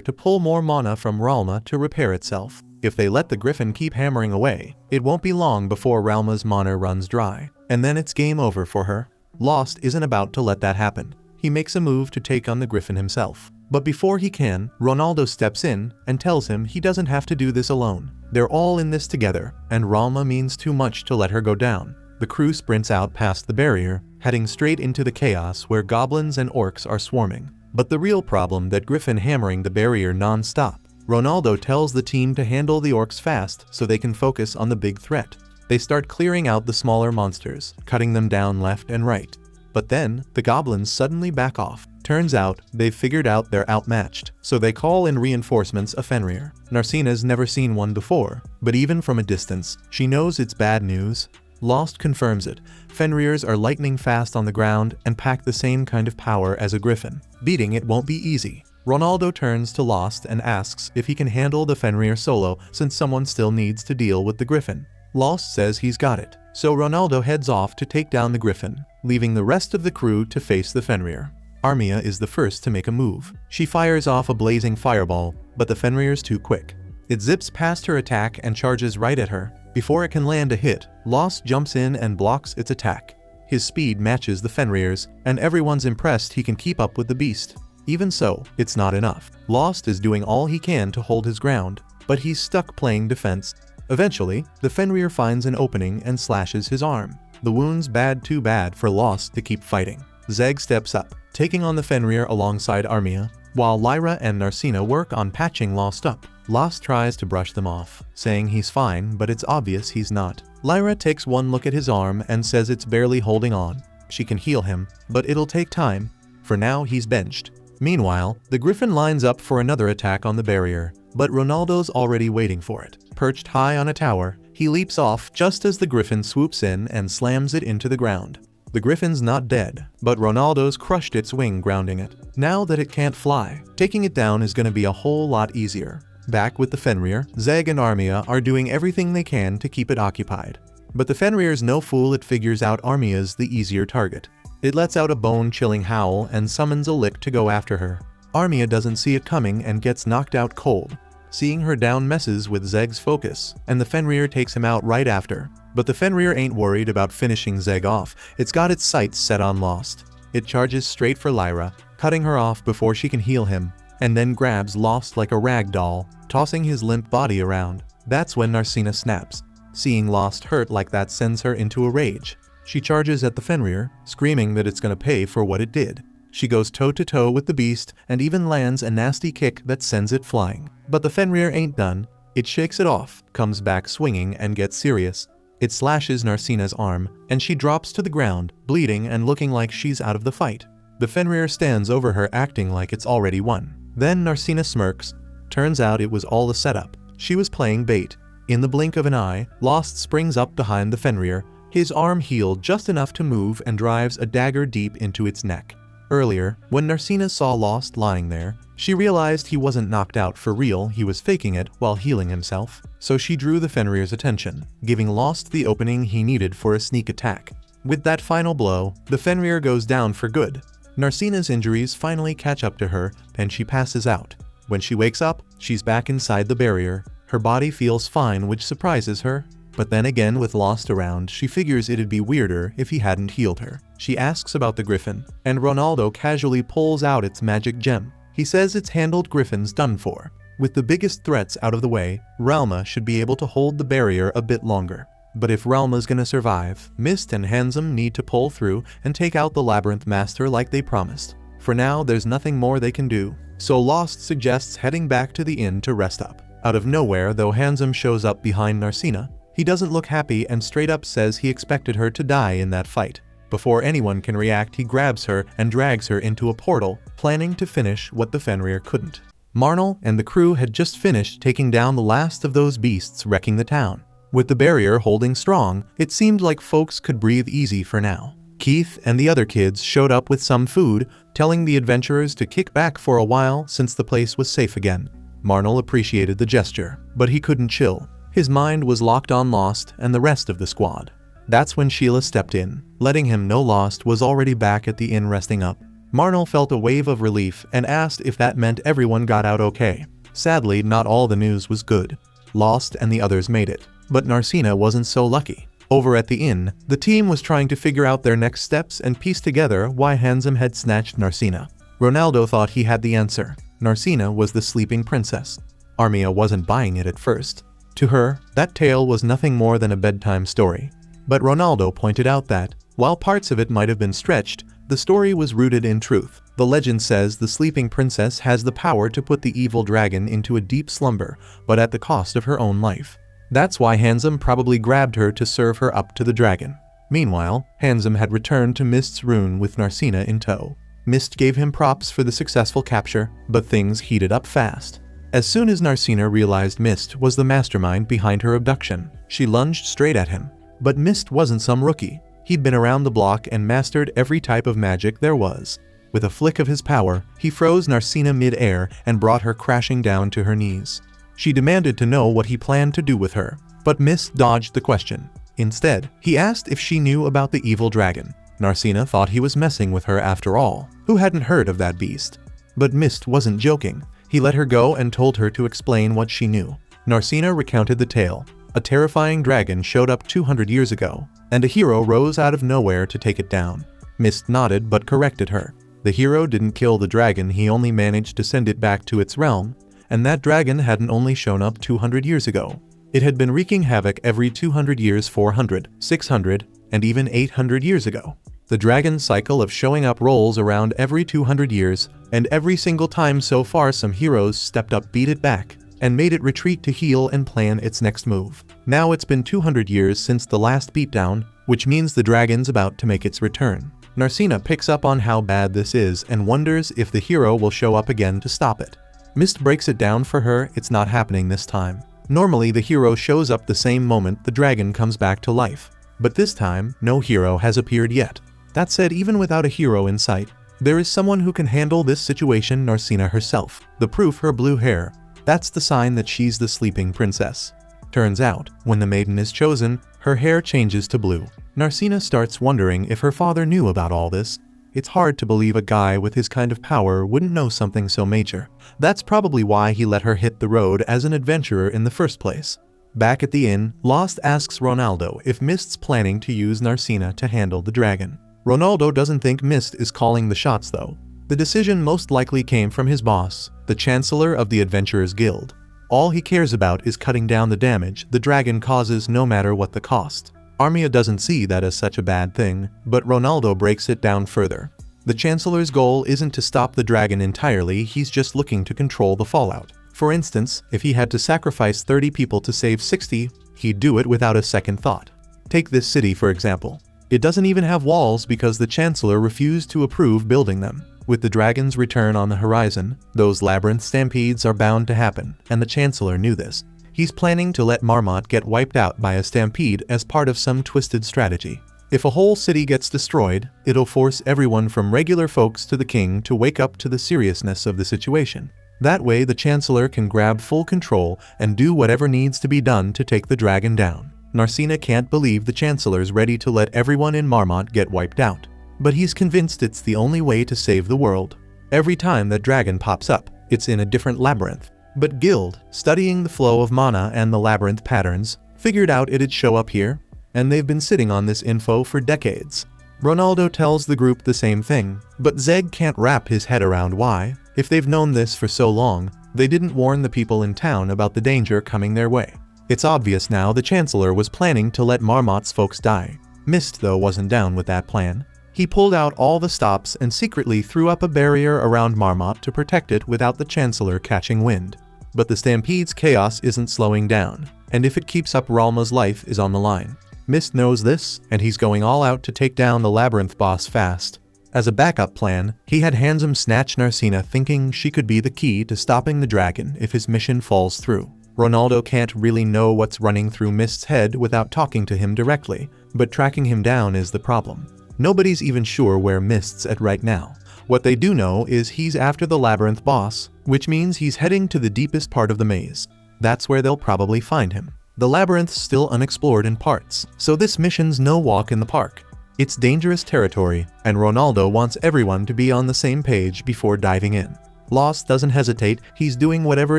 to pull more mana from Ralma to repair itself. If they let the griffin keep hammering away, it won't be long before Ralma's mana runs dry, and then it's game over for her. Lost isn't about to let that happen. He makes a move to take on the griffin himself. But before he can, Ronaldo steps in and tells him he doesn't have to do this alone. They're all in this together, and Ralma means too much to let her go down. The crew sprints out past the barrier, heading straight into the chaos where goblins and orcs are swarming. But the real problem that Griffin hammering the barrier non-stop. Ronaldo tells the team to handle the orcs fast so they can focus on the big threat. They start clearing out the smaller monsters, cutting them down left and right. But then, the goblins suddenly back off. Turns out, they've figured out they're outmatched, so they call in reinforcements of Fenrir. Narcina's never seen one before, but even from a distance, she knows it's bad news. Lost confirms it. Fenrirs are lightning fast on the ground and pack the same kind of power as a griffin. Beating it won't be easy. Ronaldo turns to Lost and asks if he can handle the Fenrir solo since someone still needs to deal with the griffin. Lost says he's got it, so Ronaldo heads off to take down the griffin, leaving the rest of the crew to face the Fenrir. Armia is the first to make a move. She fires off a blazing fireball, but the Fenrir's too quick. It zips past her attack and charges right at her. Before it can land a hit, Lost jumps in and blocks its attack. His speed matches the Fenrir's, and everyone's impressed he can keep up with the beast. Even so, it's not enough. Lost is doing all he can to hold his ground, but he's stuck playing defense. Eventually, the Fenrir finds an opening and slashes his arm. The wound's too bad for Lost to keep fighting. Zeg steps up, taking on the Fenrir alongside Armia, while Lyra and Narcina work on patching Lost up. Lost tries to brush them off, saying he's fine, but it's obvious he's not. Lyra takes one look at his arm and says it's barely holding on. She can heal him, but it'll take time. For now, he's benched. Meanwhile, the Griffin lines up for another attack on the barrier, but Ronaldo's already waiting for it. Perched high on a tower, he leaps off just as the Griffin swoops in and slams it into the ground. The Griffin's not dead, but Ronaldo's crushed its wing, grounding it. Now that it can't fly, taking it down is going to be a whole lot easier. Back with the Fenrir, Zeg and Armia are doing everything they can to keep it occupied. But the Fenrir's no fool, it figures out Armia's the easier target. It lets out a bone-chilling howl and summons a lick to go after her. Armia doesn't see it coming and gets knocked out cold. Seeing her down messes with Zeg's focus, and the Fenrir takes him out right after. But the Fenrir ain't worried about finishing Zeg off. It's got its sights set on Lost. It charges straight for Lyra, cutting her off before she can heal him, and then grabs Lost like a rag doll, tossing his limp body around. That's when Narcina snaps. Seeing Lost hurt like that sends her into a rage. She charges at the Fenrir, screaming that it's gonna pay for what it did. She goes toe-to-toe with the beast and even lands a nasty kick that sends it flying. But the Fenrir ain't done. It shakes it off, comes back swinging, and gets serious. It slashes Narcina's arm, and she drops to the ground, bleeding and looking like she's out of the fight. The Fenrir stands over her, acting like it's already won. Then Narcina smirks. Turns out it was all a setup. She was playing bait. In the blink of an eye, Lost springs up behind the Fenrir, his arm healed just enough to move, and drives a dagger deep into its neck. Earlier, when Narcina saw Lost lying there, she realized he wasn't knocked out for real, he was faking it while healing himself. So she drew the Fenrir's attention, giving Lost the opening he needed for a sneak attack. With that final blow, the Fenrir goes down for good. Narcina's injuries finally catch up to her, and she passes out. When she wakes up, she's back inside the barrier. Her body feels fine, which surprises her. But then again, with Lost around, she figures it'd be weirder if he hadn't healed her. She asks about the Griffin, and Ronaldo casually pulls out its magic gem. He says it's handled, Griffin's done for. With the biggest threats out of the way, Ralma should be able to hold the barrier a bit longer. But if Ralma's gonna survive, Mist and Handsome need to pull through and take out the Labyrinth Master like they promised. For now, there's nothing more they can do, so Lost suggests heading back to the inn to rest up. Out of nowhere, though, Handsome shows up behind Narcina. He doesn't look happy and straight up says he expected her to die in that fight. Before anyone can react, he grabs her and drags her into a portal, planning to finish what the Fenrir couldn't. Marnell and the crew had just finished taking down the last of those beasts wrecking the town. With the barrier holding strong, it seemed like folks could breathe easy for now. Keith and the other kids showed up with some food, telling the adventurers to kick back for a while since the place was safe again. Marnell appreciated the gesture, but he couldn't chill. His mind was locked on Lost and the rest of the squad. That's when Sheila stepped in, letting him know Lost was already back at the inn resting up. Marnell felt a wave of relief and asked if that meant everyone got out okay. Sadly, not all the news was good. Lost and the others made it, but Narcina wasn't so lucky. Over at the inn, the team was trying to figure out their next steps and piece together why Handsome had snatched Narcina. Ronaldo thought he had the answer. Narcina was the sleeping princess. Armia wasn't buying it at first. To her, that tale was nothing more than a bedtime story. But Ronaldo pointed out that, while parts of it might have been stretched, the story was rooted in truth. The legend says the sleeping princess has the power to put the evil dragon into a deep slumber, but at the cost of her own life. That's why Handsome probably grabbed her to serve her up to the dragon. Meanwhile, Handsome had returned to Mist's rune with Narcina in tow. Mist gave him props for the successful capture, but things heated up fast. As soon as Narcina realized Mist was the mastermind behind her abduction, she lunged straight at him. But Mist wasn't some rookie. He'd been around the block and mastered every type of magic there was. With a flick of his power, he froze Narcina mid-air and brought her crashing down to her knees. She demanded to know what he planned to do with her, but Mist dodged the question. Instead, he asked if she knew about the evil dragon. Narcina thought he was messing with her after all. Who hadn't heard of that beast? But Mist wasn't joking. He let her go and told her to explain what she knew. Narcina recounted the tale. A terrifying dragon showed up 200 years ago, and a hero rose out of nowhere to take it down. Mist nodded but corrected her. The hero didn't kill the dragon, he only managed to send it back to its realm. And that dragon hadn't only shown up 200 years ago. It had been wreaking havoc every 200 years, 400, 600, and even 800 years ago. The dragon's cycle of showing up rolls around every 200 years, and every single time so far some heroes stepped up, beat it back, and made it retreat to heal and plan its next move. Now it's been 200 years since the last beatdown, which means the dragon's about to make its return. Narcina picks up on how bad this is and wonders if the hero will show up again to stop it. Mist breaks it down for her. It's not happening this time. Normally the hero shows up the same moment the dragon comes back to life. But this time, no hero has appeared yet. That said, even without a hero in sight, there is someone who can handle this situation, Narcina herself. The proof, her blue hair. That's the sign that she's the sleeping princess. Turns out, when the maiden is chosen, her hair changes to blue. Narcina starts wondering if her father knew about all this. It's hard to believe a guy with his kind of power wouldn't know something so major. That's probably why he let her hit the road as an adventurer in the first place. Back at the inn, Lost asks Ronaldo if Mist's planning to use Narcina to handle the dragon. Ronaldo doesn't think Mist is calling the shots though. The decision most likely came from his boss, the Chancellor of the Adventurers Guild. All he cares about is cutting down the damage the dragon causes no matter what the cost. Armia doesn't see that as such a bad thing, but Ronaldo breaks it down further. The Chancellor's goal isn't to stop the dragon entirely, he's just looking to control the fallout. For instance, if he had to sacrifice 30 people to save 60, he'd do it without a second thought. Take this city for example. It doesn't even have walls because the Chancellor refused to approve building them. With the dragon's return on the horizon, those labyrinth stampedes are bound to happen, and the Chancellor knew this. He's planning to let Marmot get wiped out by a stampede as part of some twisted strategy. If a whole city gets destroyed, it'll force everyone from regular folks to the king to wake up to the seriousness of the situation. That way the Chancellor can grab full control and do whatever needs to be done to take the dragon down. Narcina can't believe the Chancellor's ready to let everyone in Marmot get wiped out. But he's convinced it's the only way to save the world. Every time that dragon pops up, it's in a different labyrinth. But Guild, studying the flow of mana and the labyrinth patterns, figured out it'd show up here, and they've been sitting on this info for decades. Ronaldo tells the group the same thing, but Zeg can't wrap his head around why, if they've known this for so long, they didn't warn the people in town about the danger coming their way. It's obvious now the Chancellor was planning to let Marmot's folks die. Mist, though, wasn't down with that plan. He pulled out all the stops and secretly threw up a barrier around Marmot to protect it without the Chancellor catching wind. But the stampede's chaos isn't slowing down, and if it keeps up, Ralma's life is on the line. Mist knows this, and he's going all out to take down the labyrinth boss fast. As a backup plan, he had Handsome snatch Narcina, thinking she could be the key to stopping the dragon if his mission falls through. Ronaldo can't really know what's running through Mist's head without talking to him directly, but tracking him down is the problem. Nobody's even sure where Mist's at right now. What they do know is he's after the labyrinth boss, which means he's heading to the deepest part of the maze. That's where they'll probably find him. The labyrinth's still unexplored in parts, so this mission's no walk in the park. It's dangerous territory, and Ronaldo wants everyone to be on the same page before diving in. Lost doesn't hesitate, he's doing whatever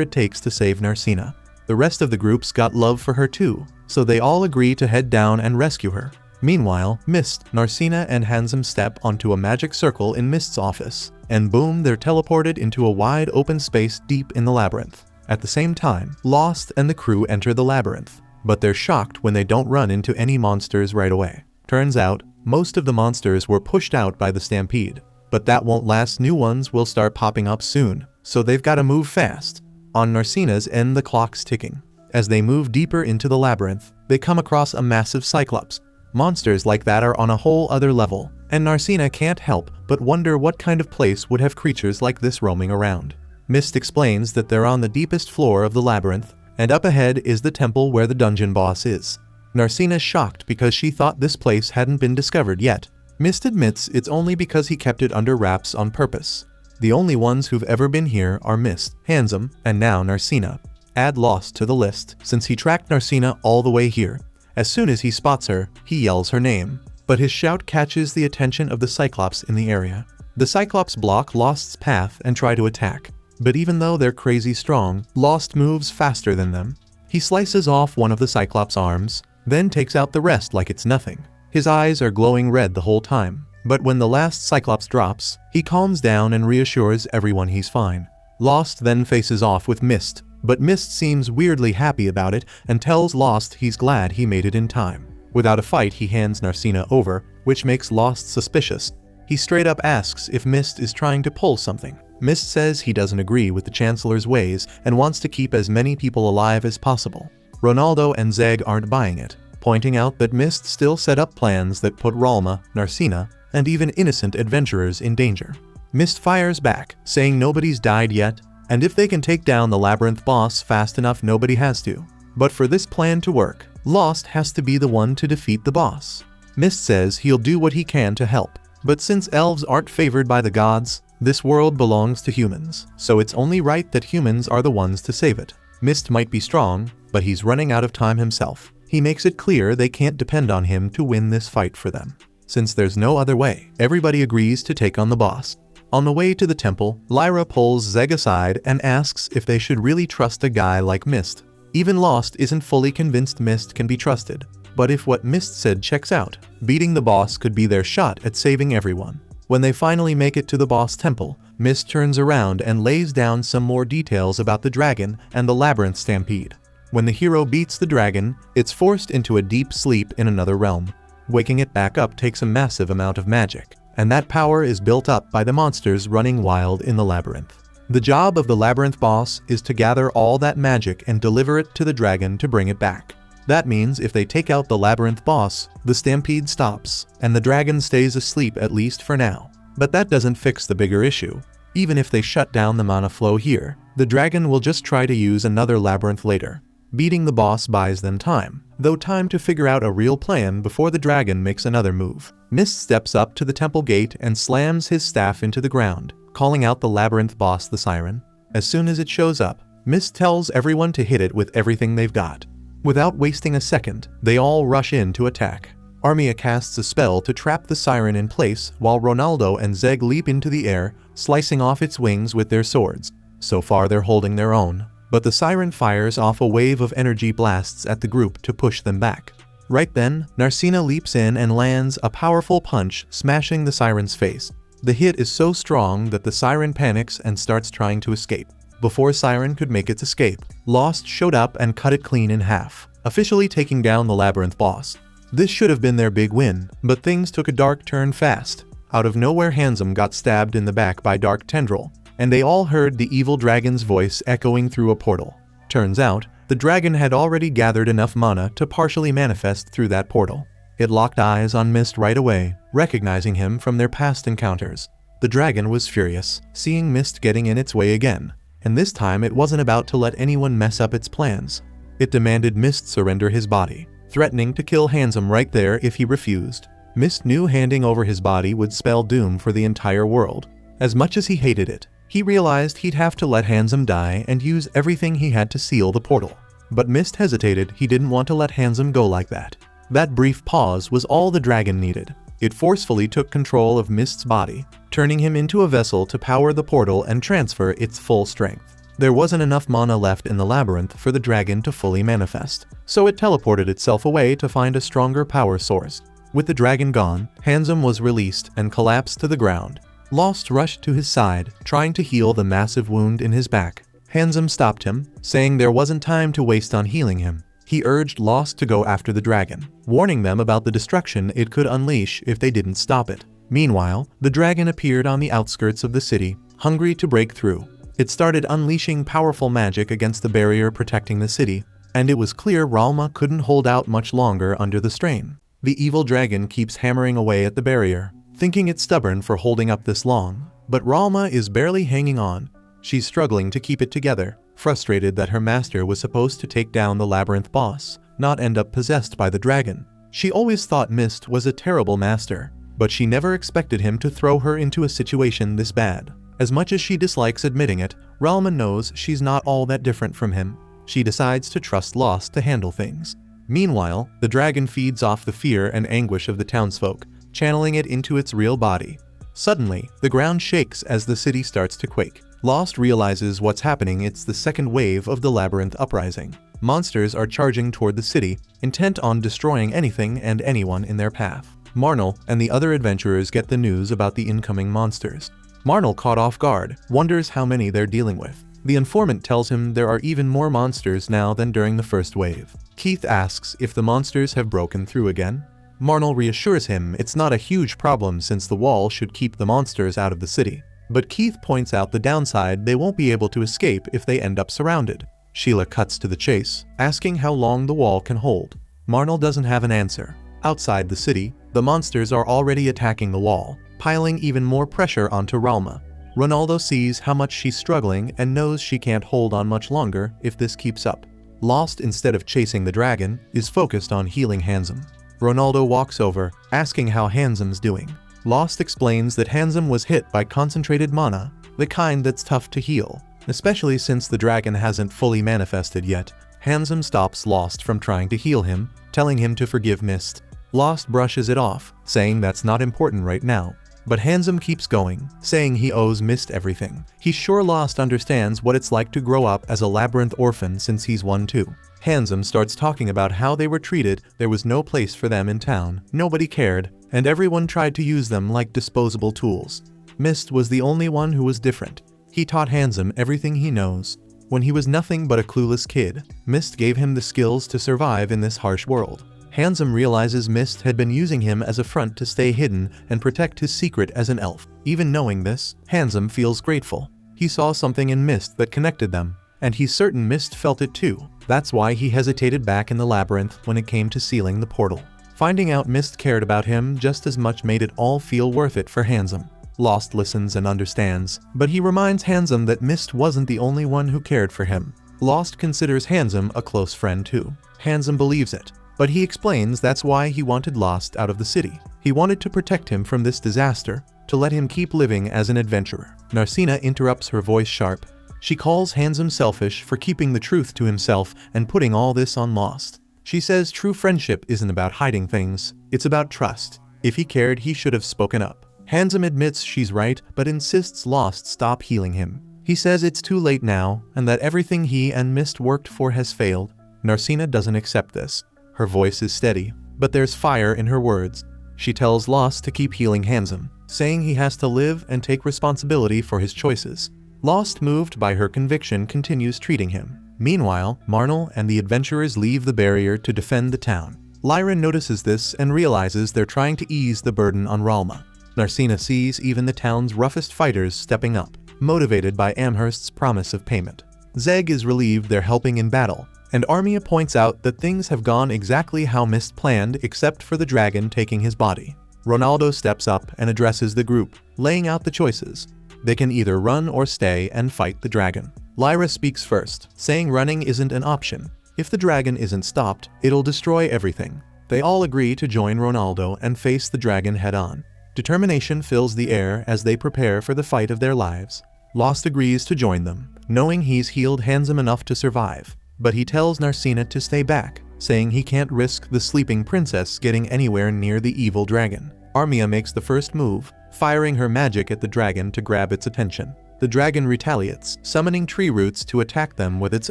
it takes to save Narcina. The rest of the group's got love for her too, so they all agree to head down and rescue her. Meanwhile, Mist, Narcina, and Handsome step onto a magic circle in Mist's office, and boom, they're teleported into a wide open space deep in the labyrinth. At the same time, Lost and the crew enter the labyrinth, but they're shocked when they don't run into any monsters right away. Turns out, most of the monsters were pushed out by the stampede, but that won't last. New ones will start popping up soon, so they've got to move fast. On Narcina's end, the clock's ticking. As they move deeper into the labyrinth, they come across a massive cyclops. Monsters like that are on a whole other level, and Narcina can't help but wonder what kind of place would have creatures like this roaming around. Mist explains that they're on the deepest floor of the labyrinth, and up ahead is the temple where the dungeon boss is. Narcina's shocked because she thought this place hadn't been discovered yet. Mist admits it's only because he kept it under wraps on purpose. The only ones who've ever been here are Mist, Handsome, and now Narcina. Add Lost to the list, since he tracked Narcina all the way here. As soon as he spots her, he yells her name, but his shout catches the attention of the Cyclops in the area. The Cyclops block Lost's path and try to attack, but even though they're crazy strong, Lost moves faster than them. He slices off one of the Cyclops' arms, then takes out the rest like it's nothing. His eyes are glowing red the whole time, but when the last Cyclops drops, he calms down and reassures everyone he's fine. Lost then faces off with Mist, but Mist seems weirdly happy about it and tells Lost he's glad he made it in time. Without a fight, he hands Narcina over, which makes Lost suspicious. He straight up asks if Mist is trying to pull something. Mist says he doesn't agree with the Chancellor's ways and wants to keep as many people alive as possible. Ronaldo and Zeg aren't buying it, pointing out that Mist still set up plans that put Ralma, Narcina, and even innocent adventurers in danger. Mist fires back, saying nobody's died yet, and if they can take down the labyrinth boss fast enough, nobody has to. But for this plan to work, Lost has to be the one to defeat the boss. Mist says he'll do what he can to help, but since elves aren't favored by the gods, this world belongs to humans, so it's only right that humans are the ones to save it. Mist might be strong, but he's running out of time himself. He makes it clear they can't depend on him to win this fight for them. Since there's no other way, everybody agrees to take on the boss. On the way to the temple, Lyra pulls Zeg aside and asks if they should really trust a guy like Mist. Even Lost isn't fully convinced Mist can be trusted, but if what Mist said checks out, beating the boss could be their shot at saving everyone. When they finally make it to the boss temple, Mist turns around and lays down some more details about the dragon and the labyrinth stampede. When the hero beats the dragon, it's forced into a deep sleep in another realm. Waking it back up takes a massive amount of magic, and that power is built up by the monsters running wild in the labyrinth. The job of the labyrinth boss is to gather all that magic and deliver it to the dragon to bring it back. That means if they take out the labyrinth boss, the stampede stops, and the dragon stays asleep at least for now. But that doesn't fix the bigger issue. Even if they shut down the mana flow here, the dragon will just try to use another labyrinth later. Beating the boss buys them time, though time to figure out a real plan before the dragon makes another move. Mist steps up to the temple gate and slams his staff into the ground, calling out the labyrinth boss, the siren. As soon as it shows up, Mist tells everyone to hit it with everything they've got. Without wasting a second, they all rush in to attack. Armia casts a spell to trap the siren in place while Ronaldo and Zeg leap into the air, slicing off its wings with their swords. So far they're holding their own, but the siren fires off a wave of energy blasts at the group to push them back. Right then, Narcina leaps in and lands a powerful punch, smashing the siren's face. The hit is so strong that the siren panics and starts trying to escape. Before Siren could make its escape, Lost showed up and cut it clean in half, officially taking down the labyrinth boss. This should have been their big win, but things took a dark turn fast. Out of nowhere, Handsome got stabbed in the back by Dark Tendril, and they all heard the evil dragon's voice echoing through a portal. Turns out, The dragon had already gathered enough mana to partially manifest through that portal. It locked eyes on Mist right away, recognizing him from their past encounters. The dragon was furious, seeing Mist getting in its way again, and this time it wasn't about to let anyone mess up its plans. It demanded Mist surrender his body, threatening to kill Handsome right there if he refused. Mist knew handing over his body would spell doom for the entire world. As much as he hated it, he realized he'd have to let Handsome die and use everything he had to seal the portal. But Mist hesitated. He didn't want to let Handsome go like that. That brief pause was all the dragon needed. It forcefully took control of Mist's body, turning him into a vessel to power the portal and transfer its full strength. There wasn't enough mana left in the labyrinth for the dragon to fully manifest, so it teleported itself away to find a stronger power source. With the dragon gone, Handsome was released and collapsed to the ground. Lost rushed to his side, trying to heal the massive wound in his back. Handsome stopped him, saying there wasn't time to waste on healing him. He urged Lost to go after the dragon, warning them about the destruction it could unleash if they didn't stop it. Meanwhile, the dragon appeared on the outskirts of the city, hungry to break through. It started unleashing powerful magic against the barrier protecting the city, and it was clear Ralma couldn't hold out much longer under the strain. The evil dragon keeps hammering away at the barrier, thinking it's stubborn for holding up this long, but Ralma is barely hanging on. She's struggling to keep it together, frustrated that her master was supposed to take down the labyrinth boss, not end up possessed by the dragon. She always thought Mist was a terrible master, but she never expected him to throw her into a situation this bad. As much as she dislikes admitting it, Ralma knows she's not all that different from him. She decides to trust Lost to handle things. Meanwhile, the dragon feeds off the fear and anguish of the townsfolk, channeling it into its real body. Suddenly, the ground shakes as the city starts to quake. Lost realizes what's happening. It's the second wave of the labyrinth uprising. Monsters are charging toward the city, intent on destroying anything and anyone in their path. Marnell and the other adventurers get the news about the incoming monsters. Marnell, caught off guard, wonders how many they're dealing with. The informant tells him there are even more monsters now than during the first wave. Keith asks if the monsters have broken through again. Marnell reassures him it's not a huge problem since the wall should keep the monsters out of the city. But Keith points out the downside: they won't be able to escape if they end up surrounded. Sheila cuts to the chase, asking how long the wall can hold. Marnell doesn't have an answer. Outside the city, the monsters are already attacking the wall, piling even more pressure onto Ralma. Ronaldo sees how much she's struggling and knows she can't hold on much longer if this keeps up. Lost, instead of chasing the dragon, is focused on healing Handsome. Ronaldo walks over, asking how Handsome's doing. Lost explains that Handsome was hit by concentrated mana, the kind that's tough to heal, especially since the dragon hasn't fully manifested yet. Handsome stops Lost from trying to heal him, telling him to forgive Mist. Lost brushes it off, saying that's not important right now. But Handsome keeps going, saying he owes Mist everything. He's sure Lost understands what it's like to grow up as a labyrinth orphan since he's one too. Handsome starts talking about how they were treated. There was no place for them in town, nobody cared, and everyone tried to use them like disposable tools. Mist was the only one who was different. He taught Handsome everything he knows. When he was nothing but a clueless kid, Mist gave him the skills to survive in this harsh world. Handsome realizes Mist had been using him as a front to stay hidden and protect his secret as an elf. Even knowing this, Handsome feels grateful. He saw something in Mist that connected them, and he's certain Mist felt it too. That's why he hesitated back in the labyrinth when it came to sealing the portal. Finding out Mist cared about him just as much made it all feel worth it for Handsome. Lost listens and understands, but he reminds Handsome that Mist wasn't the only one who cared for him. Lost considers Handsome a close friend too. Handsome believes it, but he explains that's why he wanted Lost out of the city. He wanted to protect him from this disaster, to let him keep living as an adventurer. Narcina interrupts, her voice sharp. She calls Handsome selfish for keeping the truth to himself and putting all this on Lost. She says true friendship isn't about hiding things, it's about trust. If he cared, he should have spoken up. Handsome admits she's right, but insists Lost stop healing him. He says it's too late now, and that everything he and Mist worked for has failed. Narcina doesn't accept this. Her voice is steady, but there's fire in her words. She tells Lost to keep healing Handsome, saying he has to live and take responsibility for his choices. Lost, moved by her conviction, continues treating him. Meanwhile, Marnell and the adventurers leave the barrier to defend the town. Lyra notices this and realizes they're trying to ease the burden on Ralma. Narcina sees even the town's roughest fighters stepping up, motivated by Amherst's promise of payment. Zeg is relieved they're helping in battle, and Armia points out that things have gone exactly how Mist planned except for the dragon taking his body. Ronaldo steps up and addresses the group, laying out the choices. They can either run or stay and fight the dragon. Lyra speaks first, saying running isn't an option. If the dragon isn't stopped, it'll destroy everything. They all agree to join Ronaldo and face the dragon head-on. Determination fills the air as they prepare for the fight of their lives. Lost agrees to join them, knowing he's healed Handsome enough to survive. But he tells Narcina to stay back, saying he can't risk the sleeping princess getting anywhere near the evil dragon. Armia makes the first move, firing her magic at the dragon to grab its attention. The dragon retaliates, summoning tree roots to attack them with its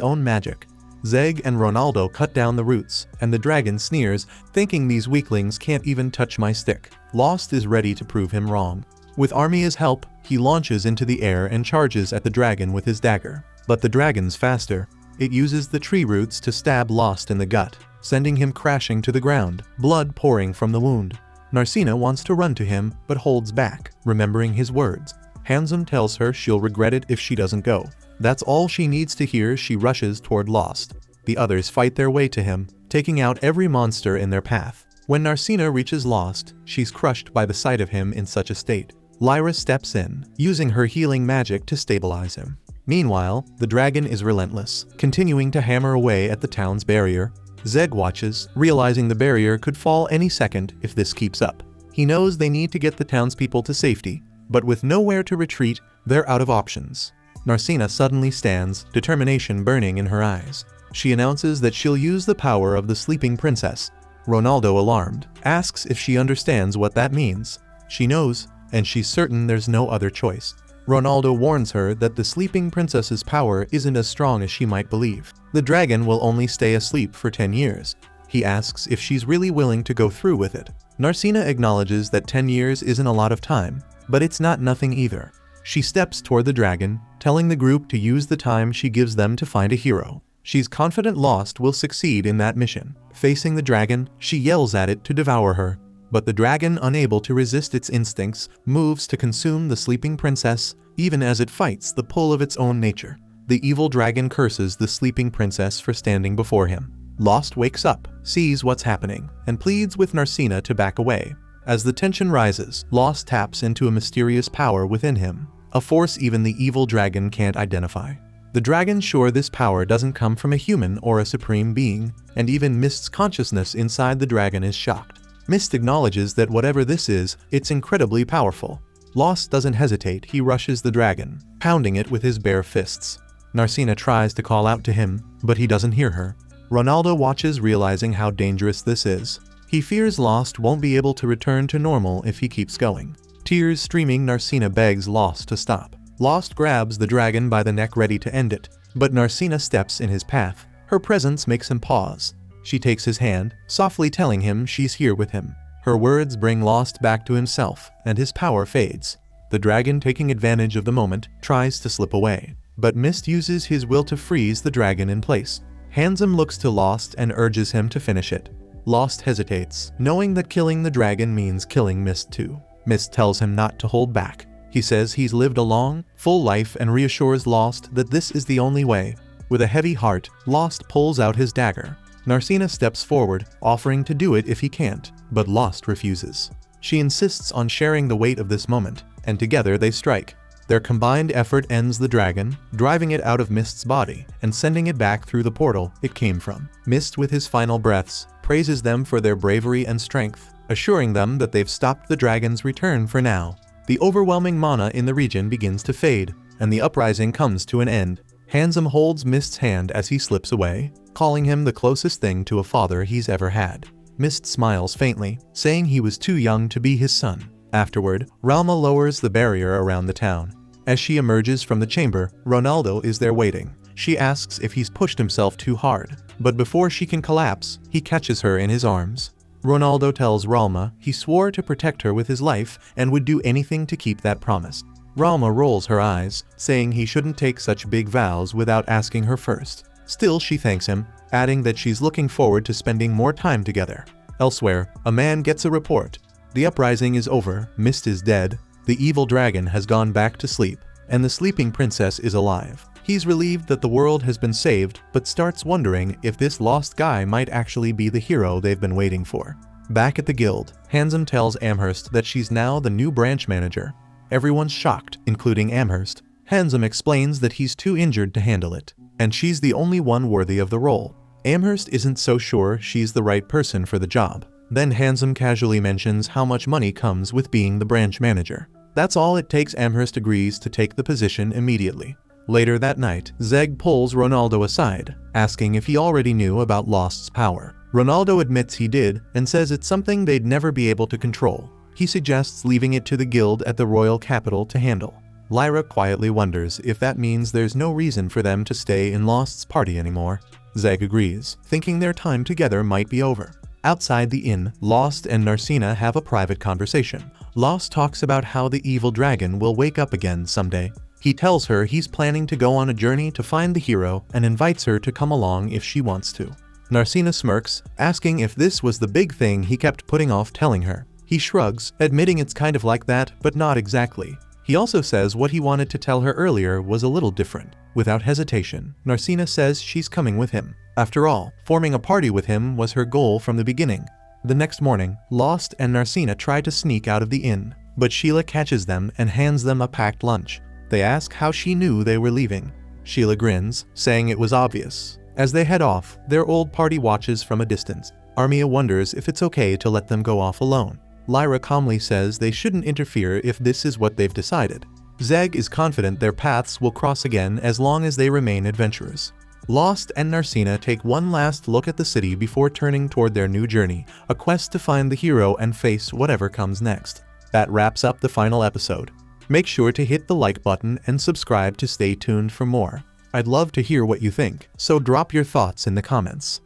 own magic. Zeg and Ronaldo cut down the roots, and the dragon sneers, thinking these weaklings can't even touch my stick. Lost is ready to prove him wrong. With Armia's help, he launches into the air and charges at the dragon with his dagger. But the dragon's faster. It uses the tree roots to stab Lost in the gut, sending him crashing to the ground, blood pouring from the wound. Narcina wants to run to him, but holds back, remembering his words. Handsome tells her she'll regret it if she doesn't go. That's all she needs to hear. She rushes toward Lost. The others fight their way to him, taking out every monster in their path. When Narcina reaches Lost, she's crushed by the sight of him in such a state. Lyra steps in, using her healing magic to stabilize him. Meanwhile, the dragon is relentless, continuing to hammer away at the town's barrier. Zeg watches, realizing the barrier could fall any second if this keeps up. He knows they need to get the townspeople to safety, but with nowhere to retreat, they're out of options. Narcina suddenly stands, determination burning in her eyes. She announces that she'll use the power of the sleeping princess. Ronaldo, alarmed, asks if she understands what that means. She knows, and she's certain there's no other choice. Ronaldo warns her that the sleeping princess's power isn't as strong as she might believe. The dragon will only stay asleep for 10 years. He asks if she's really willing to go through with it. Narcina acknowledges that 10 years isn't a lot of time, but it's not nothing either. She steps toward the dragon, telling the group to use the time she gives them to find a hero. She's confident Lost will succeed in that mission. Facing the dragon, she yells at it to devour her. But the dragon, unable to resist its instincts, moves to consume the sleeping princess, even as it fights the pull of its own nature. The evil dragon curses the sleeping princess for standing before him. Lost wakes up, sees what's happening, and pleads with Narcina to back away. As the tension rises, Lost taps into a mysterious power within him, a force even the evil dragon can't identify. The dragon's sure this power doesn't come from a human or a supreme being, and even Mist's consciousness inside the dragon is shocked. Mist acknowledges that whatever this is, it's incredibly powerful. Lost doesn't hesitate, he rushes the dragon, pounding it with his bare fists. Narcina tries to call out to him, but he doesn't hear her. Ronaldo watches, realizing how dangerous this is. He fears Lost won't be able to return to normal if he keeps going. Tears streaming, Narcina begs Lost to stop. Lost grabs the dragon by the neck, ready to end it, but Narcina steps in his path. Her presence makes him pause. She takes his hand, softly telling him she's here with him. Her words bring Lost back to himself, and his power fades. The dragon, taking advantage of the moment, tries to slip away, but Mist uses his will to freeze the dragon in place. Handsome looks to Lost and urges him to finish it. Lost hesitates, knowing that killing the dragon means killing Mist too. Mist tells him not to hold back. He says he's lived a long, full life and reassures Lost that this is the only way. With a heavy heart, Lost pulls out his dagger. Narcina steps forward, offering to do it if he can't, but Lost refuses. She insists on sharing the weight of this moment, and together they strike. Their combined effort ends the dragon, driving it out of Mist's body and sending it back through the portal it came from. Mist, with his final breaths, praises them for their bravery and strength, assuring them that they've stopped the dragon's return for now. The overwhelming mana in the region begins to fade, and the uprising comes to an end. Handsome holds Mist's hand as he slips away, calling him the closest thing to a father he's ever had. Mist smiles faintly, saying he was too young to be his son. Afterward, Ralma lowers the barrier around the town. As she emerges from the chamber, Ronaldo is there waiting. She asks if he's pushed himself too hard, but before she can collapse, he catches her in his arms. Ronaldo tells Ralma he swore to protect her with his life and would do anything to keep that promise. Ralma rolls her eyes, saying he shouldn't take such big vows without asking her first. Still, she thanks him, adding that she's looking forward to spending more time together. Elsewhere, a man gets a report. The uprising is over, Mist is dead, the evil dragon has gone back to sleep, and the sleeping princess is alive. He's relieved that the world has been saved, but starts wondering if this lost guy might actually be the hero they've been waiting for. Back at the guild, Handsome tells Amherst that she's now the new branch manager. Everyone's shocked, including Amherst. Handsome explains that he's too injured to handle it, and she's the only one worthy of the role. Amherst isn't so sure she's the right person for the job. Then Handsome casually mentions how much money comes with being the branch manager. That's all it takes. Amherst agrees to take the position immediately. Later that night, Zeg pulls Ronaldo aside, asking if he already knew about Lost's power. Ronaldo admits he did and says it's something they'd never be able to control. He suggests leaving it to the guild at the royal capital to handle. Lyra quietly wonders if that means there's no reason for them to stay in Lost's party anymore. Zeg agrees, thinking their time together might be over. Outside the inn, Lost and Narcina have a private conversation. Lost talks about how the evil dragon will wake up again someday. He tells her he's planning to go on a journey to find the hero and invites her to come along if she wants to. Narcina smirks, asking if this was the big thing he kept putting off telling her. He shrugs, admitting it's kind of like that, but not exactly. He also says what he wanted to tell her earlier was a little different. Without hesitation, Narcina says she's coming with him. After all, forming a party with him was her goal from the beginning. The next morning, Lost and Narcina try to sneak out of the inn, but Sheila catches them and hands them a packed lunch. They ask how she knew they were leaving. Sheila grins, saying it was obvious. As they head off, their old party watches from a distance. Armia wonders if it's okay to let them go off alone. Lyra calmly says they shouldn't interfere if this is what they've decided. Zeg is confident their paths will cross again as long as they remain adventurous. Lost and Narcina take one last look at the city before turning toward their new journey, a quest to find the hero and face whatever comes next. That wraps up the final episode. Make sure to hit the like button and subscribe to stay tuned for more. I'd love to hear what you think, so drop your thoughts in the comments.